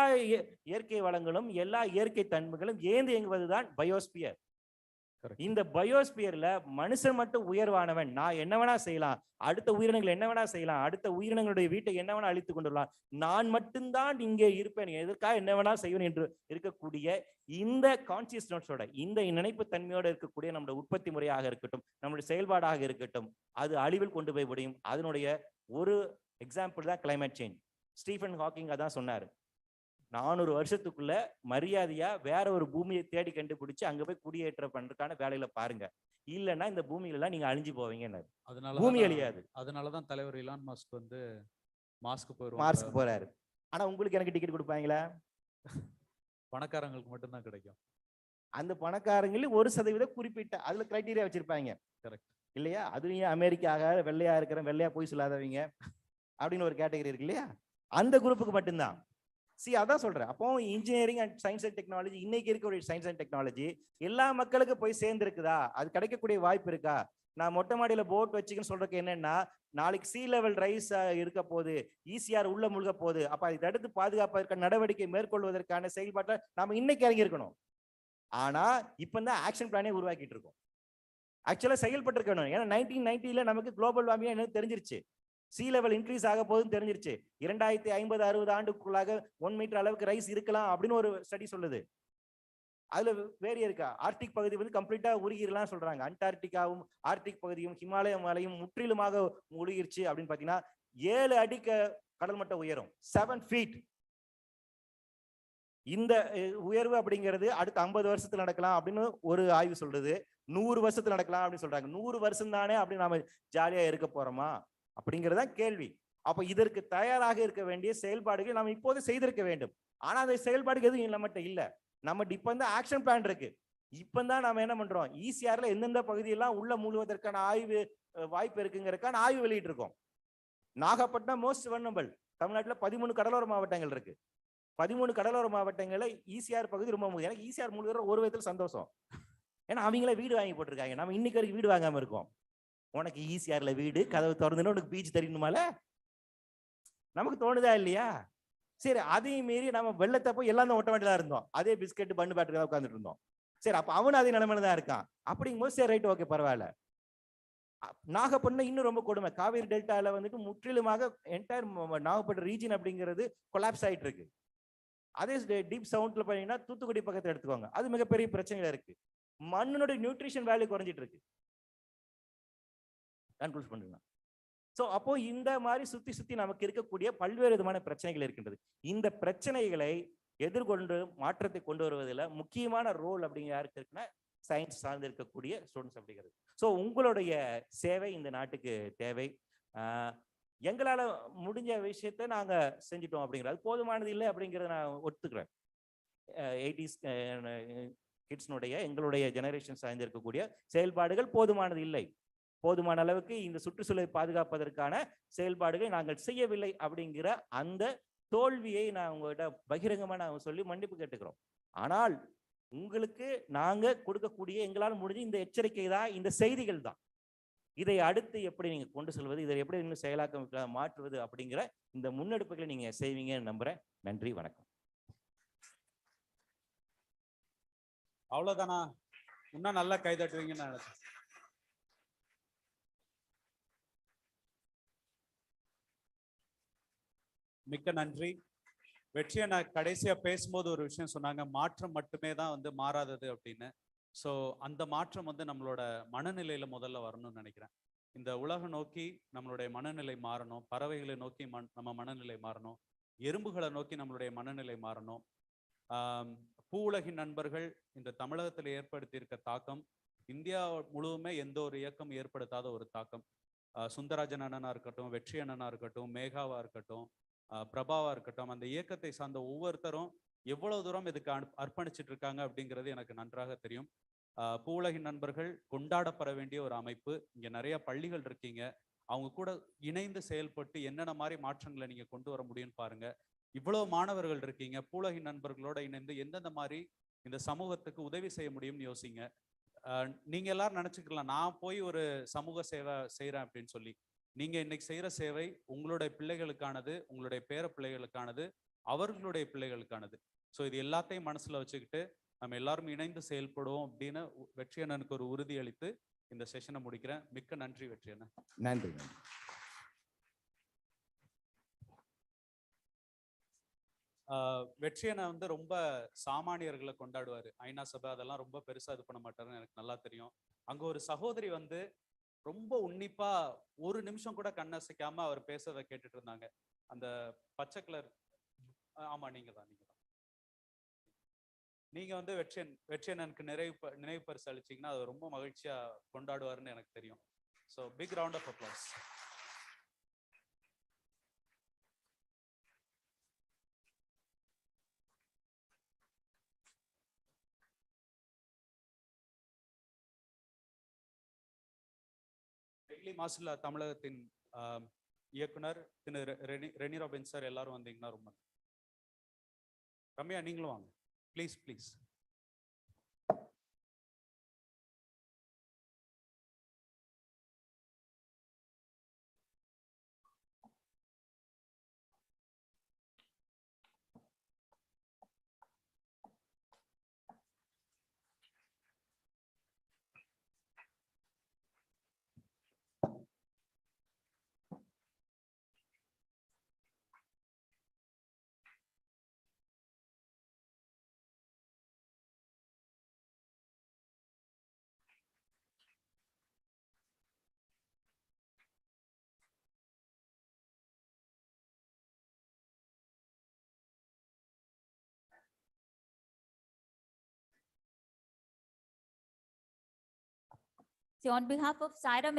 இயற்கை வளங்களும் எல்லா இயற்கை தன்மைகளும் ஏந்து இயங்குவதுதான் பயோஸ்பியர். இந்த பயோஸ்பியர்ல மனுஷன் மட்டும் உயர்வானவன், நான் என்ன வேணா செய்யலாம், அடுத்த உயிரினங்கள் என்ன வேணா செய்யலாம், அடுத்த உயிரினங்களுடைய வீட்டை என்ன வேணா அழித்து கொண்டுலாம், நான் மட்டும்தான் இங்கே இருப்பேன், எதற்காக என்ன வேணா செய்வேன் என்று இருக்கக்கூடிய இந்த கான்சியஸ்னஸோட, இந்த நினைப்பு தன்மையோட இருக்கக்கூடிய நம்முடைய உற்பத்தி முறையாக இருக்கட்டும், நம்முடைய செயல்பாடாக இருக்கட்டும், அது அழிவில் கொண்டு போய் முடியும். அதனுடைய ஒரு எக்ஸாம்பிள் தான் கிளைமேட் சேஞ்ச். ஸ்டீஃபன் ஹாக்கிங் அதான் சொன்னாரு, 400 வருஷத்துக்குள்ள மரியாதையா வேற ஒரு பூமியை தேடி கண்டுபிடிச்சு அங்க போய் குடியேற்ற பண்றதுக்கான வேலையில பாருங்க. இல்லைன்னா இந்த பூமியிலலாம் நீங்க அழிஞ்சு போவீங்க. அதனால பூமி அழியாது. அதனாலதான் தலைவர் இலான் மஸ்க் வந்து மார்ஸ்க்கு மார்ஸ்க்கு போறாரு. ஆனா உங்களுக்கு எனக்கு டிக்கெட் கொடுப்பாங்களா? பணக்காரங்களுக்கு மட்டும்தான் கிடைக்கும். அந்த பணக்காரங்களில் 1% குறிப்பிட்ட அதுல கிரைட்டீரியா வச்சிருப்பாங்க. கரெக்ட் இல்லையா? அதுலயும் அமெரிக்காக வெள்ளையா இருக்கிற வெள்ளையா போய் சொல்லாதவங்க அப்படின்னு ஒரு கேட்டகரி இருக்கு இல்லையா? அந்த குரூப்புக்கு மட்டும்தான். அதான் சொல்றேன். அப்போ engineering and science and technology இன்னைக்கு இருக்கக்கூடிய சயின்ஸ் அண்ட் டெக்னாலஜி எல்லா மக்களுக்கும் போய் சேர்ந்துருக்குதா? அது கிடைக்கக்கூடிய வாய்ப்பு இருக்கா? நான் மொட்டை மாடியில போட் வச்சுக்கன்னு சொல்றதுக்கு என்னன்னா, நாளைக்கு சீ லெவல் ரைஸ் இருக்க போது, ஈசிஆர் உள்ள முழுக போகுது. அப்ப அதை தடுத்து பாதுகாப்பதற்கான நடவடிக்கை மேற்கொள்வதற்கான செயல்பாட்டை நாம இன்னைக்கு இறங்கி இருக்கணும். ஆனா இப்பதான் ஆக்ஷன் பிளானே உருவாக்கிட்டு இருக்கோம். ஆக்சுவலா செயல்பட்டு இருக்கணும். ஏன்னா 1990 நமக்கு குளோபல் வார்மிங் என்னன்னு தெரிஞ்சிருச்சு. சீ லெவல் இன்க்ரீஸ் ஆக போகுதுன்னு தெரிஞ்சிருச்சு. 2050-60 ஆண்டுக்குள்ளாக 1 மீட்டர் அளவுக்கு ரைஸ் இருக்கலாம் அப்படின்னு ஒரு ஸ்டடி சொல்லுது. அதுல வேறு இருக்கா? ஆர்டிக் பகுதி வந்து கம்ப்ளீட்டா உருகிடலாம் சொல்றாங்க. அண்டார்டிகாவும் ஆர்டிக் பகுதியும் ஹிமாலய மலையும் முற்றிலுமாக உருகிருச்சு அப்படின்னு பாத்தீங்கன்னா 7 அடி கடல் மட்டம் உயரும். 7 feet. இந்த உயர்வு அப்படிங்கிறது அடுத்த 50 வருஷத்துல நடக்கலாம் அப்படின்னு ஒரு ஆய்வு சொல்றது. 100 வருஷத்துல நடக்கலாம் அப்படின்னு சொல்றாங்க. 100 வருஷம் தானே அப்படின்னு நாம ஜாலியா இருக்க போறோமா அப்படிங்கறதான் கேள்வி. அப்ப இதற்கு தயாராக இருக்க வேண்டிய செயல்பாடுகள் நாம் இப்போது செய்திருக்க வேண்டும். ஆனா அந்த செயல்பாடுகள் எதுவும் நம்மகிட்ட இல்ல. நம்ம இப்ப வந்து ஆக்ஷன் பிளான் இருக்கு. இப்பதான் நாம என்ன பண்றோம்? ஈசிஆர்ல எந்தெந்த பகுதியெல்லாம் உள்ள மூழ்குவதற்கான ஆய்வு வாய்ப்பு இருக்குங்கிறதுக்கான ஆய்வு வெளியிட்டு இருக்கோம். Nagapattinam most vulnerable. தமிழ்நாட்டுல 13 கடலோர மாவட்டங்கள் இருக்கு. 13 கடலோர மாவட்டங்கள்ல ஈசிஆர் பகுதி ரொம்ப முக்கியம். எனக்கு ஈசிஆர் முழுகிற ஒரு விதத்துல சந்தோஷம். ஏன்னா அவங்களே வீடு வாங்கி போட்டிருக்காங்க. நம்ம இன்னைக்கு வரைக்கும் வீடு வாங்காம இருக்கோம். உனக்கு ஈசிஆர்ல வீடு கதவு திறந்துன்னு உனக்கு பீச் தெரியணுமால? நமக்கு தோணுதா இல்லையா? சரி, அதையும் மீறி நம்ம வெள்ளத்தை போய் எல்லாம் ஒட்ட வேண்டியதா இருந்தோம். அதே பிஸ்கெட் பண்ணு பேட்டரி தான் உட்காந்துட்டு இருந்தோம். சரி, அப்ப அவனு அதே நிலைமையில தான் இருக்கான். அப்படிங்கும்போது சரி ரைட் ஓகே பரவாயில்ல. நாகப்பட்டினம் இன்னும் ரொம்ப கொடுமை. காவேரி டெல்டால வந்துட்டு முற்றிலுமாக என்டையர் நாகப்பட்டினம் ரீஜன் அப்படிங்கிறது கொலாப்ஸ் ஆயிட்டு இருக்கு. அதே டீப் சவுண்ட்ல பாத்தீங்கன்னா தூத்துக்குடி பக்கத்துல எடுத்துக்கோங்க. அது மிகப்பெரிய பிரச்சனைகள் இருக்கு. மண்ணுடைய நியூட்ரிஷன் வேல்யூ குறைஞ்சிட்டு இருக்கு. கன்க்ளூட் பண்ணுங்க. சோ அப்போ இந்த மாதிரி சுத்தி சுத்தி நமக்கு இருக்கக்கூடிய பல்வேறு விதமான பிரச்சனைகள் இருக்கின்றது. இந்த பிரச்சனைகளை எதிர்கொண்டு மாற்றத்தை கொண்டு வருவதில் முக்கியமான ரோல் அப்படிங்கிற யாருக்கு இருக்குன்னா சயின்ஸ் சார்ந்து இருக்கக்கூடிய ஸ்டூடெண்ட்ஸ் அப்படிங்கிறது. ஸோ உங்களுடைய சேவை இந்த நாட்டுக்கு தேவை. எங்களால முடிஞ்ச விஷயத்த நாங்க செஞ்சிட்டோம் அப்படிங்கிறது போதுமானது இல்லை அப்படிங்கிறத நான் ஒத்துக்கிறேன். 80s கிட்ஸ்னுடைய எங்களுடைய ஜெனரேஷன் சார்ந்து இருக்கக்கூடிய செயல்பாடுகள் போதுமானது இல்லை. போதுமான அளவுக்கு இந்த சுற்றுச்சூழலை பாதுகாப்பதற்கான செயல்பாடுகளை நாங்கள் செய்யவில்லை அப்படிங்கிற அந்த தோல்வியை நான் உங்ககிட்ட பகிரங்கமா நான் சொல்லி மன்னிப்பு கேட்டுக்கிறோம். ஆனால் உங்களுக்கு நாங்க கொடுக்கக்கூடிய எங்களால் முடிஞ்ச இந்த எச்சரிக்கை தான், இந்த செய்திகள் தான். இதை அடுத்து எப்படி நீங்க கொண்டு செல்வது, இதை எப்படி இன்னும் செயலாக்கம் மாற்றுவது அப்படிங்கிற இந்த முன்னெடுப்புகளை நீங்க செய்வீங்கன்னு நம்புறேன். நன்றி, வணக்கம். அவ்வளவுதானா? இன்னும் நல்லா கை தட்டுவீங்கன்னு நினைச்சேன். மிக்க நன்றி. வெற்றியை நான் கடைசியா பேசும்போது ஒரு விஷயம் சொன்னாங்க, மாற்றம் மட்டுமே தான் வந்து மாறாதது அப்படின்னு. ஸோ அந்த மாற்றம் வந்து நம்மளோட மனநிலையில முதல்ல வரணும்னு நினைக்கிறேன். இந்த உலகம் நோக்கி நம்மளுடைய மனநிலை மாறணும், பறவைகளை நோக்கி நம்ம மனநிலை மாறணும், எறும்புகளை நோக்கி நம்மளுடைய மனநிலை மாறணும். பூ உலகின் நண்பர்கள் இந்த தமிழகத்தில் ஏற்படுத்தியிருக்க தாக்கம் இந்தியா முழுவதுமே எந்த ஒரு இயக்கம் ஏற்படுத்தாத ஒரு தாக்கம். சுந்தரராஜன் அண்ணனா இருக்கட்டும், வெற்றி அண்ணனா இருக்கட்டும், மேகாவா இருக்கட்டும், பிரபாவா இருக்கட்டும், அந்த இயக்கத்தை சார்ந்த ஒவ்வொருத்தரும் எவ்வளவு தூரம் இதுக்கு அர்ப்பணிச்சிட்டு இருக்காங்க அப்படிங்கிறது எனக்கு நன்றாக தெரியும். பூவுலகின் நண்பர்கள் கொண்டாடப்பட வேண்டிய ஒரு அமைப்பு. இங்க நிறைய பள்ளிகள் இருக்கீங்க, அவங்க கூட இணைந்து செயல்பட்டு என்னென்ன மாதிரி மாற்றங்களை நீங்க கொண்டு வர முடியும்னு பாருங்க. இவ்வளவு மாணவர்கள் இருக்கீங்க, பூவுலகின் நண்பர்களோட இணைந்து எந்தெந்த மாதிரி இந்த சமூகத்துக்கு உதவி செய்ய முடியும்னு யோசிங்க. நீங்க எல்லாரும் நினைச்சுக்கலாம் நான் போய் ஒரு சமூக சேவை செய்யறேன் அப்படின்னு சொல்லி. நீங்க இன்னைக்கு செய்யற சேவை உங்களுடைய பிள்ளைகளுக்கானது, உங்களுடைய பேர பிள்ளைகளுக்கானது, அவர்களுடைய பிள்ளைகளுக்கானது. ஸோ இது எல்லாத்தையும் மனசுல வச்சுக்கிட்டு நம்ம எல்லாரும் இணைந்து செயல்படுவோம் அப்படின்னு வெற்றி அண்ணனுக்கு ஒரு உறுதி அளித்து இந்த செஷனை முடிக்கிறேன். மிக்க நன்றி வெற்றி அண்ணன். நன்றி. வெற்றி அண்ணன் வந்து ரொம்ப சாமானியர்களை கொண்டாடுவாரு. ஐநா சபை அதெல்லாம் ரொம்ப பெருசா இது பண்ண மாட்டாருன்னு எனக்கு நல்லா தெரியும். அங்க ஒரு சகோதரி வந்து ரொம்ப உன்னிப்பா ஒரு நிமிஷம் கூட கண்ணசைக்காம அவர் பேசதை கேட்டுட்டு இருந்தாங்க. அந்த பச்சை கலர், ஆமா நீங்க தான் நீங்க வந்து வெற்றியண்ணனுக்கு நினைவு பரிசு அளிச்சீங்கன்னா அது ரொம்ப மகிழ்ச்சியா கொண்டாடுவாருன்னு எனக்கு தெரியும். So big round of applause. Daily மாசில்லா தமிழகத்தின் இயக்குனர் திரு ரெனி ராபின் சார் எல்லாரும் வந்தீங்கன்னா ரொம்ப. ரம்யா நீங்களும் வாங்க please please. So on behalf of Sairam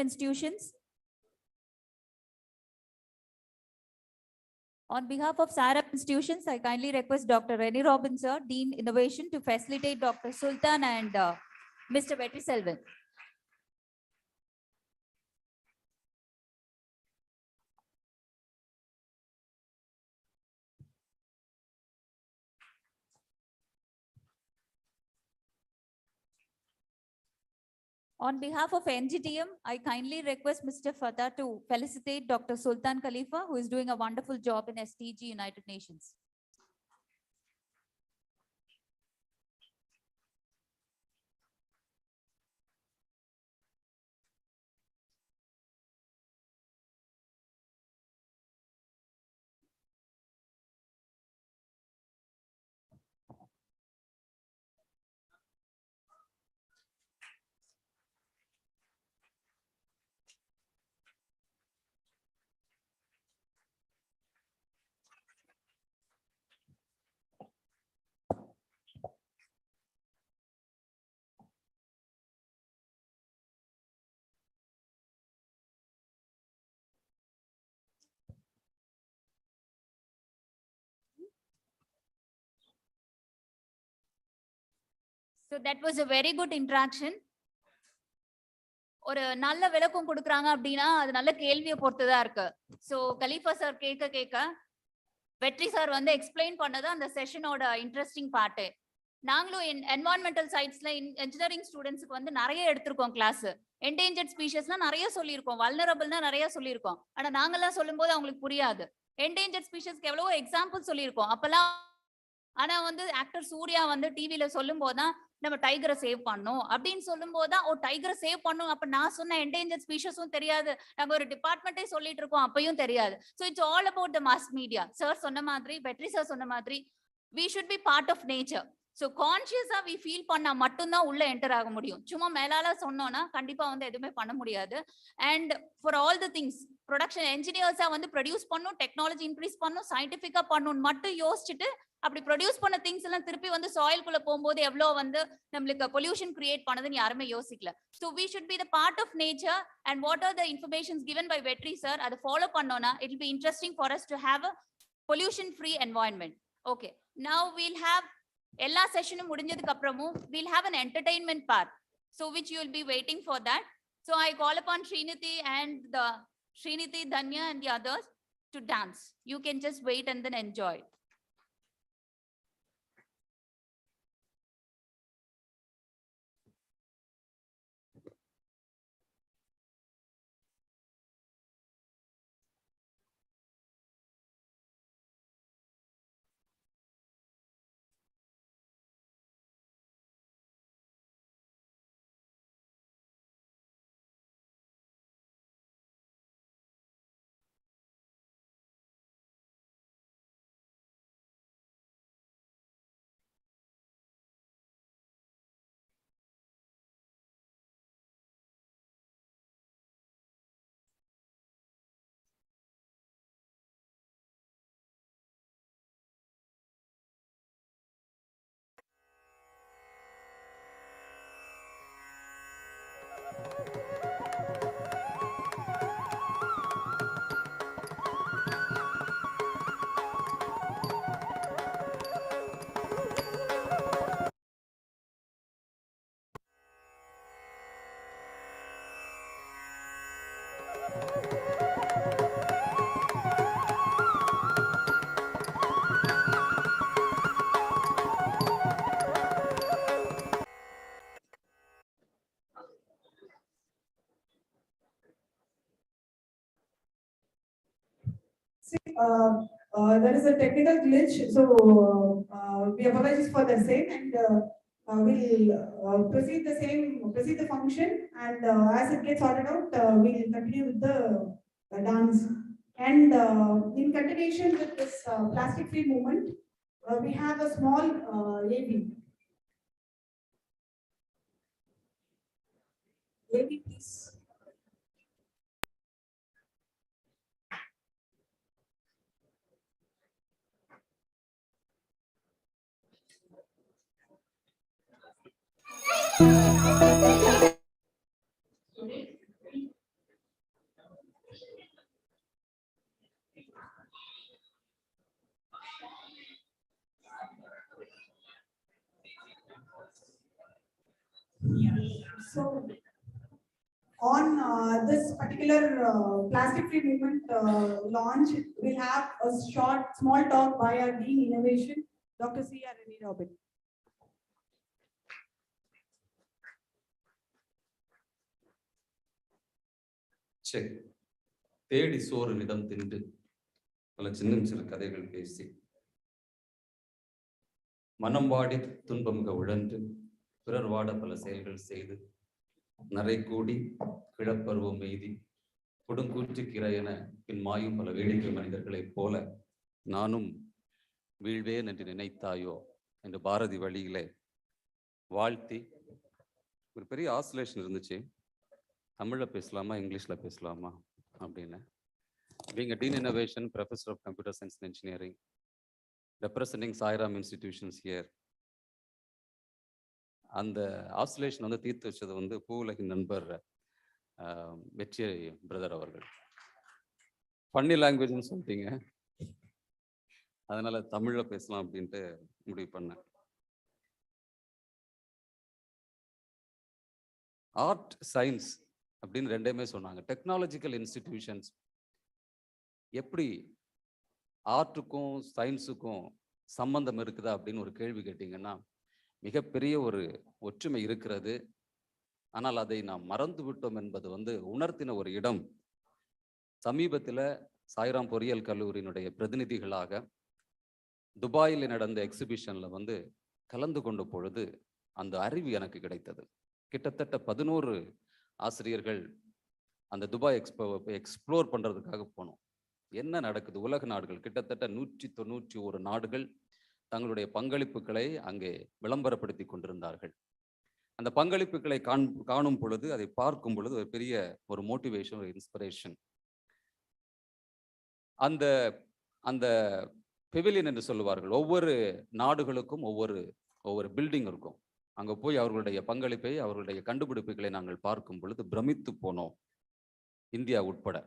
institutions, I kindly request Dr. Renny Robbins, sir, Dean Innovation, to facilitate Dr. Sultan and Mr. Vetri Selvan. On behalf of NGTM, I kindly request Mr. Fatah to felicitate Dr. Sultan Khalifa, who is doing a wonderful job in STG United Nations. So that was a very good interaction. ஒரு நல்ல விளக்கம் கொடுக்குறாங்க அப்படின்னா அது நல்ல கேள்வியை பொறுத்துதான் இருக்கு. ஸோ கலீஃபா சார் கேட்க வெற்றி சார் வந்து எக்ஸ்பிளைன் பண்ணது அந்த செஷனோட இன்ட்ரெஸ்டிங் பார்ட்டு. நாங்களும் என்வாரன்மெண்டல் சயின்ஸ்ல இன்ஜினியரிங் ஸ்டூடெண்ட்ஸுக்கு வந்து நிறைய எடுத்திருக்கோம் கிளாஸ். என்டேஞ்சர்ட் ஸ்பீஷஸ்லாம் நிறைய சொல்லியிருக்கோம், வல்னரபிள்னா நிறைய சொல்லியிருக்கோம். ஆனா நாங்கெல்லாம் சொல்லும் போது அவங்களுக்கு புரியாது. என்டேஞ்சர்ட் ஸ்பீஷஸ்க்கு எவ்வளவோ எக்ஸாம்பிள் சொல்லியிருக்கோம் அப்பெல்லாம். ஆனா வந்து ஆக்டர் சூர்யா வந்து டிவில சொல்லும் போதுதான் நம்ம டைகரை சேவ் பண்ணோம் அப்படின்னு சொல்லும் போதுதான் டைகரை சேவ் பண்ணும். அப்ப நான் சொன்ன என்டேஞ்சர்ட் ஸ்பீஷஸும் தெரியாது, நாங்க ஒரு டிபார்ட்மெண்ட்டே சொல்லிட்டு இருக்கோம் அப்பயும் தெரியாது. So it's all about the mass media. Sir சொன்ன மாதிரி, வெற்றி சார் சொன்ன மாதிரி, we should be part of nature. So கான்சியஸா வி ஃபீல் பண்ணா மட்டும்தான் உள்ள என்டர் ஆக முடியும். சும்மா மேலால சொன்னோம்னா கண்டிப்பா வந்து எதுவுமே பண்ண முடியாது. And for all the things production என்ஜினியர்ஸா வந்து ப்ரொடியூஸ் பண்ணும், டெக்னாலஜி இன்க்ரீஸ் பண்ணும், சயின்டிஃபிக்கா பண்ணணும்னு மட்டும் யோசிச்சுட்டு அப்படி ப்ரொடியூஸ் பண்ண திங்ஸ் எல்லாம் திருப்பி வந்து சாயில்குள்ள போகும்போது எவ்வளோ வந்து நம்மளுக்கு பொல்யூஷன் கிரியேட் பண்ணதுன்னு யாருமே யோசிக்கல. So we should be the part of nature and what are the informations given by Vetri sir அதை ஃபாலோ பண்ணோம்னா it will be interesting for us to have a pollution free environment. Okay, now we'll have எல்லா செஷனும் முடிஞ்சதுக்கு அப்புறமும் we'll have an entertainment part, so which you will be waiting for that. So I call upon Srinidhi, Dhanya and the others to dance. You can just wait and then enjoy. there is a technical glitch, so we apologize for the same, and we'll proceed the function, and as it gets sorted out, we'll continue with the dance. And in continuation with this plastic-free movement, we have a small AV. AV, please. So, on this particular plastic-free movement launch, we'll have a small talk by our Dean Innovation, Dr. Sairam Robin. சரி, தேடி சோறு விதம் தின்று பல சின்ன கதைகள் பேசி மனம் வாடி துன்பம் உழன்று பிறர் வாட பல செயல்கள் செய்து நரை கூடி கிழப்பருவம் எய்தி கொடுங்கூற்று கிரை என பின்மாயும் பல வேடிக்கை மனிதர்களைப் போல நானும் வீழ்வேன் என்று நினைத்தாயோ என்று பாரதி வழியிலே வாழ்த்தி ஒரு பெரிய ஆசோலேஷன் இருந்துச்சு. தமிழில் பேசலாமா இங்கிலீஷில் பேசலாமா அப்படின்னு. Being a Dean Innovation, Professor of Computer Science and Engineering, representing Sairam institutions here. அந்த ஆசோலேஷன் வந்து தீர்த்து வச்சது வந்து பூவுலகின் நண்பர் வெற்றி பிரதர் அவர்கள். ஃபன்னி லாங்குவேஜ்னு சொல்லிட்டீங்க, அதனால தமிழில் பேசலாம் அப்படின்ட்டு முடிவு பண்ணேன். ஆர்ட் சயின்ஸ் அப்படின்னு ரெண்டையுமே சொன்னாங்க. டெக்னாலஜிக்கல் இன்ஸ்டிடியூஷன்ஸ் எப்படி ஆர்ட்டுக்கும் சயின்ஸுக்கும் சம்பந்தம் இருக்குதா அப்படின்னு ஒரு கேள்வி கேட்டிங்கன்னா மிகப்பெரிய ஒரு ஒற்றுமை இருக்கிறது. ஆனால் அதை நாம் மறந்து விட்டோம் என்பது வந்து உணர்த்தின ஒரு இடம். சமீபத்தில் சாய்ராம் பொறியியல் கல்லூரியினுடைய பிரதிநிதிகளாக துபாயில் நடந்த எக்ஸிபிஷன்ல வந்து கலந்து கொண்ட பொழுது அந்த அறிவு எனக்கு கிடைத்தது. கிட்டத்தட்ட 11 ஆசிரியர்கள் அந்த துபாய் எக்ஸ்ப்ளோர் பண்றதுக்காக போனோம். என்ன நடக்குது, உலக நாடுகள் கிட்டத்தட்ட 191 நாடுகள் தங்களுடைய பங்களிப்புகளை அங்கே விளம்பரப்படுத்தி கொண்டிருந்தார்கள். அந்த பங்களிப்புகளை காணும் பொழுது, அதை பார்க்கும் பொழுது ஒரு பெரிய ஒரு மோட்டிவேஷன், ஒரு இன்ஸ்பிரேஷன். அந்த அந்த பெவிலியன் என்று சொல்லுவார்கள், ஒவ்வொரு நாடுகளுக்கும் ஒவ்வொரு பில்டிங் இருக்கும். அங்க போய் அவர்களுடைய பங்களிப்பை, அவர்களுடைய கண்டுபிடிப்புகளை நாங்கள் பார்க்கும் பொழுது பிரமித்து போனோம், இந்தியா உட்பட.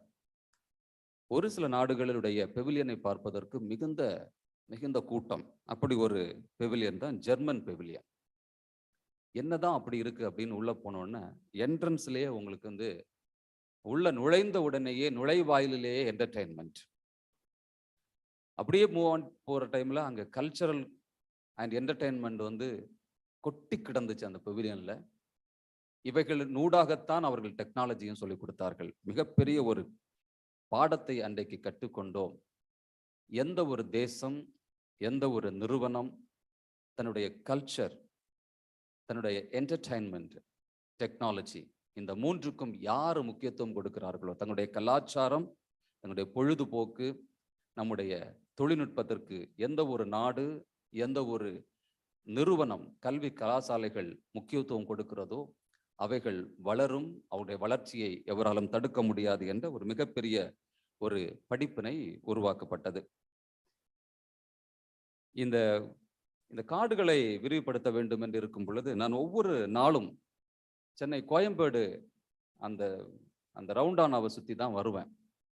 ஒரு சில நாடுகளுடைய பெவிலியனை பார்ப்பதற்கு மிகுந்த கூட்டம். அப்படி ஒரு பெவிலியன் தான் ஜெர்மன் பெவிலியன். என்னதான் அப்படி இருக்கு அப்படின்னு உள்ள போனோன்னா என்ட்ரன்ஸ்லேயே உங்களுக்கு வந்து உள்ள நுழைந்த உடனேயே நுழைவாயிலேயே என்டர்டெயின்மெண்ட். அப்படியே மூவ் ஆன் போகிற டைமில் அங்கே கல்ச்சரல் அண்ட் என்டர்டெயின்மெண்ட் வந்து கொட்டி கிடந்துச்சு அந்த பெவிலியனில். இவைகள் நூடாகத்தான் அவர்கள் டெக்னாலஜியும் சொல்லிக் கொடுத்தார்கள். மிகப்பெரிய ஒரு பாடத்தை அன்றைக்கு கற்றுக்கொண்டோம். எந்த ஒரு தேசம், எந்த ஒரு நிறுவனம் தன்னுடைய கல்ச்சர், தன்னுடைய என்டர்டெயின்மெண்ட், டெக்னாலஜி, இந்த மூன்றுக்கும் யார் முக்கியத்துவம் கொடுக்கிறார்களோ, தங்களுடைய கலாச்சாரம், தங்களுடைய பொழுதுபோக்கு, நம்முடைய தொழில்நுட்பத்திற்கு எந்த ஒரு நாடு, எந்த ஒரு நிறுவனம், கல்வி கலாசாலைகள் முக்கியத்துவம் கொடுக்கிறதோ அவைகள் வளரும். அவருடைய வளர்ச்சியை எவராலும் தடுக்க முடியாது என்ற ஒரு மிகப்பெரிய ஒரு படிப்பினை உருவாக்கப்பட்டது. இந்த காடுகளை விரிவுபடுத்த வேண்டும் என்று இருக்கும் பொழுது நான் ஒவ்வொரு நாளும் சென்னை கோயம்பேடு அந்த ரவுண்டானாவை சுற்றி தான் வருவேன்.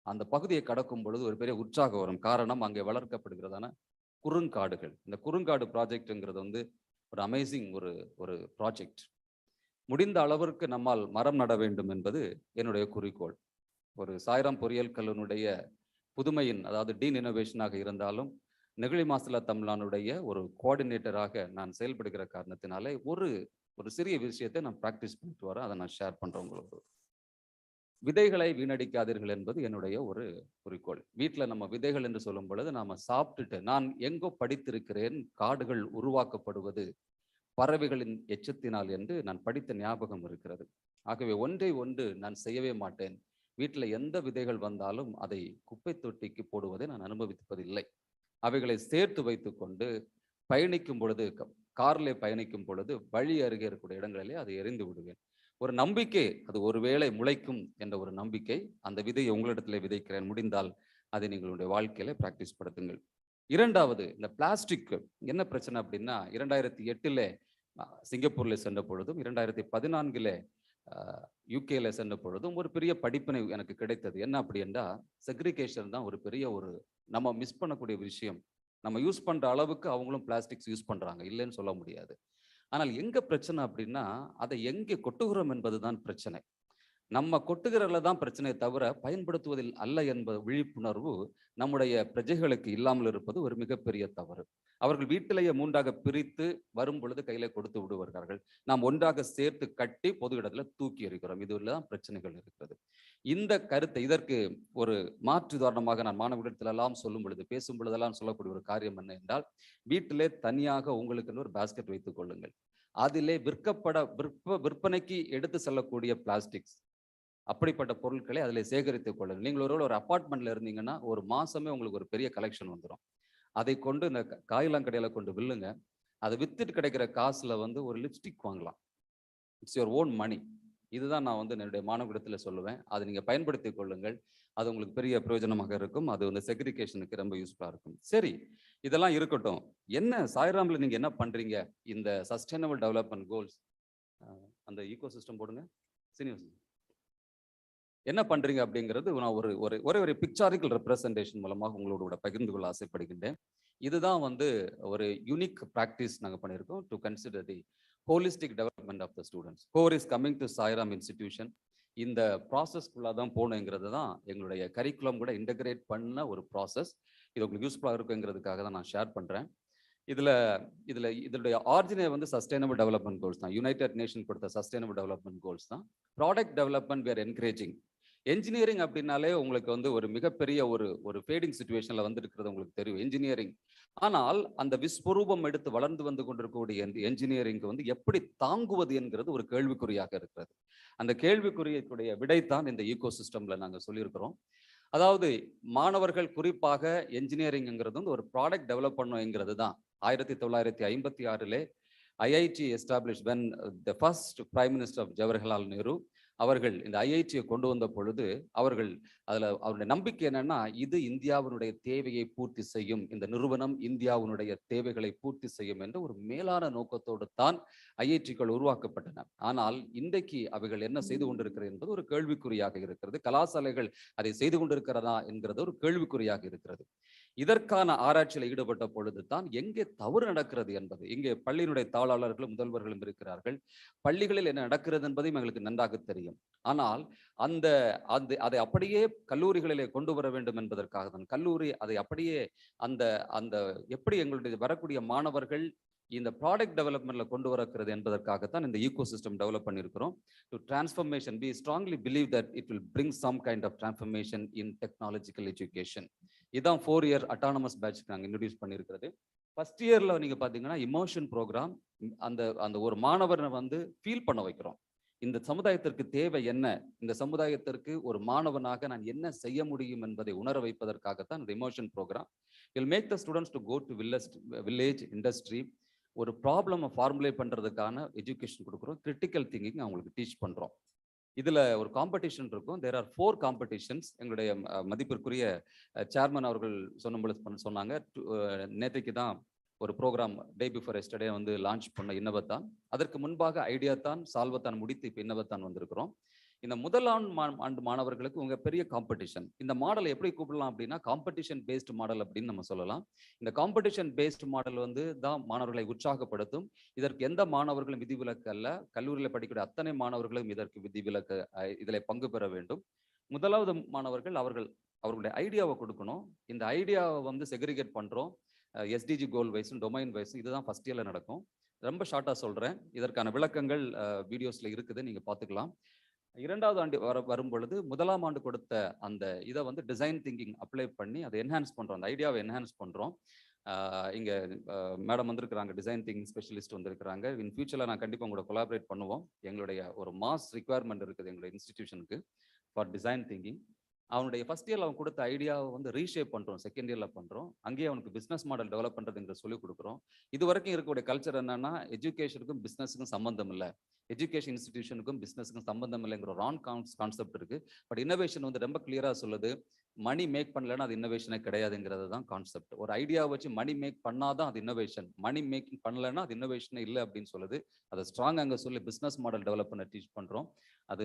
அந்த பகுதியை கடக்கும் பொழுது ஒரு பெரிய உற்சாகம் வரும். காரணம், அங்கே வளர்க்கப்படுகிறதான குறுங்காடுகள். இந்த குறுங்காடு ப்ராஜெக்ட்ங்கிறது வந்து ஒரு அமேசிங் ஒரு ப்ராஜெக்ட். முடிந்த அளவிற்கு நம்மால் மரம் நட வேண்டும் என்பது என்னுடைய குறிக்கோள். ஒரு சாய்ராம் பொறியியல் கல்லூரியினுடைய புதுமையின், அதாவது டீன் இனோவேஷனாக இருந்தாலும் நெகிழி மாசில்லா தமிழ்நாடுடைய ஒரு கோஆர்டினேட்டராக நான் செயல்படுகிற காரணத்தினாலே ஒரு சிறிய விஷயத்தை நான் ப்ராக்டிஸ் பண்ணிட்டு வரேன். அதை நான் ஷேர் பண்ணுறேன் உங்களுக்கு. விதைகளை வீணடிக்காதீர்கள் என்பது என்னுடைய ஒரு குறிக்கோள். வீட்டில் நம்ம விதைகள் என்று சொல்லும் பொழுது நாம சாப்பிட்டுட்டு, நான் எங்கோ படித்திருக்கிறேன், காடுகள் உருவாக்கப்படுவது பறவைகளின் எச்சத்தினால் என்று நான் படித்த ஞாபகம் இருக்கிறது. ஆகவே ஒன்றை ஒன்று நான் செய்யவே மாட்டேன். வீட்டில் எந்த விதைகள் வந்தாலும் அதை குப்பை தொட்டிக்கு போடுவதை நான் அனுமதிப்பதில்லை. அவைகளை சேர்த்து வைத்துக்கொண்டு பயணிக்கும் பொழுது, கார்ல பயணிக்கும் பொழுது வழி அருகே இருக்கக்கூடிய இடங்களிலே அதை எறிந்து விடுவேன். ஒரு நம்பிக்கை, அது ஒருவேளை முளைக்கும் என்ற ஒரு நம்பிக்கை. அந்த விதையை உங்களிடத்திலே விதைக்கிறேன். முடிந்தால் அதை நீங்களுடைய வாழ்க்கையில பிராக்டிஸ் படுத்துங்கள். இரண்டாவது, இந்த பிளாஸ்டிக் என்ன பிரச்சனை அப்படின்னா, 2008 சிங்கப்பூர்ல சென்ற பொழுதும் 2014 யூகேல சென்ற பொழுதும் ஒரு பெரிய படிப்பினை எனக்கு கிடைத்தது. என்ன அப்படி என்றால், செக்ரிகேஷன் தான் ஒரு பெரிய ஒரு நம்ம மிஸ் பண்ணக்கூடிய விஷயம். நம்ம யூஸ் பண்ற அளவுக்கு அவங்களும் பிளாஸ்டிக்ஸ் யூஸ் பண்றாங்க, இல்லைன்னு சொல்ல முடியாது. ஆனால் எங்க பிரச்சனை அப்படின்னா, அதை எங்கே கொட்டுகிறோம் என்பதுதான் பிரச்சனை. நம்ம கொட்டுகிறதுல தான் பிரச்சனையை தவிர பயன்படுத்துவதில் அல்ல என்பது விழிப்புணர்வு நம்முடைய பிரஜைகளுக்கு இல்லாமல் இருப்பது ஒரு மிகப்பெரிய தவறு. அவர்கள் வீட்டிலேயே 3ஆக பிரித்து வரும் பொழுது கையில கொடுத்து விடுவார்கள். நாம் ஒன்றாக சேர்த்து கட்டி பொது இடத்துல தூக்கி எறிகிறோம். இதுல தான் பிரச்சனைகள் இருக்கிறது. இந்த கருத்தை, இதற்கு ஒரு மாற்று உதாரணமாக நான் மாணவர்களிடத்திலெல்லாம் சொல்லும் பொழுது, பேசும் பொழுதெல்லாம் சொல்லக்கூடிய ஒரு காரியம் என்ன என்றால், வீட்டிலே தனியாக உங்களுக்கு ஒரு பாஸ்கெட் வைத்துக் கொள்ளுங்கள். அதிலே விற்பனைக்கு எடுத்து செல்லக்கூடிய பிளாஸ்டிக்ஸ், அப்படிப்பட்ட பொருட்களை அதில் சேகரித்துக் கொள்ளுங்கள். நீங்கள் ஒரு அப்பார்ட்மெண்ட்ல இருந்தீங்கன்னா ஒரு மாசமே உங்களுக்கு ஒரு பெரிய கலெக்ஷன் வந்துடும். அதை கொண்டு இந்த காயிலாங்கடையில கொண்டு வில்லுங்க. அதை வித்துட்டு கிடைக்கிற காசுல ஒரு லிப்ஸ்டிக் வாங்கலாம். It's your own money. இதுதான் நான் என்னுடைய மாணவர்களிடத்துல சொல்லுவேன். அதை நீங்க பயன்படுத்திக் கொள்ளுங்கள். அது உங்களுக்கு பெரிய பிரயோஜனமாக இருக்கும். அது செக்ரிகேஷனுக்கு ரொம்ப யூஸ்ஃபுல்லா இருக்கும். சரி, இதெல்லாம் இருக்கட்டும். என்ன சாய்ராம்ல நீங்க என்ன பண்றீங்க? இந்த சஸ்டைனபிள் டெவலப்மெண்ட் கோல்ஸ், அந்த ஈகோ சிஸ்டம் போடுங்க சீனியர், என்ன பண்றீங்க அப்படிங்கிறது நான் ஒரு பிக்சாரிக்கல் ரெப்ரசன்டேஷன் மூலமாக உங்களோட பகிர்ந்து கொள்ள ஆசைப்படுகின்றேன். இதுதான் ஒரு யூனிக் பிராக்டிஸ் நாங்கள் பண்ணியிருக்கோம் to consider the holistic development of the students. Who're is coming to Sairam institution. இந்த ப்ராசஸ்க்குள்ளாக தான் போகணுங்கிறது தான் எங்களுடைய கரிக்குலம் கூட இன்டகிரேட் பண்ண ஒரு ப்ராசஸ். இது உங்களுக்கு யூஸ்ஃபுல்லாக இருக்குங்கிறதுக்காக தான் நான் ஷேர் பண்ணுறேன். இதனுடைய ஆரிஜினே சஸ்டைனபிள் டெவலப்மெண்ட் கோல்ஸ் தான். யுனைடெட் நேஷன் கொடுத்த சஸ்டைனபிள் டெவலப்மெண்ட் கோல்ஸ் தான். Product development we are encouraging. Engineering அப்படின்னாலே உங்களுக்கு ஒரு மிகப்பெரிய ஒரு ஃபேடிங் சிச்சுவேஷன்ல இருக்கிறது உங்களுக்கு தெரியும் என்ஜினியரிங். ஆனால் அந்த விஸ்வரூபம் எடுத்து வளர்ந்து வந்து கொண்டிருக்கக்கூடிய என்ஜினியரிங் எப்படி தாங்குவது என்கிறது ஒரு கேள்விக்குறியாக இருக்கிறது. அந்த கேள்விக்குறியுடைய விடைத்தான் இந்த ஈகோ சிஸ்டம்ல நாங்கள் சொல்லியிருக்கிறோம். அதாவது மாணவர்கள் குறிப்பாக என்ஜினியரிங்கிறது ஒரு ப்ராடக்ட் டெவலப் பண்ணுங்கிறது தான். 1956 IIT establish when the first Prime Minister of Jawaharlal Nehru அவர்கள் இந்த ஐஐடியை கொண்டு வந்த பொழுது அவருடைய நம்பிக்கை என்னன்னா, இது இந்தியாவினுடைய தேவையை பூர்த்தி செய்யும், இந்த நிறுவனம் இந்தியாவினுடைய தேவைகளை பூர்த்தி செய்யும் என்ற ஒரு மேலான நோக்கத்தோடு தான் ஐஐடிகள் உருவாக்கப்பட்டன. ஆனால் இன்றைக்கு அவைகள் என்ன செய்து கொண்டிருக்கிறது என்பது ஒரு கேள்விக்குறியாக இருக்கிறது. கலாசாலைகள் அதை செய்து கொண்டிருக்கிறதா என்கிறது ஒரு கேள்விக்குறியாக இருக்கிறது. இதற்கான ஆராய்ச்சியில் ஈடுபட்ட பொழுது தான் எங்கே தவறு நடக்கிறது என்பது, இங்கே பள்ளியினுடைய தாளாளர்களும் முதல்வர்களும் இருக்கிறார்கள். பள்ளிகளில் என்ன நடக்கிறது என்பதையும் எங்களுக்கு நன்றாக தெரியும். ஆனால் அதை அப்படியே கல்லூரிகளிலே கொண்டு வர வேண்டும் என்பதற்காக தான் கல்லூரி அதை அப்படியே அந்த எப்படி எங்களுடைய வரக்கூடிய மாணவர்கள் இந்த ப்ராடக்ட் டெவலப்மெண்ட்ல கொண்டு வரக்கிறது என்பதற்காகத்தான் இந்த ஈகோ சிஸ்டம் டெவலப் பண்ணியிருக்கிறோம். To transformation, we strongly believe that it will bring some kind of transformation in technological education. இதான் 4-year autonomous batch நாங்கள் இன்ட்ரடியூஸ் பண்ணியிருக்கிறது. ஃபர்ஸ்ட் இயர்ல நீங்க பாத்தீங்கன்னா இமோஷன் ப்ரோக்ராம், அந்த ஒரு மாணவரை ஃபீல் பண்ண வைக்கிறோம். இந்த சமுதாயத்திற்கு தேவை என்ன, இந்த சமுதாயத்திற்கு ஒரு மாணவனாக நான் என்ன செய்ய முடியும் என்பதை உணர வைப்பதற்காகத்தான் இந்த emotion program. will make the students to go to village industry. ஒரு ப்ராப்ளம் ஃபார்முலேட் பண்றதுக்கான எஜுகேஷன் கொடுக்குறோம். கிரிட்டிக்கல் திங்கிங் அவங்களுக்கு டீச் பண்றோம். இதுல ஒரு காம்படிஷன் இருக்கும். there are 4 competitions. எங்களுடைய மதிப்பிற்குரிய சேர்மன் அவர்கள் சொன்னாங்க. நேற்றைக்கு தான் ஒரு program day before yesterday launch பண்ண இன்னவத்தான். அதற்கு முன்பாக ஐடியாத்தான், சால்வத்தான் முடித்து இப்போ இன்னவத்தான் வந்திருக்கிறோம். இந்த முதல் ஆண்டு மாணவர்களுக்கு உங்க பெரிய காம்படிஷன். இந்த மாடல் எப்படி கூப்பிடலாம் அப்படின்னா, காம்படிஷன் பேஸ்டு மாடல் அப்படின்னு நம்ம சொல்லலாம். இந்த காம்படிஷன் பேஸ்டு மாடல் தான் மாணவர்களை உற்சாகப்படுத்தும். இதற்கு எந்த மாணவர்களும் விதிவிலக்கு அல்ல. கல்லூரியில் படிக்கக்கூடிய அத்தனை மாணவர்களும் இதற்கு விதிவிலக்கு, இதில் பங்கு பெற வேண்டும். முதலாவது மாணவர்கள் அவர்களுடைய ஐடியாவை கொடுக்கணும். இந்த ஐடியாவை செக்ரிகேட் பண்றோம். எஸ்டிஜி கோல் வைஸும் டொமைன் வைஸும் இதுதான் ஃபர்ஸ்ட் இயர்ல நடக்கும். ரொம்ப ஷார்ட்டா சொல்றேன். இதற்கான விளக்கங்கள் வீடியோஸ்ல இருக்குது, நீங்க பார்த்துக்கலாம். இரண்டாவது ஆண்டு வரும் பொழுது முதலாம் ஆண்டு கொடுத்த அந்த இதை வந்து டிசைன் திங்கிங் அப்ளை பண்ணி அதை என்ஹான்ஸ் பண்ணுறோம், அந்த ஐடியாவை என்ஹான்ஸ் பண்ணுறோம். இங்கே மேடம் வந்திருக்கிறாங்க, டிசைன் திங்கிங் ஸ்பெஷலிஸ்ட் வந்திருக்கிறாங்க. இன் ஃபியூச்சரில் நான் கண்டிப்பாக உங்களோட கொலாபரேட் பண்ணுவோம். எங்களுடைய ஒரு மாஸ் ரிக்குவயர்மெண்ட் இருக்குது எங்களுடைய இன்ஸ்டிடியூஷனுக்கு ஃபார் டிசைன் திங்கிங். அவனுடைய ஃபர்ஸ்ட் இயர்ல அவன் கொடுத்த ஐடியாவை வந்து ரீஷேப் பண்றோம், செகண்ட் இயர்ல பண்றோம். அங்கேயே அவனுக்கு பிசினஸ் மாடல் டெவலப் பண்றதுங்கிற சொல்லிக் கொடுக்குறோம். இது வரைக்கும் இருக்கக்கூடிய கல்ச்சர் என்னன்னா, எஜுகேஷனுக்கும் பிசினஸுக்கும் சம்பந்தம் இல்லை, எஜுகேஷன் இன்ஸ்டிடியூஷனுக்கும் பிசினஸுக்கும் சம்பந்தம் இல்லைங்கிற ராங் கான்செப்ட் இருக்கு. பட் இன்னோவேஷன் வந்து ரொம்ப கிளியரா சொல்லுது, மணி மேக் பண்ணலன்னா அது இன்னோவேஷனே கிடையாதுங்கிறது தான் கான்செப்ட். ஒரு ஐடியா வச்சு மணி மேக் பண்ணாதான் அது இன்னோவேஷன், மணி மேக்கிங் பண்ணலன்னா அது இன்னோவேஷனே இல்லை அப்படின்னு சொல்லுது. அதை ஸ்ட்ராங் அங்கே சொல்லி பிசினஸ் மாடல் டெவலப் பண்ண டீச் பண்றோம். அது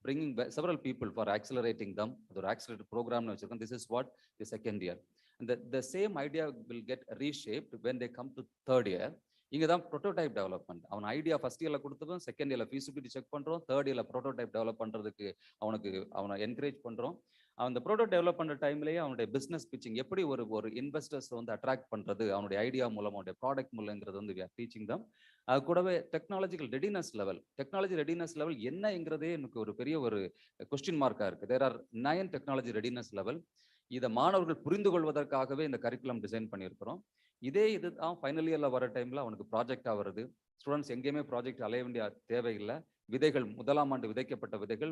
bringing several people for accelerating them. அது ஒரு accelerated program வச்சிருக்கோம். This is what the second year. And the same idea will get reshaped when they come to third year. இங்க தான் prototype development. அவன் idea first இயர்ல கொடுத்ததும் second இயர்ல feasibility check பண்றோம், தேர்ட் இயர்ல ப்ரோட்டோடைப் டெவலப் பண்றதுக்கு அவனை என்கரேஜ் பண்றோம். அந்த ப்ரோட்டோடைப் டெவலப் பண்ற டைம்லயே அவனுடைய பிசினஸ் பிச்சிங் எப்படி ஒரு இன்வெஸ்டர்ஸ் வந்து அட்ராக்ட் பண்றது அவனுடைய ஐடியா மூலம், அவனுடைய ப்ராடக்ட் மூலங்கிறது வந்து we are teaching them. அது கூடவே டெக்னாலஜி ரெடினஸ் லெவல் என்னங்கிறதே எனக்கு ஒரு பெரிய ஒரு கொஸ்டின் மார்க்கா இருக்கு. There are 9 technology readiness level. இதை மாணவர்கள் புரிந்து கொள்வதற்காகவே இந்த கரிக்குலம் டிசைன் பண்ணியிருக்கிறோம். இதுதான் ஃபைனல் இயர்ல வர டைம்ல அவனுக்கு ப்ராஜெக்டா வருது. ஸ்டூடெண்ட்ஸ் எங்கேயுமே ப்ராஜெக்ட் அலைய வேண்டிய தேவையில்லை. விதைகள் முதலாம் ஆண்டு விதைக்கப்பட்ட விதைகள்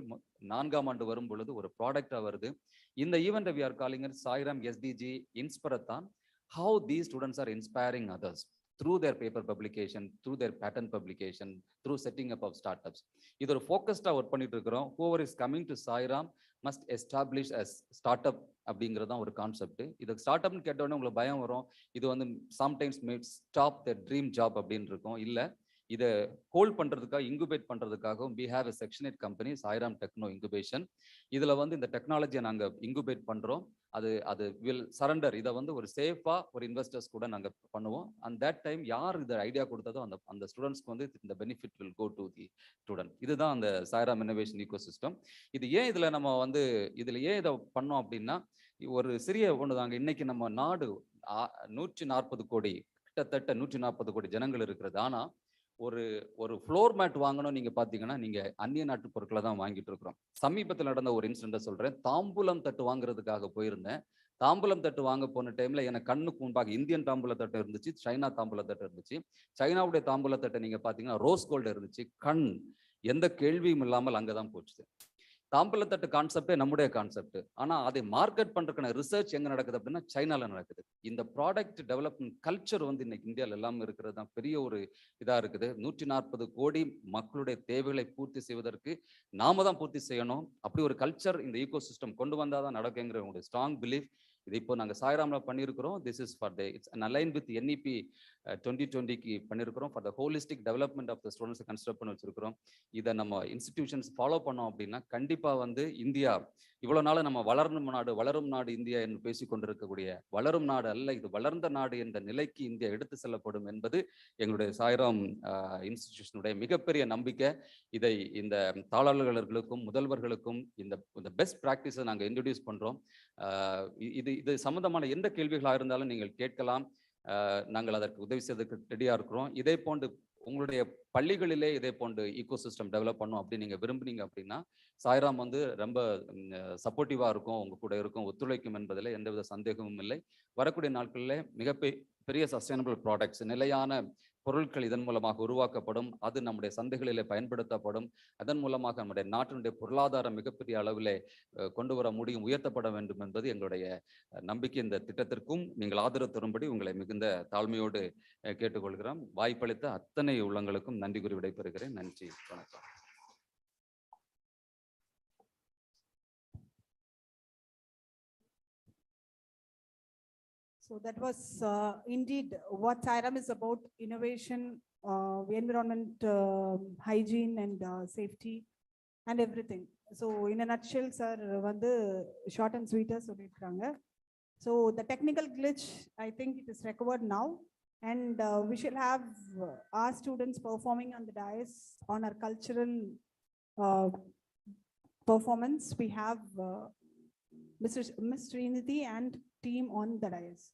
4ஆம் ஆண்டு வரும் பொழுது ஒரு ப்ராடக்டா வருது. இந்த event we are calling it Sairam SDG Inspirathon. How these students are inspiring others through their paper publication, through their patent publication, through setting up of startups. இது ஒரு ஃபோக்கஸ்டா ஒர்க் பண்ணிட்டு இருக்கிறோம். whoever is coming to Sairam must establish as startup அப்படிங்கிறது தான் ஒரு concept. இது start அப்னு கேட்ட உடனே உங்களுக்கு பயம் வரும். இது வந்து sometimes May stop the dream job அப்படின்னு இருக்கும். இல்லை, இதை ஹோல்ட் பண்றதுக்காக, incubate பண்றதுக்காகவும் we have a section 8 company Sairam Techno Incubation. இதுல வந்து இந்த டெக்னாலஜியை நாங்க இன்குபேட் பண்றோம். அது வில் சரண்டர். இதை வந்து ஒரு சேஃபா ஒரு இன்வெஸ்டர்ஸ் கூட நாங்க பண்ணுவோம். அண்ட் தட் டைம் யார் இந்த ஐடியா கொடுத்ததோ அந்த ஸ்டூடெண்ட்ஸ்க்கு வந்து இந்த benefit will go to the student. இதுதான் அந்த Sairam இன்னோவேஷன் ஈகோ சிஸ்டம். இது ஏன் இதுல நம்ம வந்து ஏன் இதை பண்ணோம் அப்படின்னா, ஒரு சிறிய ஒண்ணுதாங்க. இன்னைக்கு நம்ம நாடு 140 கோடி, கிட்டத்தட்ட 140 கோடி ஜனங்கள் இருக்கிறது. ஆனா ஒரு ஃப்ளோர் மேட் வாங்கணும் நீங்க பாத்தீங்கன்னா, நீங்க அந்நிய நாட்டு பொருட்களை தான் வாங்கிட்டு இருக்கிறோம். சமீபத்தில் நடந்த ஒரு இன்சிடென்ட் சொல்றேன். தாம்பூலம் தட்டு வாங்குறதுக்காக போயிருந்தேன். தாம்பூலம் தட்டு வாங்க போன டைம்ல எனக்கு கண்ணுக்கு முன்பாக இந்தியன் தாம்பூல தட்டு இருந்துச்சு, சைனா தாம்பூல தட்டு இருந்துச்சு. சைனாவுடைய தாம்பூல தட்டை நீங்க பாத்தீங்கன்னா ரோஸ் கோல்டு இருந்துச்சு. கண் எந்த கேள்வியும் இல்லாமல் அங்கதான் போச்சு. தாம்பூலத்தட்டு கான்செப்டே நம்முடைய கான்செப்ட். ஆனா அதை மார்க்கெட் பண்றதுக்கான ரிசர்ச் எங்க நடக்குது அப்படின்னா சைனால நடக்குது. இந்த ப்ராடக்ட் டெவலப்மெண்ட் கல்ச்சர் வந்து இன்னைக்கு இந்தியாவில் எல்லாம் இருக்கிறது தான் பெரிய ஒரு இதா இருக்குது. 140 கோடி மக்களுடைய தேவைகளை பூர்த்தி செய்வதற்கு நாம தான் பூர்த்தி செய்யணும். அப்படி ஒரு கல்ச்சர் இந்த ஈகோ சிஸ்டம் கொண்டு வந்தாதான் நடக்குங்கிற ஒரு ஸ்ட்ராங் பிலீஃப். இது இப்போ நாங்க சாய்ராம்ல பண்ணியிருக்கிறோம். This is for it's align with NEP 2020க்கு பண்ணியிருக்கிறோம். For the holistic development of the students construct பண்ணி வச்சிருக்கிறோம். இதை நம்ம இன்ஸ்டிடியூஷன்ஸ் ஃபாலோ பண்ணோம் அப்படின்னா கண்டிப்பா வந்து இந்தியா இவ்வளவு நாள் நம்ம வளரும் நாடு இந்தியா என்று பேசிக் கொண்டிருக்கக்கூடிய வளரும் நாடு அல்ல, இது வளர்ந்த நாடு என்ற நிலைக்கு இந்தியா எடுத்து செல்லப்படும் என்பது எங்களுடைய சாய்ராம் இன்ஸ்டிடியூஷனுடைய மிகப்பெரிய நம்பிக்கை. இதை இந்த தாளாளர்களுக்கும் முதல்வர்களுக்கும் இந்த பெஸ்ட் ப்ராக்டிஸை நாங்கள் இன்ட்ரடியூஸ் பண்றோம். இது சம்பந்தமான எந்த கேள்விகளாக இருந்தாலும் நீங்கள் கேட்கலாம். நாங்கள் அதற்கு உதவி செய்வதற்கு ரெடியா இருக்கிறோம். இதே போன்று உங்களுடைய பள்ளிகளிலே இதே போன்று ஈகோ சிஸ்டம் டெவலப் பண்ணும் அப்படின்னு நீங்க விரும்புனீங்க அப்படின்னா சாய்ராம் வந்து ரொம்ப சப்போர்ட்டிவா இருக்கும், உங்க கூட இருக்கும், ஒத்துழைக்கும் என்பதில் எந்தவித சந்தேகமும் இல்லை. வரக்கூடிய நாட்களில் மிகப்பெரிய சஸ்டைனபிள் ப்ராடக்ட்ஸ், நிலையான பொருட்கள் இதன் மூலமாக உருவாக்கப்படும். அது நம்முடைய சந்தைகளிலே பயன்படுத்தப்படும். அதன் மூலமாக நம்முடைய நாட்டினுடைய பொருளாதாரம் மிகப்பெரிய அளவிலே கொண்டு வர முடியும், உயர்த்தப்பட வேண்டும் என்பது எங்களுடைய நம்பிக்கை. இந்த திட்டத்திற்கும் நீங்கள் ஆதரவு தரும்படி உங்களை மிகுந்த தாழ்மையோடு கேட்டுக்கொள்கிறோம். வாய்ப்பளித்த அத்தனை உள்ளங்களுக்கும் நன்றி கூறி விடைபெறுகிறேன். நன்றி, வணக்கம். So that was indeed what Sairam is about: innovation, environment, hygiene and safety and everything. So in a nutshell, sir, வந்து short and sweet சொல்லிருக்காங்க. So the technical glitch, I think it is recovered now, and we shall have our students performing on the dais on our cultural performance. We have Ms. Srinidhi and team on the dais.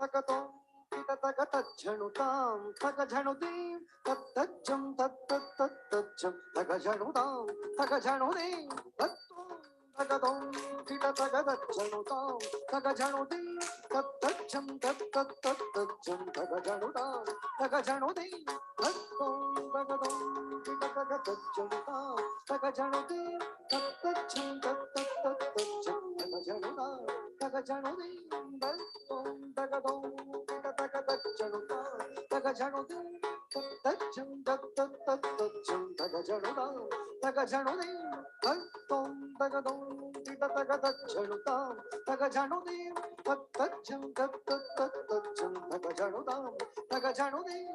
tagadom kita tagatajjanutam tagajanudim tatajjam tatajjam tagajanudam tagajanudim tagadom kita tagatajjanutam tagajanudim tatajjam tatajjam tagajanudam tagajanudim tagadom kita tagatajjanutam tagajanudim tatajjam tatajjam tagajanudam tagajanudim tagadom kita tagatajjanutam tagajanudim tatajjam tatajjam tagajanudam tagajanudim tagadom kita tagatajjanutam tagajanudim tatajjam tatajjam tagajanudam tagajanudim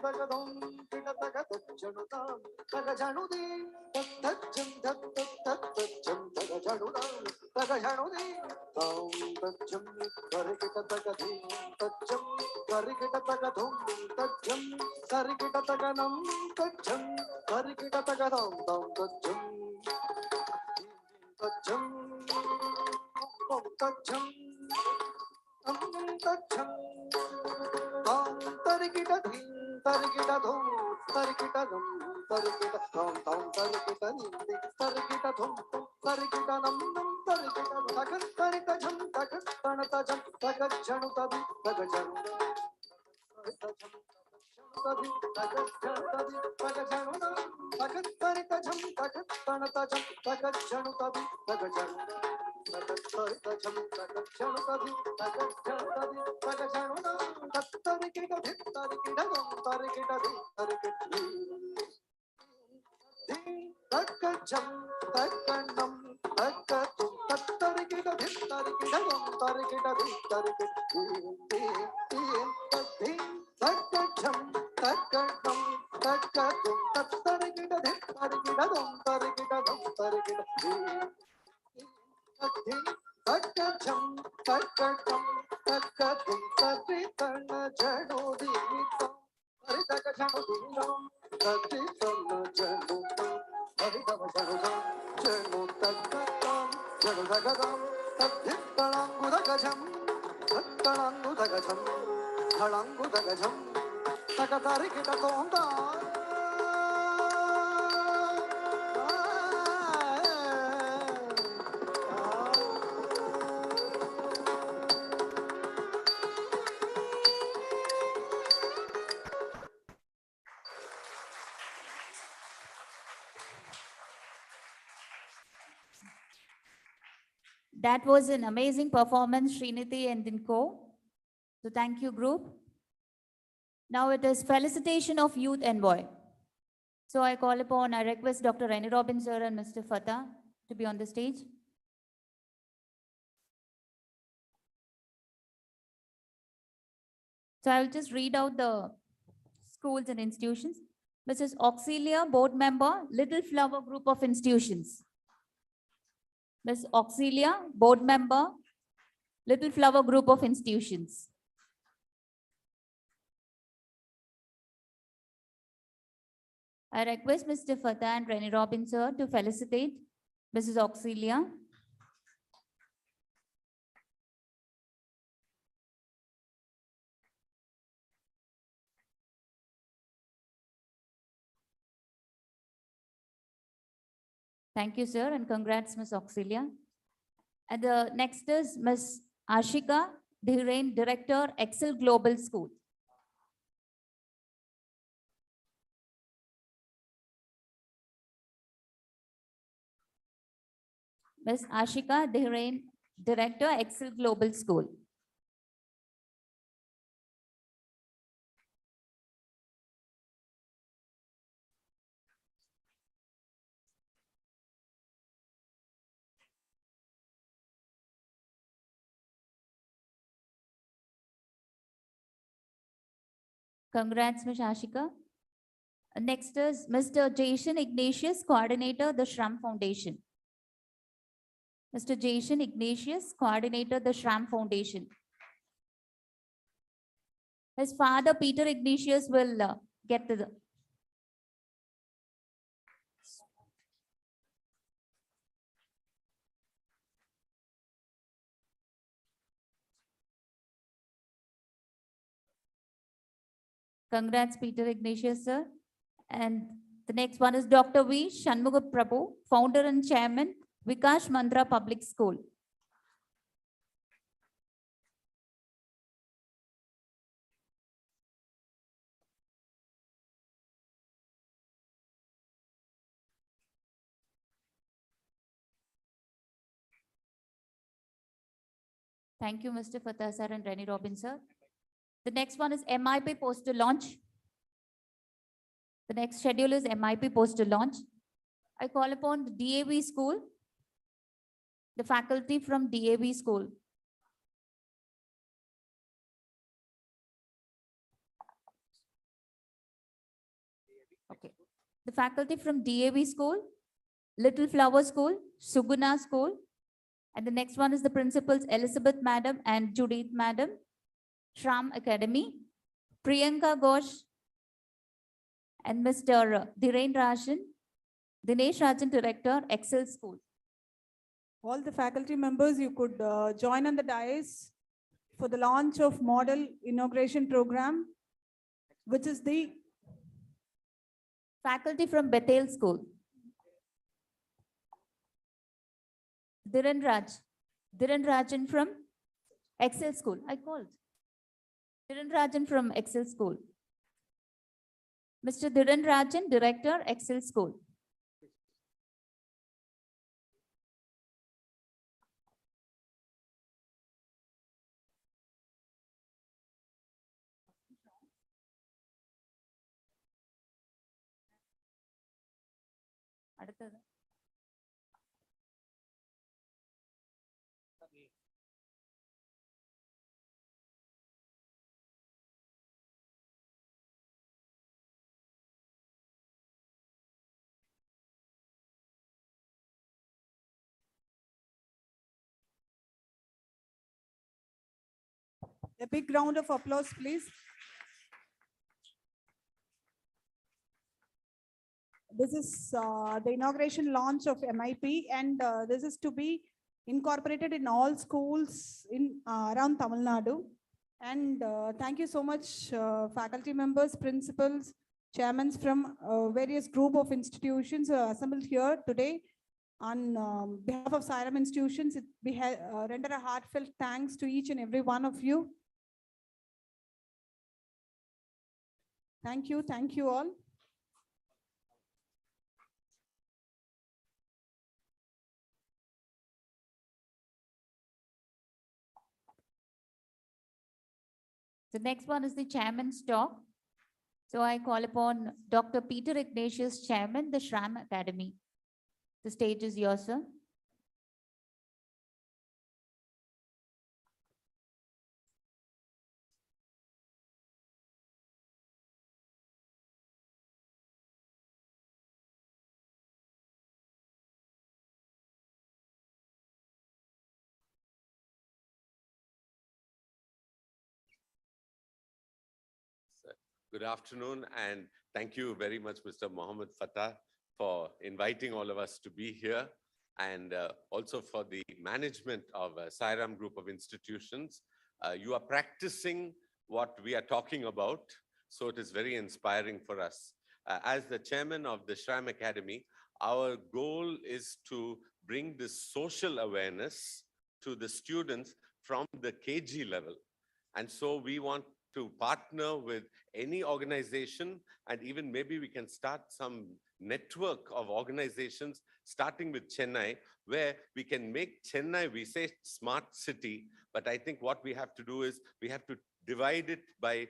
tagadom kita tagatajjanutam tagajanudim tatajjam tatajjam tagajanudam tagajanudim tajjam karikita tagadhim tajjam karikita tagadhum tajjam karikita taganam tajjam karikita tagadam tajjam tajjam tajjam tajjam tarikita dhim tarikita dhum tarikita dhum tarikita dhum tarikita nindi tarikita dhum tarikita nam tarikita tagat tarikita jam tagat tanata jam tagat janu tabi tagat janu tabi tagat janu tabi tagat janu tagat tarikita jam tagat tanata jam tagat janu tabi tagat janu tagat tarikita jam tagat janu tabi tagat janu tabi tagat janu tarikita dhim tarikita dhum tarikita dhim tarikita takajam takanam takatum tarikita dhim tarikita dhum tarikita dhim tarikita takajam takanam takatum tarikita dhim tarikita dhum tarikita dhum tarikita takajam takatum takatum taritana janudimitam taritaka janudimam taritana janudimam taritana janudam janutakatam janutakatam tadhittanangudakajam tattanangudakajam thalangudakajam takatarikita tonda That was an amazing performance, Srinidhi and Dinko. So thank you, group. Now it is Felicitation of Youth Envoy. So I call upon, I request Dr. Rennie Robbins sir and Mr. Fatah to be on the stage. So I will just read out the schools and institutions. Mrs. Auxilia, board member, Little Flower Group of Institutions. Ms. Auxilia, board member, Little Flower Group of Institutions. I request Mr. Fatah and Rennie Robbins sir to felicitate Mrs. Auxilia. Thank you, sir, and congrats, Ms. Auxilia. And the next is Ms. Ashika Dhiren, Director, Excel Global School. Ms. Ashika Dhiren, Director, Excel Global School. Congrats, Ms. Ashika. Next is Mr. Jason Ignatius, Coordinator, the Shram Foundation. Mr. Jason Ignatius, Coordinator, the Shram Foundation. His father, Peter Ignatius, will get to the Congrats, Peter Ignatius, sir. And the next one is Dr. V. Shanmuga Prabhu, founder and chairman, Vikash Mandra Public School. Thank you, Mr. Fatah sir and Rennie Robbins, sir. The next one is MIP poster launch. The next schedule is MIP poster launch. I call upon the DAV school, the faculty from DAV school. Okay. The faculty from DAV school, Little Flower School, Suguna School, and the next one is the principals Elizabeth Madam and Judith Madam, Shram Academy, Priyanka Ghosh, and Mr. Dhiren Rajan, Dinesh Rajan, Director, Excel School. All the faculty members, you could join on the dais for the launch of model inauguration program, which is the Faculty from Bethel School. Dhiren Rajan from Excel School. I called. Dhiren Rajan from Excel School. Mr. Dhiren Rajan, Director, Excel School. அடுத்தது a big round of applause, please. This is the inauguration launch of MIP, and this is to be incorporated in all schools in around Tamil Nadu. And thank you so much, faculty members, principals, chairmen from various group of institutions assembled here today. On behalf of Sairam institutions, we render a heartfelt thanks to each and every one of you. Thank you all. The next one is the chairman's talk. So I call upon Dr. Peter Ignatius, Chairman, the Shram Academy. The stage is yours, sir. Good afternoon, and thank you very much, Mr. Mohammed Fatah, for inviting all of us to be here, and also for the management of Sairam Group of Institutions. You are practicing what we are talking about, so it is very inspiring for us. As the chairman of the Shram Academy, our goal is to bring this social awareness to the students from the KG level. And so we want to partner with any organization, and even maybe we can start some network of organizations, starting with Chennai, where we can make Chennai, we say smart city, but I think what we have to do is we have to divide it by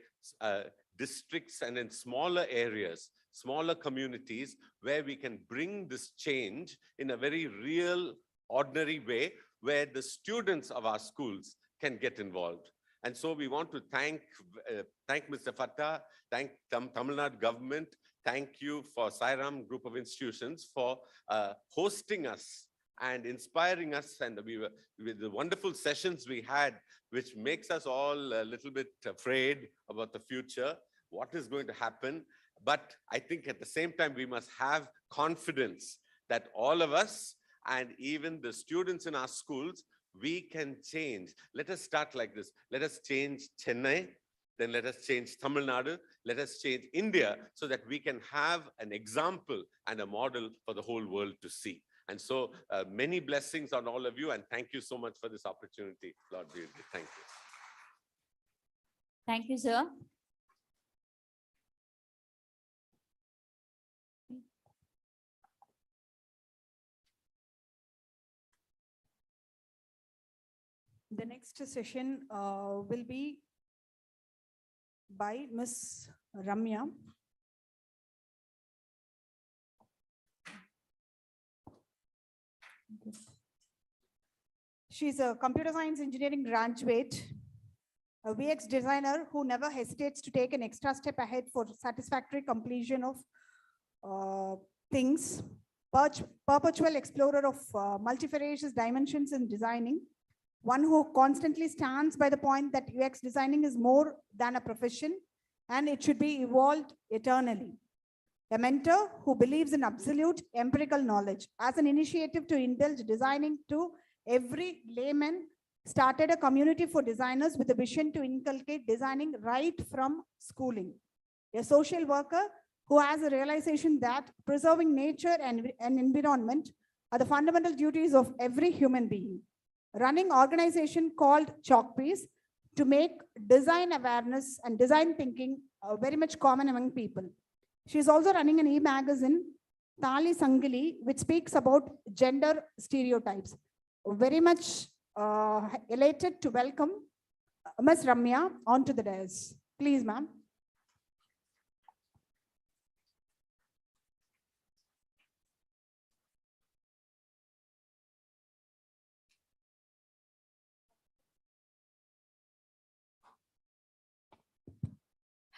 districts and in smaller areas, smaller communities, where we can bring this change in a very real, ordinary way, where the students of our schools can get involved. And so we want to thank Mr. Fatah, thank Tamil Nadu government, thank you for Sairam Group of Institutions for hosting us and inspiring us, and with the wonderful sessions we had, which makes us all a little bit afraid about the future, what is going to happen. But I think at the same time, we must have confidence that all of us, and even the students in our schools, we can change. Let us start like this. Let us change Chennai. then let us change Tamil Nadu, let us change India so that we can have an example and a model for the whole world to see. And so many blessings on all of you, and thank you so much for this opportunity. Lord be with you. Thank you. Thank you, sir. The next session will be by Miss Ramya. She's a computer science engineering graduate, a VX designer who never hesitates to take an extra step ahead for satisfactory completion of things, perpetual explorer of multifarious dimensions in designing, one who constantly stands by the point that UX designing is more than a profession and it should be evolved eternally. A mentor who believes in absolute empirical knowledge. As an initiative to indulge designing to every layman, started a community for designers with a vision to inculcate designing right from schooling. A social worker who has a realization that preserving nature and environment are the fundamental duties of every human being. Running organization called Chalkpiece to make design awareness and design thinking very much common among people. She is also running an e-magazine, Tali Sangili, which speaks about gender stereotypes. Very much elated to welcome Ms. Ramya onto the dais. Please, ma'am.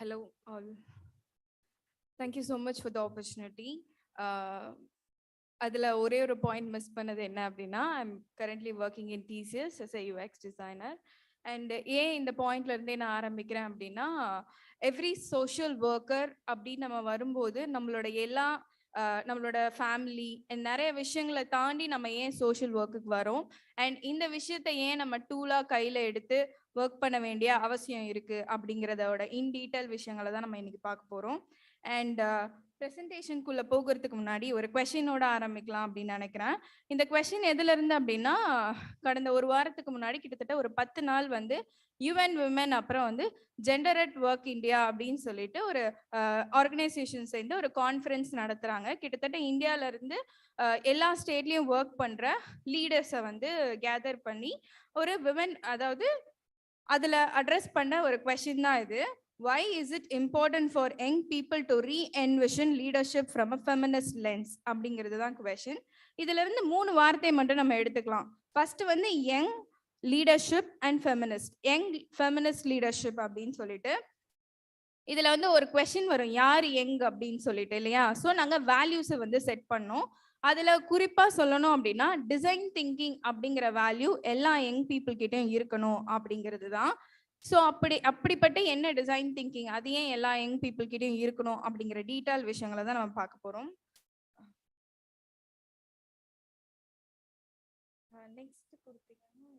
Hello all. Thank you so much for the opportunity. அதில் ஒரே ஒரு point miss பண்ணது என்ன அப்படின்னா, I'm currently working in TCS as a UX designer. And ஏன் இந்த பாயிண்ட்ல இருந்தே நான் ஆரம்பிக்கிறேன் அப்படின்னா, எவ்ரி சோஷியல் ஒர்க்கர் அப்படின்னு நம்ம வரும்போது நம்மளோட ஃபேமிலி நிறைய விஷயங்களை தாண்டி நம்ம ஏன் சோஷியல் ஒர்க்குக்கு வரோம், அண்ட் இந்த விஷயத்தை ஏன் நம்ம டூலாக கையில் எடுத்து ஒர்க் பண்ண வேண்டிய அவசியம் இருக்குது அப்படிங்கிறதோட இன் டீட்டெயில் விஷயங்களை தான் நம்ம இன்னைக்கு பார்க்க போகிறோம். அண்ட் ப்ரெசன்டேஷனுக்குள்ளே போகிறதுக்கு முன்னாடி ஒரு கொஷினோட ஆரம்பிக்கலாம் அப்படின்னு நினைக்கிறேன். இந்த கொஷின் எதுலேருந்து அப்படின்னா, கடந்த ஒரு வாரத்துக்கு முன்னாடி கிட்டத்தட்ட ஒரு 10 நாள் வந்து UN Women அப்புறம் வந்து ஜெண்டர் அட் ஒர்க் இந்தியா அப்படின்னு சொல்லிட்டு ஒரு ஆர்கனைசேஷன் சேர்ந்து ஒரு கான்ஃபரன்ஸ் நடத்துகிறாங்க. கிட்டத்தட்ட இந்தியாவிலேருந்து எல்லா ஸ்டேட்லேயும் ஒர்க் பண்ணுற லீடர்ஸை வந்து கேதர் பண்ணி ஒரு விமன், அதாவது அதில் அட்ரஸ் பண்ண ஒரு கொஷின் தான் இது. Why is it important for young people to re-envision leadership from a feminist lens? அப்படிங்கிறது தான் கொஷின். இதுல இருந்து 3 வார்த்தை மட்டும் நம்ம எடுத்துக்கலாம். ஃபர்ஸ்ட் வந்து young leadership and feminist. Young feminist leadership அப்படின்னு சொல்லிட்டு இதுல வந்து ஒரு கொஷின் வரும், யார் யங் அப்படின்னு சொல்லிட்டு, இல்லையா? ஸோ நாங்கள் வேல்யூஸை வந்து செட் பண்ணோம். அதுல குறிப்பா சொல்லணும் அப்படின்னா, டிசைன் திங்கிங் அப்படிங்கிற வேல்யூ எல்லா யங் பீப்புள் கிட்டையும் இருக்கணும் அப்படிங்கிறது தான். ஸோ அப்படிப்பட்ட என்ன டிசைன் திங்கிங், அது ஏன் எல்லா யங் பீப்புள் கிட்டையும் இருக்கணும் அப்படிங்கிற டீட்டெயில் விஷயங்களை தான் நம்ம பார்க்க போறோம். நெக்ஸ்ட் கொடுத்தீங்கன்னா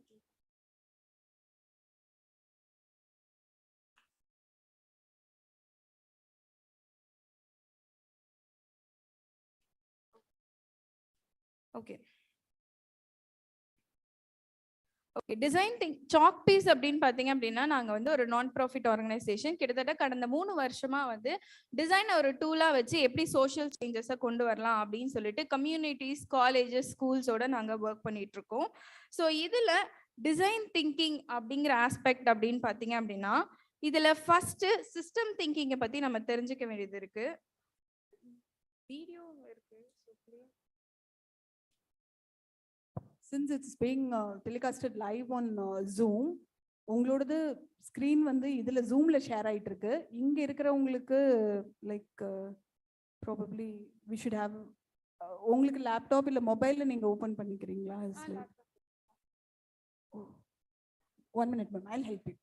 okay. Okay, design think Chalkpiece அப்படின்னு பார்த்தீங்க அப்படின்னா, நாங்கள் வந்து ஒரு நான் ப்ராஃபிட் ஆர்கனைசேஷன். கிட்டத்தட்ட கடந்த 3 வருஷமா வந்து டிசைனை ஒரு டூலாக வச்சு எப்படி சோஷியல் சேஞ்சஸை கொண்டு வரலாம் அப்படின்னு சொல்லிட்டு கம்யூனிட்டிஸ், காலேஜஸ், ஸ்கூல்ஸோட நாங்கள் ஒர்க் பண்ணிட்டு இருக்கோம். ஸோ இதில் டிசைன் திங்கிங் அப்படிங்கிற ஆஸ்பெக்ட் அப்படின்னு பார்த்தீங்க அப்படின்னா, இதில் ஃபர்ஸ்ட் சிஸ்டம் திங்கிங்கை பற்றி நம்ம தெரிஞ்சுக்க வேண்டியது இருக்கு. வீடியோ இருக்கு. Since it's being telecasted live on Zoom, உங்களோடது ஸ்க்ரீன் வந்து இதில் ஜூமில் ஷேர் ஆகிட்டு இருக்கு. இங்கே இருக்கிறவங்களுக்கு like probably we should have, உங்களுக்கு லேப்டாப் இல்லை மொபைலில் நீங்கள் ஓப்பன் பண்ணிக்கிறீங்களா? 1 minute ma'am, I'll help you.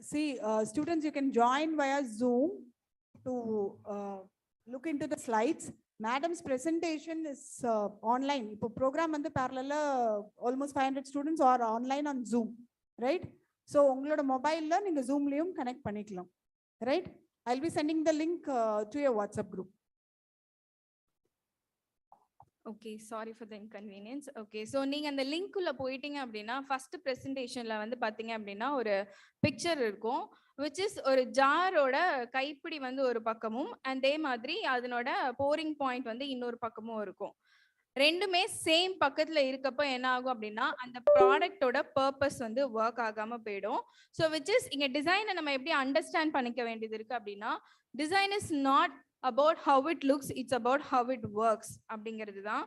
See, students, you can join via Zoom to look into the slides. Madam's presentation is online. இப்போ program வந்து parallel almost 500 students are online on Zoom, right? So உங்களோட மொபைல்ல நீங்க Zoomலயும் connect பண்ணிக்கலாம், right? I'll be sending the link to your WhatsApp group. Okay, sorry for the inconvenience. Okay, so நீங்கள் அந்த லிங்க்குள்ளே போயிட்டீங்க அப்படின்னா ஃபர்ஸ்ட் ப்ரெசன்டேஷனில் வந்து பார்த்தீங்க அப்படின்னா ஒரு பிக்சர் இருக்கும், விச் இஸ் ஒரு ஜாரோட கைப்பிடி வந்து ஒரு பக்கமும் அதே மாதிரி அதனோட போரிங் பாயிண்ட் வந்து இன்னொரு பக்கமும் இருக்கும். ரெண்டுமே சேம் பக்கத்தில் இருக்கப்போ என்ன ஆகும் அப்படின்னா அந்த ப்ராடக்டோட பர்பஸ் வந்து ஒர்க் ஆகாமல் போயிடும். ஸோ விச் இஸ் இங்கே டிசைனை நம்ம எப்படி அண்டர்ஸ்டாண்ட் பண்ணிக்க வேண்டியது இருக்குது அப்படின்னா, design is not about how it looks, it's about how it works அப்படிங்கிறது தான்.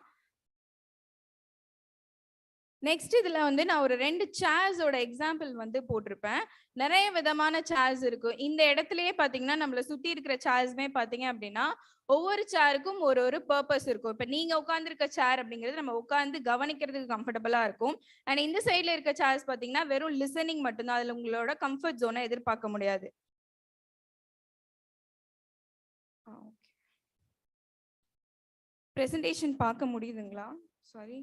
நெக்ஸ்ட் இதுல வந்து நான் ஒரு 2 சேர்ஸோட எக்ஸாம்பிள் வந்து போட்டிருப்பேன். நிறைய விதமான சேர்ஸ் இருக்கும். இந்த இடத்துலயே பாத்தீங்கன்னா நம்மள சுத்தி இருக்கிற சேர்ஸ்மே பாத்தீங்க அப்படின்னா ஒவ்வொரு சேருக்கும் ஒரு ஒரு பர்பஸ் இருக்கும். இப்ப நீங்க உட்கார்ந்துருக்க சேர் அப்படிங்கிறது நம்ம உட்கார்ந்து கவனிக்கிறதுக்கு கம்ஃபர்டபுளா இருக்கும். அண்ட் இந்த சைட்ல இருக்க சேர்ஸ் பாத்தீங்கன்னா வெறும் லிசனிங் மட்டும்தான், அதுல உங்களோட கம்ஃபர்ட் ஜோனை எதிர்பார்க்க முடியாது. பிரசன்டேஷன் பார்க்க முடியுதுங்களா? சாரி.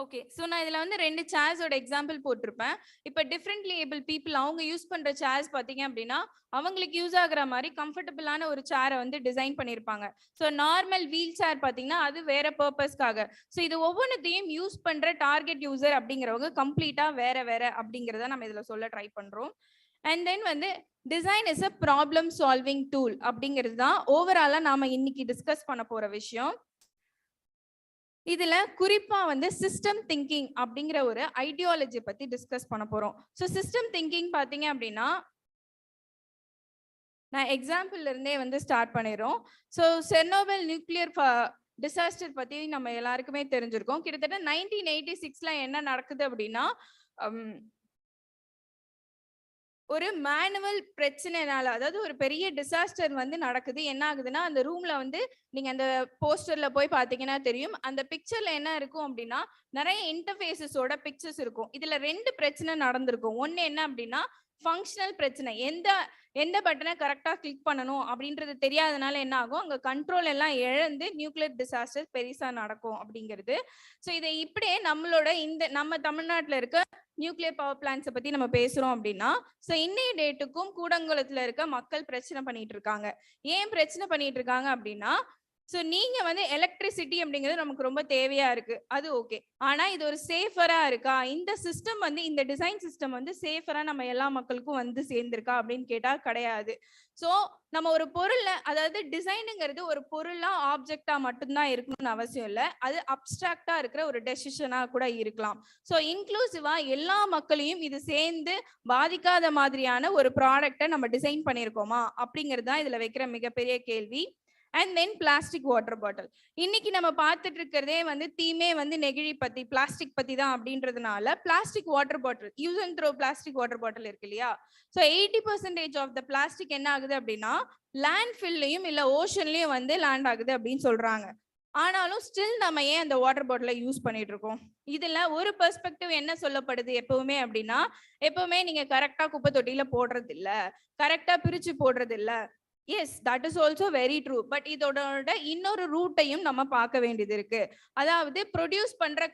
ஓகே, ஸோ நான் இதில் வந்து 2 சேர்ஸோட எக்ஸாம்பிள் போட்டிருப்பேன். இப்போ டிஃப்ரெண்ட்லி ஏபிள் பீப்புள் அவங்க யூஸ் பண்ணுற சேர்ஸ் பார்த்தீங்க அப்படின்னா அவங்களுக்கு யூஸ் ஆகுற மாதிரி கம்ஃபர்டபுளான ஒரு சேரை வந்து டிசைன் பண்ணியிருப்பாங்க. ஸோ நார்மல் வீல் சேர் பார்த்தீங்கன்னா அது வேற பர்பஸ்க்காக. ஸோ இது ஒவ்வொன்றத்தையும் யூஸ் பண்ணுற டார்கெட் யூசர் அப்படிங்கிறவங்க கம்ப்ளீட்டாக வேற வேற அப்படிங்கிறத நம்ம இதில் சொல்ல ட்ரை பண்ணுறோம். அண்ட் தென் வந்து design is a problem solving tool அப்படிங்கிறது தான் ஓவராலாக நாம இன்னைக்கு டிஸ்கஸ் பண்ண போற விஷயம். இதுல குறிப்பா வந்து சிஸ்டம் திங்கிங் அப்படிங்கிற ஒரு ஐடியாலஜி பத்தி டிஸ்கஸ் பண்ண போறோம். ஸோ சிஸ்டம் திங்கிங் பாத்தீங்க அப்படின்னா நான் எக்ஸாம்பிள்ல இருந்தே வந்து ஸ்டார்ட் பண்ணிடுறோம். ஸோ செர்னோபில் நியூக்ளியர் டிசாஸ்டர் பத்தி நம்ம எல்லாருக்குமே தெரிஞ்சிருக்கோம். கிட்டத்தட்ட 1986ல என்ன நடக்குது அப்படின்னா ஒரு மேனுவல் பிரச்சனைனால, அதாவது ஒரு பெரிய டிசாஸ்டர் வந்து நடக்குது. என்ன ஆகுதுன்னா அந்த ரூம்ல வந்து நீங்க அந்த போஸ்டர்ல போய் பாத்தீங்கன்னா தெரியும், அந்த பிக்சர்ல என்ன இருக்கும் அப்படின்னா நிறைய இன்டர்ஃபேஸஸோட பிக்சர்ஸ் இருக்கும். இதுல 2 பிரச்சனை நடந்திருக்கும். ஒன்னு என்ன அப்படின்னா ஃபங்க்ஷனல் பிரச்சனை, எந்த பட்டனை கரெக்டா கிளிக் பண்ணணும் அப்படின்றது தெரியாதனால என்ன ஆகும், அங்க கண்ட்ரோல் எல்லாம் இழந்து நியூக்ளியர் டிசாஸ்டர் பெருசா நடக்கும் அப்படிங்கிறது. ஸோ இதை இப்படியே நம்மளோட நம்ம தமிழ்நாட்டில் இருக்க நியூக்ளியர் பவர் பிளான்ட்ஸை பத்தி நம்ம பேசுறோம் அப்படின்னா, ஸோ இன்னைய டேட்டுக்கும் கூடங்குளத்துல இருக்க மக்கள் பிரச்சனை பண்ணிட்டு இருக்காங்க. ஏன் பிரச்சனை பண்ணிட்டு இருக்காங்க அப்படின்னா, ஸோ நீங்க வந்து எலக்ட்ரிசிட்டி அப்படிங்கிறது நமக்கு ரொம்ப தேவையா இருக்கு, அது ஓகே. ஆனா இது ஒரு சேஃபரா இருக்கா, இந்த சிஸ்டம் வந்து இந்த டிசைன் சிஸ்டம் வந்து சேஃபரா நம்ம எல்லா மக்களுக்கும் வந்து சேர்ந்திருக்கா அப்படின்னு கேட்டா கிடையாது. ஸோ நம்ம ஒரு பொருளை, அதாவது டிசைனுங்கிறது ஒரு பொருளா ஆப்ஜெக்டா மட்டும்தான் இருக்கணும்னு அவசியம் இல்லை, அது அப்டிராக்டா இருக்கிற ஒரு டெசிஷனா கூட இருக்கலாம். ஸோ இன்க்ளூசிவா எல்லா மக்களையும் இது சேர்ந்து பாதிக்காத மாதிரியான ஒரு ப்ராடக்டை நம்ம டிசைன் பண்ணியிருக்கோமா அப்படிங்கிறது தான் இதுல வைக்கிற மிகப்பெரிய கேள்வி. And then plastic water bottle. இன்னைக்கு நம்ம பார்த்துட்டு இருக்கிறதே வந்து தீமே வந்து நெகிழி பத்தி, பிளாஸ்டிக் பத்தி தான் அப்படின்றதுனால plastic water bottle, use and throw plastic water bottle இருக்கு இல்லையா. ஸோ 80% ஆஃப் த பிளாஸ்டிக் என்ன ஆகுது அப்படின்னா லேண்ட் ஃபில்லையும் இல்லை ஓஷன்லையும் வந்து லேண்ட் ஆகுது அப்படின்னு சொல்றாங்க. ஆனாலும் ஸ்டில் நம்ம ஏன் அந்த வாட்டர் பாட்டிலை யூஸ் பண்ணிட்டு இருக்கோம்? இதுல ஒரு பெர்ஸ்பெக்டிவ் என்ன சொல்லப்படுது எப்பவுமே அப்படின்னா, எப்பவுமே நீங்க கரெக்டா குப்பை தொட்டியில போடுறது இல்ல, கரெக்டா பிரிச்சு போடுறது இல்ல. Yes, that is also very true. But இதோட இன்னொரு ரூட்டையும் நம்ம பார்க்க வேண்டியது இருக்கு. அதாவது ப்ரொடியூஸ் பண்ற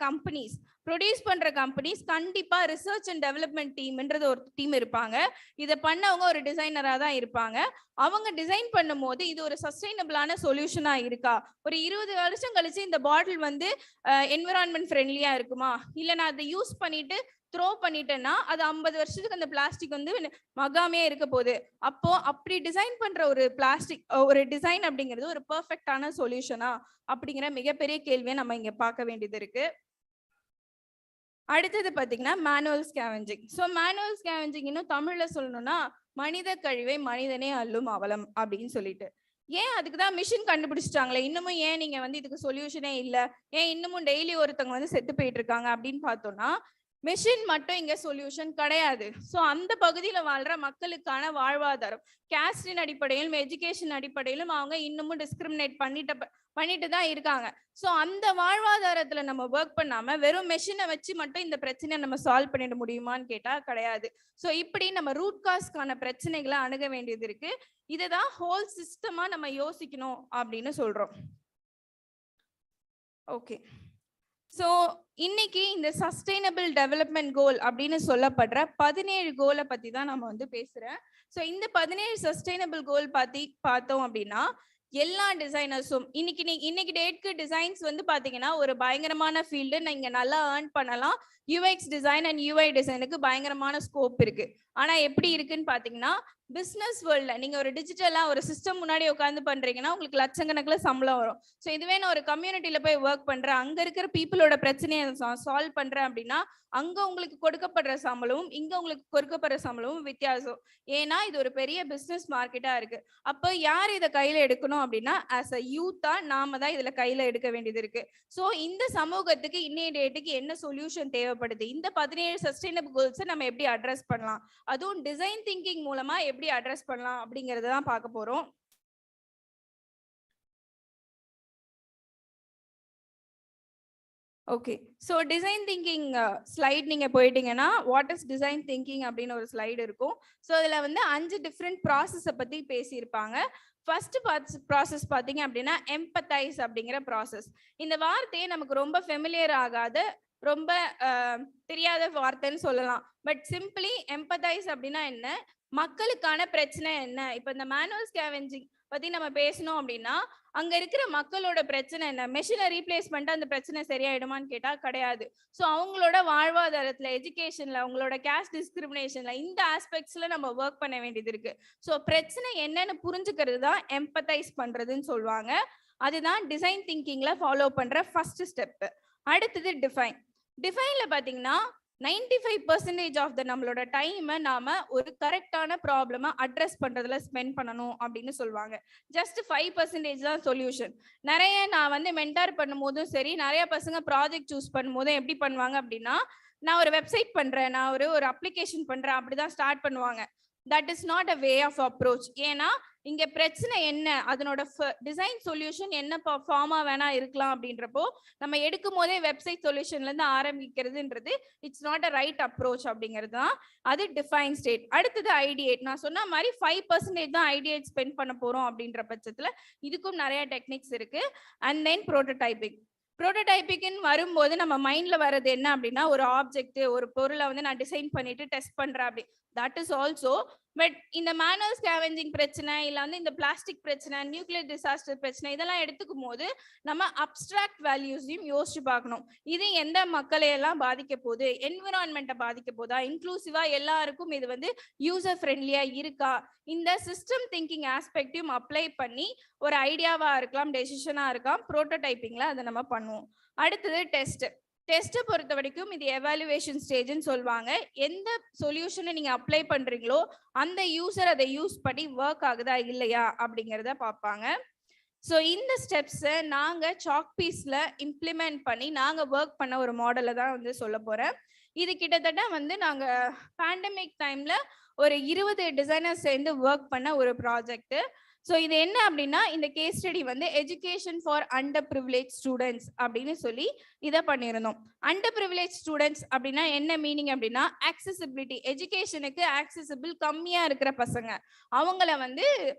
கம்பெனிஸ் கண்டிப்பா ரிசர்ச் அண்ட் டெவலப்மெண்ட் டீம்ன்றது ஒரு டீம் இருப்பாங்க. இதை பண்ணவங்க ஒரு டிசைனரா தான் இருப்பாங்க. அவங்க டிசைன் பண்ணும் போது இது ஒரு சஸ்டைனபிளான சொல்யூஷனா இருக்கா, ஒரு 20 வருஷம் கழிச்சு இந்த பாட்டில் வந்து என்விரான்மெண்ட் ஃப்ரெண்ட்லியா இருக்குமா, இல்ல நான் அதை யூஸ் பண்ணிட்டு த்ரோ பண்ணிட்டேன்னா அது 50 வருஷத்துக்கு அந்த பிளாஸ்டிக் வந்து மகாமே இருக்க போகுது. அப்போ அப்படி டிசைன் பண்ற ஒரு பிளாஸ்டிக் ஒரு டிசைன் அப்படிங்கிறது ஒரு பெர்ஃபெக்டான சொல்யூஷனா அப்படிங்கிற மிகப்பெரிய கேள்வியை நம்ம இங்க பார்க்க வேண்டியது இருக்கு. அடுத்தது பாத்தீங்கன்னா manual scavenging. So manual scavenging இன்னும் தமிழ்ல சொல்லணும்னா மனித கழிவை மனிதனே அள்ளும் அவலம் அப்படின்னு சொல்லிட்டு. ஏன் அதுக்கு தான் மிஷின் கண்டுபிடிச்சிட்டாங்களே, இன்னமும் ஏன் நீங்க வந்து இதுக்கு சொல்யூஷனே இல்லை, ஏன் இன்னமும் டெய்லி ஒருத்தவங்க வந்து செத்து போயிட்டு இருக்காங்க அப்படின்னு பார்த்தோம்னா, மெஷின் மட்டும் இங்க சொல்யூஷன் கிடையாது. ஸோ அந்த பகுதியில வாழ்ற மக்களுக்கான வாழ்வாதாரம் கேஸ்டின் அடிப்படையிலும் எஜுகேஷன் அடிப்படையிலும் அவங்க இன்னமும் டிஸ்கிரிமினேட் பண்ணிட்டு தான் இருக்காங்க. ஸோ அந்த வாழ்வாதாரத்துல நம்ம ஒர்க் பண்ணாம வெறும் மெஷினை வச்சு மட்டும் இந்த பிரச்சனையை நம்ம சால்வ் பண்ணிட முடியுமான்னு கேட்டா கிடையாது. ஸோ இப்படி நம்ம ரூட் காஸ்க்கான பிரச்சனைகளை அணுக வேண்டியது இருக்கு. இதுதான் ஹோல் சிஸ்டமா நம்ம யோசிக்கணும் அப்படின்னு சொல்றோம். ஓகே, ஸோ இன்னைக்கு இந்த சஸ்டைனபிள் டெவலப்மெண்ட் கோல் அப்படின்னு சொல்லப்படுற 17 கோலை பத்தி தான் நம்ம வந்து பேசுறேன். ஸோ இந்த 17 சஸ்டைனபிள் கோல் பத்தி பார்த்தோம் அப்படின்னா எல்லா டிசைனர்ஸும் இன்னைக்கு டேட்க்கு டிசைன்ஸ் வந்து பாத்தீங்கன்னா ஒரு பயங்கரமான ஃபீல்டு. நீங்க நல்லா ஏர்ன் பண்ணலாம். யூஎக்ஸ் டிசைன் அண்ட் யூஐ டிசைனுக்கு பயங்கரமான ஸ்கோப் இருக்கு. ஆனா எப்படி இருக்குன்னு பாத்தீங்கன்னா பிசினஸ் வேர்ல்ட்ல நீங்க ஒரு டிஜிட்டலா ஒரு சிஸ்டம் முன்னாடி உட்காந்து பண்றீங்கன்னா உங்களுக்கு லட்சக்கணக்கில் சம்பளம் வரும். ஸோ இதுவே நான் ஒரு கம்யூனிட்டியில போய் ஒர்க் பண்றேன், அங்க இருக்கிற பீப்புளோட பிரச்சனையை சால்வ் பண்றேன் அப்படின்னா அங்க உங்களுக்கு கொடுக்கப்படுற சம்பளமும் இங்க உங்களுக்கு கொடுக்கப்படுற சம்பளமும் வித்தியாசம். ஏன்னா இது ஒரு பெரிய பிசினஸ் மார்க்கெட்டா இருக்கு. அப்ப யார் இதை கையில எடுக்கணும் அப்படின்னா ஆஸ் அ யூத்தா நாம தான் இதுல கையில எடுக்க வேண்டியது இருக்கு. ஸோ இந்த சமூகத்துக்கு இன்னைய டேட்டுக்கு என்ன சொல்யூஷன் தேவைப்படுது, இந்த 17 சஸ்டைனபிள் கோல்ஸை நம்ம எப்படி அட்ரஸ் பண்ணலாம், அதுவும் டிசைன் திங்கிங் மூலமா எப்படி அட்ரஸ் பண்ணலாம் அப்படிங்கறத தான் பார்க்க போறோம். Okay, so design thinking slide நீங்க போயிட்டீங்கன்னா வாட் இஸ் டிசைன் திங்கிங் அப்படின்னு ஒரு ஸ்லைடு இருக்கும். ஸோ அதுல வந்து 5 டிஃப்ரெண்ட் ப்ராசஸை பத்தி பேசியிருப்பாங்க. ஃபர்ஸ்ட் ப்ராசஸ் பார்த்தீங்க அப்படின்னா எம்பத்தைஸ் அப்படிங்கிற ப்ராசஸ். இந்த வார்த்தையை நமக்கு ரொம்ப ஃபெமிலியர் ஆகாத ரொம்ப தெரியாத வார்த்தைன்னு சொல்லலாம். பட் சிம்பிளி எம்பத்தைஸ் அப்படின்னா என்ன, மக்களுக்கான பிரச்சனை என்ன. இப்போ இந்த மேனுவல் ஸ்கேவெஞ்சிங் பத்தி நம்ம பேசணும் அப்படின்னா அங்க இருக்கிற மக்களோட பிரச்சனை என்ன, மெஷினை ரீப்ளேஸ் பண்ணிட்டு அந்த பிரச்சனை சரியாயிடுமான்னு கேட்டா கிடையாது. ஸோ அவங்களோட வாழ்வாதாரத்துல எஜுகேஷன்ல அவங்களோட கேஸ்ட் டிஸ்கிரிமினேஷன்ல இந்த ஆஸ்பெக்ட்ஸ்ல நம்ம ஒர்க் பண்ண வேண்டியது இருக்கு. ஸோ பிரச்சனை என்னன்னு புரிஞ்சுக்கிறது தான் எம்பத்தைஸ் பண்றதுன்னு சொல்லுவாங்க. அதுதான் டிசைன் திங்கிங்ல ஃபாலோ பண்ற ஃபர்ஸ்ட் ஸ்டெப். அடுத்தது டிஃபைன். டிஃபைன்ல பாத்தீங்கன்னா 95% ஆஃப் த நம்மளோட டைமை நாம ஒரு கரெக்டான ப்ராப்ளமா அட்ரஸ் பண்றதுல ஸ்பெண்ட் பண்ணணும் அப்படின்னு சொல்லுவாங்க. ஜஸ்ட் 5% தான் சொல்யூஷன். நிறைய நான் வந்து மென்டார் பண்ணும்போதும் சரி, நிறைய பசங்க ப்ராஜெக்ட் சூஸ் பண்ணும்போதும் எப்படி பண்ணுவாங்க அப்படின்னா நான் ஒரு வெப்சைட் பண்றேன், நான் ஒரு அப்ளிகேஷன் பண்றேன் அப்படிதான் ஸ்டார்ட் பண்ணுவாங்க. That is not a way of approach. ஏன்னா இங்க பிரச்சனை என்ன, அதனோட டிசைன் சொல்யூஷன் என்ன ஃபார்மா வேணா இருக்கலாம் அப்படின்றப்போ நம்ம எடுக்கும் போதே வெப்சைட் சொல்யூஷன்ல இருந்து ஆரம்பிக்கிறதுன்றது it's not a right approach அப்படிங்கிறது தான். அது டிஃபைன் ஸ்டேட். அடுத்தது ஐடியேட். நான் சொன்ன மாதிரி 5% தான் ஐடியேட் ஸ்பெண்ட் பண்ண போறோம் அப்படின்ற பட்சத்துல இதுக்கும் நிறைய டெக்னிக்ஸ் இருக்கு. And then prototyping. ப்ரோட்டோடைப்பிங்னு வரும்போது நம்ம மைண்ட்ல வர்றது என்ன அப்படின்னா ஒரு ஆப்ஜெக்ட் ஒரு பொருளை வந்து நான் டிசைன் பண்ணிட்டு டெஸ்ட் பண்றேன் அப்படி. That is also. பட் இந்த மேனுவல் ஸ்கேவெஞ்சிங் பிரச்சனை இல்லை வந்து இந்த பிளாஸ்டிக் பிரச்சனை, நியூக்ளியர் டிசாஸ்டர் பிரச்சனை இதெல்லாம் எடுத்துக்கும் போது நம்ம அப்டிராக்ட் வேல்யூஸையும் யோசிச்சு பார்க்கணும். இது எந்த மக்களையெல்லாம் பாதிக்க போகுது, என்விரான்மெண்ட்டை பாதிக்க போதா, இன்க்ளூசிவா எல்லாருக்கும் இது வந்து யூசர் ஃப்ரெண்ட்லியா இருக்கா, இந்த சிஸ்டம் திங்கிங் ஆஸ்பெக்டையும் அப்ளை பண்ணி ஒரு ஐடியாவா இருக்கலாம், டெசிஷனா இருக்கலாம், ப்ரோட்டோடைப்பிங்ல அதை நம்ம பண்ணுவோம். அடுத்தது டெஸ்ட். டெஸ்ட்டை பொறுத்த வரைக்கும் இது எவாலுவேஷன் ஸ்டேஜ்னு சொல்லுவாங்க. எந்த சொல்யூஷனை நீங்க அப்ளை பண்றீங்களோ அந்த யூசர் அதை யூஸ் பண்ணி ஒர்க் ஆகுதா இல்லையா அப்படிங்கிறத பார்ப்பாங்க. ஸோ இந்த ஸ்டெப்ஸை நாங்கள் சாக் பீஸில் இம்ப்ளிமெண்ட் பண்ணி நாங்கள் ஒர்க் பண்ண ஒரு மாடலை தான் வந்து சொல்ல போகிறேன். இது கிட்டத்தட்ட வந்து நாங்கள் பேண்டமிக் டைமில் ஒரு 20 டிசைனர்ஸ் சேர்ந்து ஒர்க் பண்ண ஒரு ப்ராஜெக்ட். ஸோ இது என்ன அப்படின்னா இந்த கேஸ் ஸ்டடி வந்து education for under privilege students அப்படின்னு சொல்லி இதை பண்ணியிருந்தோம். அண்டர் ப்ரிவிலேஜ் ஸ்டூடெண்ட்ஸ் அப்படின்னா என்ன மீனிங் அப்படின்னா ஆக்சசிபிலிட்டி, எஜுகேஷனுக்கு ஆக்சசிபிள் கம்மியாக இருக்கிற பசங்க அவங்கள வந்து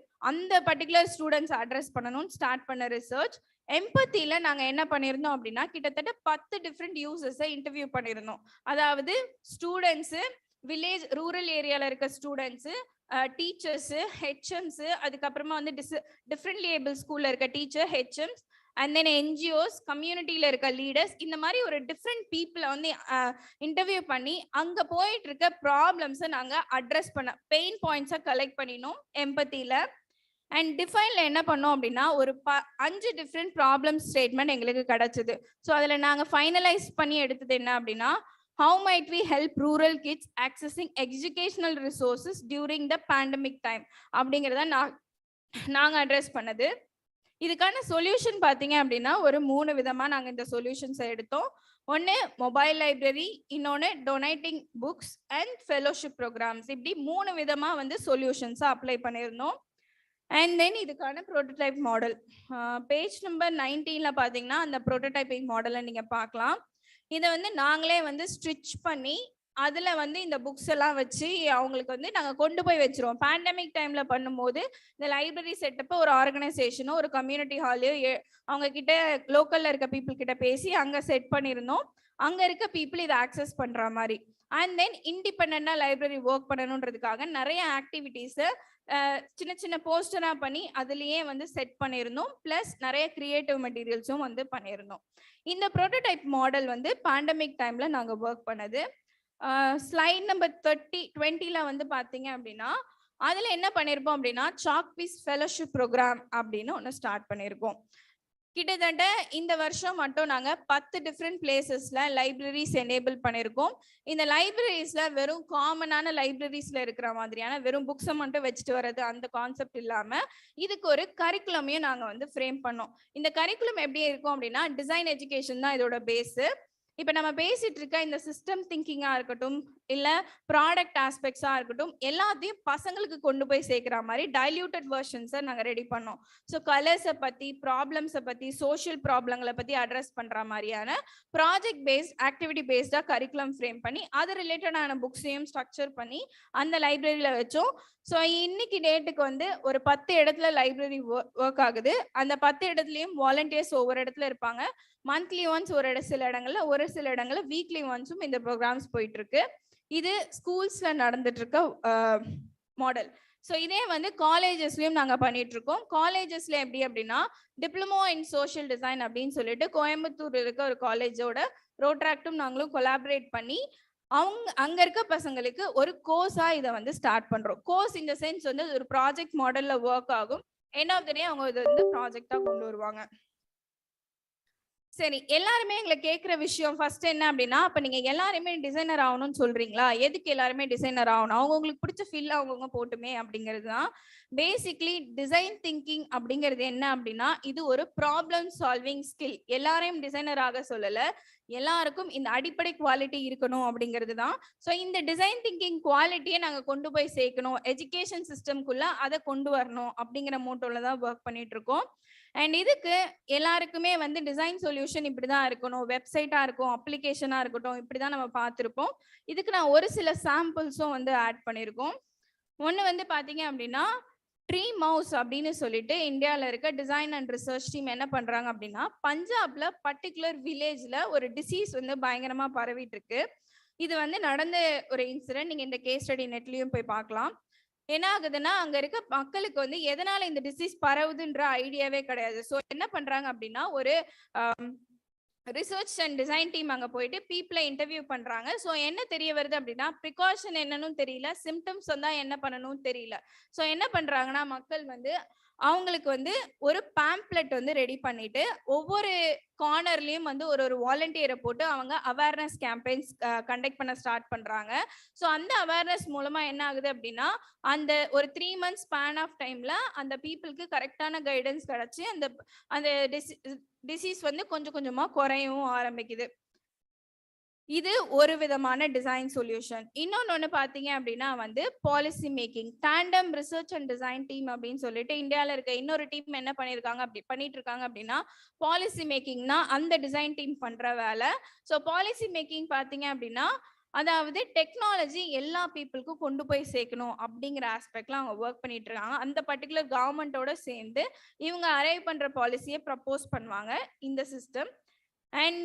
அந்த பர்டிகுலர் ஸ்டூடெண்ட்ஸ் அட்ரஸ் பண்ணணும்னு ஸ்டார்ட் பண்ண ரிசர்ச். எம்பத்தியில நாங்கள் என்ன பண்ணியிருந்தோம் அப்படின்னா கிட்டத்தட்ட 10 டிஃப்ரெண்ட் யூசர்ஸை இன்டர்வியூ பண்ணியிருந்தோம். அதாவது ஸ்டூடெண்ட்ஸு, வில்லேஜ் ரூரல் ஏரியாவில் இருக்க ஸ்டூடெண்ட்ஸு, டீச்சர்ஸு, ஹெச்எம்ஸு, அதுக்கப்புறமா வந்து டிஃப்ரெண்ட்லி ஏபிள் ஸ்கூலில் இருக்க teacher, HMs, and then NGOs, கம்யூனிட்டியில் இருக்க லீடர்ஸ், இந்த மாதிரி ஒரு டிஃப்ரெண்ட் பீப்புளை வந்து இன்டர்வியூ பண்ணி அங்கே போயிட்டு இருக்க ப்ராப்ளம்ஸை நாங்கள் அட்ரஸ் பண்ண பெயின் பாயிண்ட்ஸை கலெக்ட் பண்ணினோம் எம்பத்தியில். அண்ட் டிஃபைன்ல என்ன பண்ணோம் அப்படின்னா ஒரு 5 டிஃப்ரெண்ட் ப்ராப்ளம் ஸ்டேட்மெண்ட் எங்களுக்கு கிடைச்சது. ஸோ அதில் நாங்கள் ஃபைனலைஸ் பண்ணி எடுத்தது என்ன அப்படின்னா how might we help rural kids accessing educational resources during the pandemic time அப்படிங்கிறத நாங்கள் அட்ரஸ் பண்ணது. இதுக்கான சொல்யூஷன் பார்த்தீங்க அப்படின்னா ஒரு 3 விதமா நாங்க இந்த சொல்யூஷன்ஸை எடுத்தோம். ஒன்று மொபைல் லைப்ரரி, இன்னொன்று donating books and fellowship programmes. இப்படி 3 விதமா வந்து சொல்யூஷன்ஸை அப்ளை பண்ணியிருந்தோம். அண்ட் தென் இதுக்கான ப்ரோட்டோடைப் மாடல் பேஜ் நம்பர் 19ல பார்த்தீங்கன்னா அந்த ப்ரோட்டோடைப்பிங் மாடலை நீங்கள் பார்க்கலாம். இதை வந்து நாங்களே வந்து ஸ்டிச் பண்ணி அதில் வந்து இந்த புக்ஸ் எல்லாம் வச்சு அவங்களுக்கு வந்து நாங்கள் கொண்டு போய் வச்சிருவோம். பேண்டமிக் டைமில் பண்ணும்போது இந்த லைப்ரரி செட்டப்பை ஒரு ஆர்கனைசேஷனோ ஒரு கம்யூனிட்டி ஹாலையோ அவங்க கிட்ட லோக்கலில் இருக்க பீப்புள் கிட்ட பேசி அங்கே செட் பண்ணியிருந்தோம். அங்கே இருக்க பீப்புள் இதை ஆக்சஸ் பண்ணுற மாதிரி. அண்ட் தென் இண்டிபெண்டாக லைப்ரரி ஒர்க் பண்ணணுன்றதுக்காக நிறைய ஆக்டிவிட்டீஸை சின்ன சின்ன போஸ்டராக பண்ணி அதுலேயே வந்து செட் பண்ணியிருந்தோம். ப்ளஸ் நிறைய கிரியேட்டிவ் மெட்டீரியல்ஸும் வந்து பண்ணியிருந்தோம். இந்த ப்ரோட்டோடைப் மாடல் வந்து பேண்டமிக் டைமில் நாங்கள் ஒர்க் பண்ணது. ஸ்லைட் நம்பர் 20ல வந்து பார்த்தீங்க அப்படின்னா அதில் என்ன பண்ணியிருப்போம் அப்படின்னா சாக் பீஸ் ஃபெலோஷிப் ப்ரோக்ராம் அப்படின்னு ஒன்று ஸ்டார்ட் பண்ணியிருக்கோம். கிட்டத்தட்ட இந்த வருஷம் மட்டும் நாங்கள் 10 டிஃப்ரெண்ட் பிளேசஸில் லைப்ரரிஸ் எனேபிள் பண்ணியிருக்கோம். இந்த லைப்ரரிஸில் வெறும் காமனான லைப்ரரிஸில் இருக்கிற மாதிரியான வெறும் புக்ஸை மட்டும் வச்சுட்டு வர்றது அந்த கான்செப்ட் இல்லாமல் இதுக்கு ஒரு கரிக்குலமையும் நாங்கள் வந்து ஃப்ரேம் பண்ணோம். இந்த கரிக்குலம் எப்படி இருக்கும் அப்படின்னா டிசைன் எஜுகேஷன் தான் இதோட பேஸு. இப்போ நம்ம பேசிட்டு இருக்க இந்த சிஸ்டம் திங்கிங்காக இருக்கட்டும் இல்லை ப்ராடக்ட் ஆஸ்பெக்ட்ஸாக இருக்கட்டும் எல்லாத்தையும் பசங்களுக்கு கொண்டு போய் சேர்க்குற மாதிரி டைல்யூட்டட் வெர்ஷன்ஸை நாங்கள் ரெடி பண்ணோம். ஸோ கலர்ஸை பற்றி, ப்ராப்ளம்ஸை பற்றி, சோஷியல் ப்ராப்ளங்களை பற்றி அட்ரஸ் பண்ணுற மாதிரியான ப்ராஜெக்ட் பேஸ்ட் ஆக்டிவிட்டி பேஸ்டாக கரிக்குலம் ஃப்ரேம் பண்ணி அது ரிலேட்டடான புக்ஸையும் ஸ்ட்ரக்சர் பண்ணி அந்த லைப்ரரியில் வச்சோம். ஸோ இன்னைக்கு டேட்டுக்கு வந்து ஒரு 10 இடத்துல லைப்ரரி ஒர்க் ஆகுது. அந்த 10 இடத்துலையும் வாலண்டியர்ஸ் ஒவ்வொரு இடத்துல இருப்பாங்க. மந்த்லி ஒன்ஸ் சில இடங்கள்ல சில இடங்கள்ல வீக்லி ஒன்ஸும் இந்த ப்ரோக்ராம்ஸ் போயிட்டு இருக்கு. இது ஸ்கூல்ஸ்ல நடந்துட்டு இருக்க மாடல். ஸோ இதே வந்து காலேஜஸ்லயும் நாங்கள் பண்ணிட்டு இருக்கோம். காலேஜஸ்ல எப்படி அப்படின்னா டிப்ளமோ இன் சோஷியல் டிசைன் அப்படின்னு சொல்லிட்டு கோயம்புத்தூர் இருக்க ஒரு காலேஜோட ரோட்ராக்டும் நாங்களும் கொலாபரேட் பண்ணி அங்க இருக்க பசங்களுக்கு ஒரு கோர்ஸா இதை வந்து ஸ்டார்ட் பண்றோம். கோர்ஸ் இந்த சென்ஸ் வந்து ஒரு ப்ராஜெக்ட் மாடல்ல ஒர்க் ஆகும். எண்ட் ஆஃப் த டே அவங்க இதை வந்து ப்ராஜெக்டா கொண்டு வருவாங்க. சரி, எல்லாருமே எங்களை கேட்குற விஷயம் ஃபர்ஸ்ட் என்ன அப்படின்னா அப்போ நீங்கள் எல்லாருமே டிசைனர் ஆகணும்னு சொல்றீங்களா? எதுக்கு எல்லாருமே டிசைனர் ஆகணும்? அவங்களுக்கு பிடிச்ச ஃபீல் அவங்கவுங்க போட்டுமே அப்படிங்கிறது தான். பேசிக்லி டிசைன் திங்கிங் அப்படிங்கிறது என்ன அப்படின்னா இது ஒரு ப்ராப்ளம் சால்விங் ஸ்கில். எல்லாரையும் டிசைனர் ஆக சொல்லலை, எல்லாருக்கும் இந்த அடிப்படை குவாலிட்டி இருக்கணும் அப்படிங்கிறது தான். ஸோ இந்த டிசைன் திங்கிங் குவாலிட்டியை நாங்கள் கொண்டு போய் சேர்க்கணும், எஜுகேஷன் சிஸ்டம்குள்ள அதை கொண்டு வரணும் அப்படிங்கிற மோட்டோவில் தான் ஒர்க் பண்ணிட்டு இருக்கோம். அண்ட் இதுக்கு எல்லாருக்குமே வந்து டிசைன் சொல்யூஷன் இப்படி தான் இருக்கணும், வெப்சைட்டாக இருக்கும், அப்ளிகேஷனாக இருக்கட்டும், இப்படி தான் நம்ம பார்த்துருப்போம். இதுக்கு நான் ஒரு சில சாம்பிள்ஸும் வந்து ஆட் பண்ணியிருக்கோம். ஒன்று வந்து பார்த்தீங்க அப்படின்னா ட்ரீ மவுஸ் அப்படின்னு சொல்லிட்டு இந்தியாவில் இருக்க டிசைன் அண்ட் ரிசர்ச் டீம் என்ன பண்ணுறாங்க அப்படின்னா பஞ்சாப்ல பர்டிகுலர் வில்லேஜில் ஒரு டிசீஸ் வந்து பயங்கரமாக பரவிட்டு இருக்கு. இது வந்து நடந்த ஒரு இன்சிடென்ட். நீங்கள் இந்த கேஸ் ஸ்டடி நெட்லேயும் போய் பார்க்கலாம். என்ன ஆகுதுன்னா அங்க இருக்க மக்களுக்கு வந்து எதனால இந்த டிசீஸ் பரவுதுன்ற ஐடியாவே கிடையாது. ஸோ என்ன பண்றாங்க அப்படின்னா ஒரு ரிசர்ச் அண்ட் டிசைன் டீம் அங்கே போயிட்டு பீப்புளை இன்டர்வியூ பண்ணுறாங்க. ஸோ என்ன தெரிய வருது அப்படின்னா ப்ரிகாஷன் என்னன்னு தெரியல, சிம்டம்ஸ் வந்தால் என்ன பண்ணணும்னு தெரியல. ஸோ என்ன பண்ணுறாங்கன்னா மக்கள் வந்து அவங்களுக்கு வந்து ஒரு பேம்ப்ளெட் வந்து ரெடி பண்ணிட்டு ஒவ்வொரு கார்னர்லயும் வந்து ஒரு வாலண்டியரை போட்டு அவங்க அவேர்னஸ் கேம்பெயின்ஸ் கண்டக்ட் பண்ண ஸ்டார்ட் பண்றாங்க. ஸோ அந்த அவேர்னஸ் மூலமா என்ன ஆகுது அப்படின்னா அந்த ஒரு 3 months ஸ்பேன் ஆஃப் டைம்ல அந்த பீப்புளுக்கு கரெக்டான கைடன்ஸ் கிடைச்சி அந்த டிசீஸ் வந்து கொஞ்சம் கொஞ்சமா குறையவும் ஆரம்பிக்குது. இது ஒரு விதமான டிசைன் சொல்யூஷன். இன்னொன்னு பாத்தீங்க அப்படின்னா வந்து policy making. Tandem research and design team அப்படின்னு சொல்லிட்டு இந்தியாவில் இருக்க இன்னொரு டீம் என்ன பண்ணிட்டு இருக்காங்க அப்படின்னா பாலிசி மேக்கிங்னா அந்த டிசைன் டீம் பண்ற வேலை. ஸோ பாலிசி மேக்கிங் பாத்தீங்க அப்படின்னா அதாவது டெக்னாலஜி எல்லா பீப்புளுக்கும் கொண்டு போய் சேர்க்கணும் அப்படிங்கிற ஆஸ்பெக்ட்ல அவங்க ஒர்க் பண்ணிட்டு இருக்காங்க. அந்த பர்டிகுலர் கவர்மெண்டோட சேர்ந்து இவங்க அரைவ் பண்ற பாலிசியை ப்ரப்போஸ் பண்ணுவாங்க இந்த சிஸ்டம். அண்ட்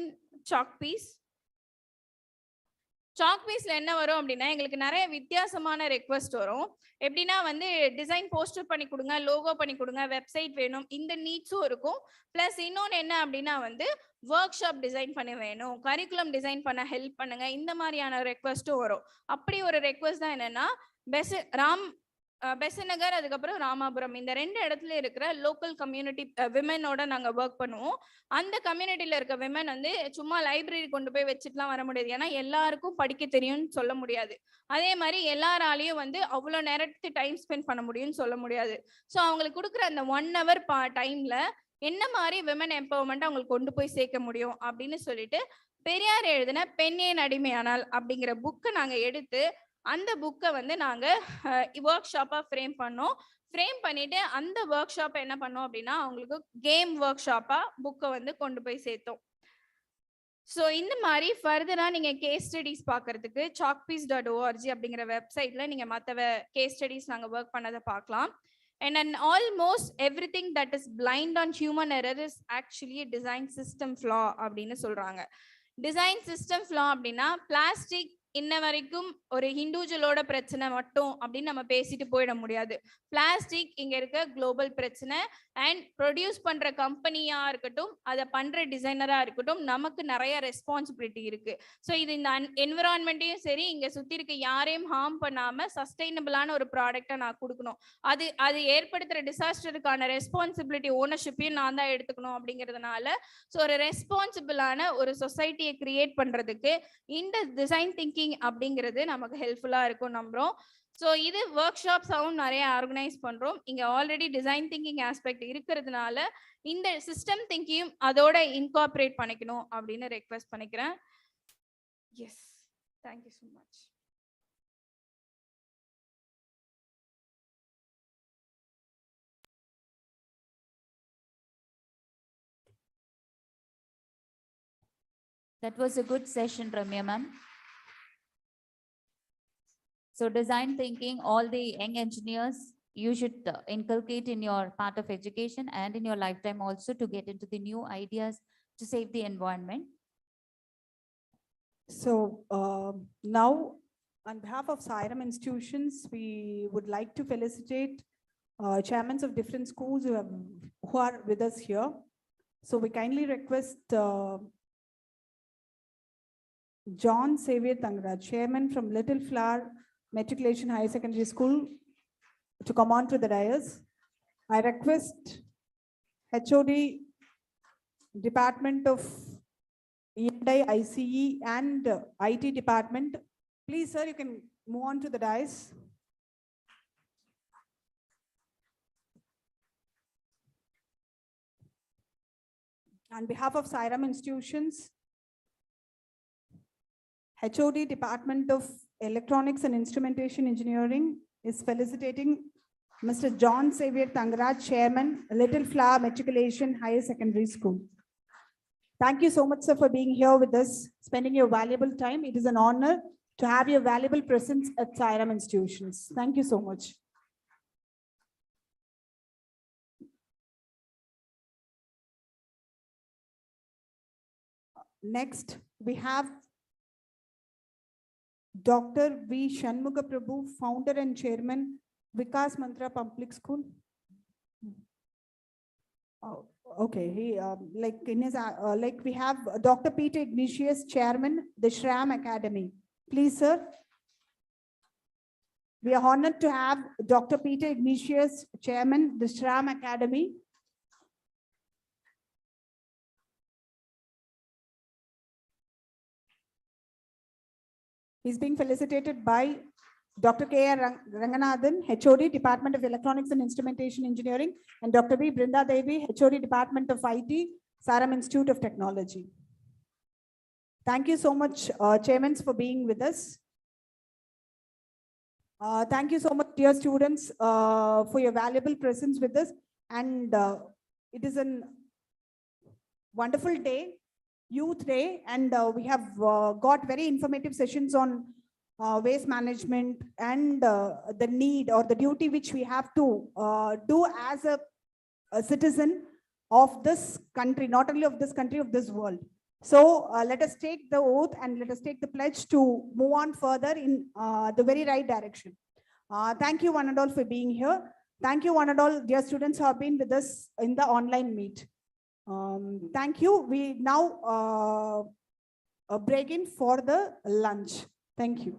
சாக் பீஸ்ல என்ன வரும் அப்படின்னா எங்களுக்கு நிறைய வித்தியாசமான ரெக்வஸ்ட் வரும். எப்படின்னா வந்து டிசைன் போஸ்டர் பண்ணி கொடுங்க, லோகோ பண்ணி கொடுங்க, வெப்சைட் வேணும், இந்த நீட்ஸும் இருக்கும். பிளஸ் இன்னொன்று என்ன அப்படின்னா வந்து ஒர்க் ஷாப் டிசைன் பண்ண வேணும், கரிக்குலம் டிசைன் பண்ண ஹெல்ப் பண்ணுங்க, இந்த மாதிரியான ரெக்வஸ்ட்டும் வரும். அப்படி ஒரு ரெக்வஸ்ட் தான் என்னன்னா பெசநகர் அதுக்கப்புறம் ராமாபுரம் இந்த 2 இடத்துல இருக்கிற லோக்கல் கம்யூனிட்டி விமனோட நாங்கள் ஒர்க் பண்ணுவோம். அந்த கம்யூனிட்டியில் இருக்க விமன் வந்து சும்மா லைப்ரரி கொண்டு போய் வச்சுட்டுலாம் வர முடியாது. ஏன்னா எல்லாருக்கும் படிக்க தெரியும்னு சொல்ல முடியாது. அதே மாதிரி எல்லாராலையும் வந்து அவ்வளோ நேரத்துக்கு டைம் ஸ்பெண்ட் பண்ண முடியும்னு சொல்ல முடியாது. ஸோ அவங்களுக்கு கொடுக்குற அந்த 1 hour டைம்ல என்ன மாதிரி விமன் எம்பவர்மெண்ட் அவங்களுக்கு கொண்டு போய் சேர்க்க முடியும் அப்படின்னு சொல்லிட்டு பெரியார் எழுதின பெண் ஏன் அடிமையானால் அப்படிங்கிற புக்கை நாங்கள் எடுத்து அந்த புக்கை வந்து நாங்கள் ஒர்க் ஷாப்பாக ஃப்ரேம் பண்ணோம். ஃப்ரேம் பண்ணிட்டு அந்த ஒர்க் ஷாப்பை என்ன பண்ணோம் அப்படின்னா அவங்களுக்கு கேம் ஒர்க் ஷாப்பாக புக்கை வந்து கொண்டு போய் சேர்த்தோம். ஸோ இந்த மாதிரி ஃபர்தராக நீங்கள் கேஸ் ஸ்டடீஸ் பார்க்கறதுக்கு chalkpiece.org அப்படிங்கிற வெப்சைட்டில் நீங்கள் மற்ற கேஸ் ஸ்டடீஸ் நாங்கள் ஒர்க் பண்ணதை பார்க்கலாம். And almost everything that is blind on human error is actually a design system flaw அப்படின்னு சொல்கிறாங்க. டிசைன் சிஸ்டம் ஃப்ளா அப்படின்னா பிளாஸ்டிக் இன்ன வரைக்கும் ஒரு இண்டிவிஜுவலோட பிரச்சனை மட்டும் அப்படின்னு நம்ம பேசிட்டு போயிட முடியாது. பிளாஸ்டிக் இங்க இருக்க குளோபல் பிரச்சனை அண்ட் ப்ரொடியூஸ் பண்ற கம்பெனியா இருக்கட்டும், அதை பண்ற டிசைனரா இருக்கட்டும், நமக்கு நிறைய ரெஸ்பான்சிபிலிட்டி இருக்கு. ஸோ இது இந்த என்விரான்மெண்ட்டையும் சரி இங்க சுத்தி இருக்க யாரையும் ஹார்ம் பண்ணாம சஸ்டைனபிளான ஒரு ப்ராடக்டை நான் கொடுக்கணும். அது ஏற்படுத்துற டிசாஸ்டருக்கான ரெஸ்பான்சிபிலிட்டி ஓனர்ஷிப்பையும் நான் தான் எடுத்துக்கணும். அப்படிங்கிறதுனால ஸோ ஒரு ரெஸ்பான்சிபிளான ஒரு சொசைட்டியை கிரியேட் பண்றதுக்கு இந்த டிசைன் திங்கிங் அப்படிங்கிறது நமக்கு ஹெல்ப்ஃபுல்லா இருக்கும் நம்புறோம். ஸோ இது ஒர்க் ஷாப்ஸாகவும் நிறைய ஆர்கனைஸ் பண்றோம். இங்க ஆல்ரெடி டிசைன் திங்கிங் ஆஸ்பெக்ட் இருக்கிறதுனால இந்த சிஸ்டம் திங்கிங்கும் அதோட இன்கார்பரேட் பண்ணிக்கணும் அப்படின்னு ரெக்வெஸ்ட் பண்ணிக்கிறேன். Yes, thank you so much. That was a good session, Ramya ma'am. So design thinking, all the young engineers, you should inculcate in your part of education and in your lifetime also to get into the new ideas to save the environment. So now, on behalf of Sairam institutions, we would like to felicitate chairmen of different schools who are with us here. So we kindly request John Xavier Tangraj, chairman from Little Flower Matriculation Higher Secondary School, to come on to the dais. I request HOD Department of ENDI, ICE and IT Department. Please, sir, you can move on to the dais. On behalf of Sairam institutions, HOD Department of Electronics and Instrumentation Engineering is felicitating Mr. John Xavier Tangraj, Chairman, Little Flower Matriculation Higher Secondary School. Thank you so much, sir, for being here with us, spending your valuable time. It is an honor to have your valuable presence at Sairam institutions. Thank you so much. Next, we have Dr. V. Shanmuga Prabhu, founder and chairman, Vikas Mantra Public School. Oh, okay, he like in his like we have Dr. Peter Ignatius, chairman, the Sairam Academy. Please, sir. We are honored to have Dr. Peter Ignatius, chairman, the Sairam Academy. He's being felicitated by Dr. K.R. Ranganathan, HOD, Department of Electronics and Instrumentation Engineering, and Dr. B. Brinda Devi, HOD, Department of IT, Sairam Institute of Technology. Thank you so much, Chairman, for being with us. Thank you so much, dear students, for your valuable presence with us. And it is a wonderful day, Youth Day, and we have got very informative sessions on waste management and the need or the duty which we have to do as a citizen of this country, not only of this country, of this world. So let us take the oath and let us take the pledge to move on further in the very right direction. Thank you one and all for being here. Thank you one and all, dear students who have been with us in the online meet. Thank you. We now break in for the lunch. Thank you.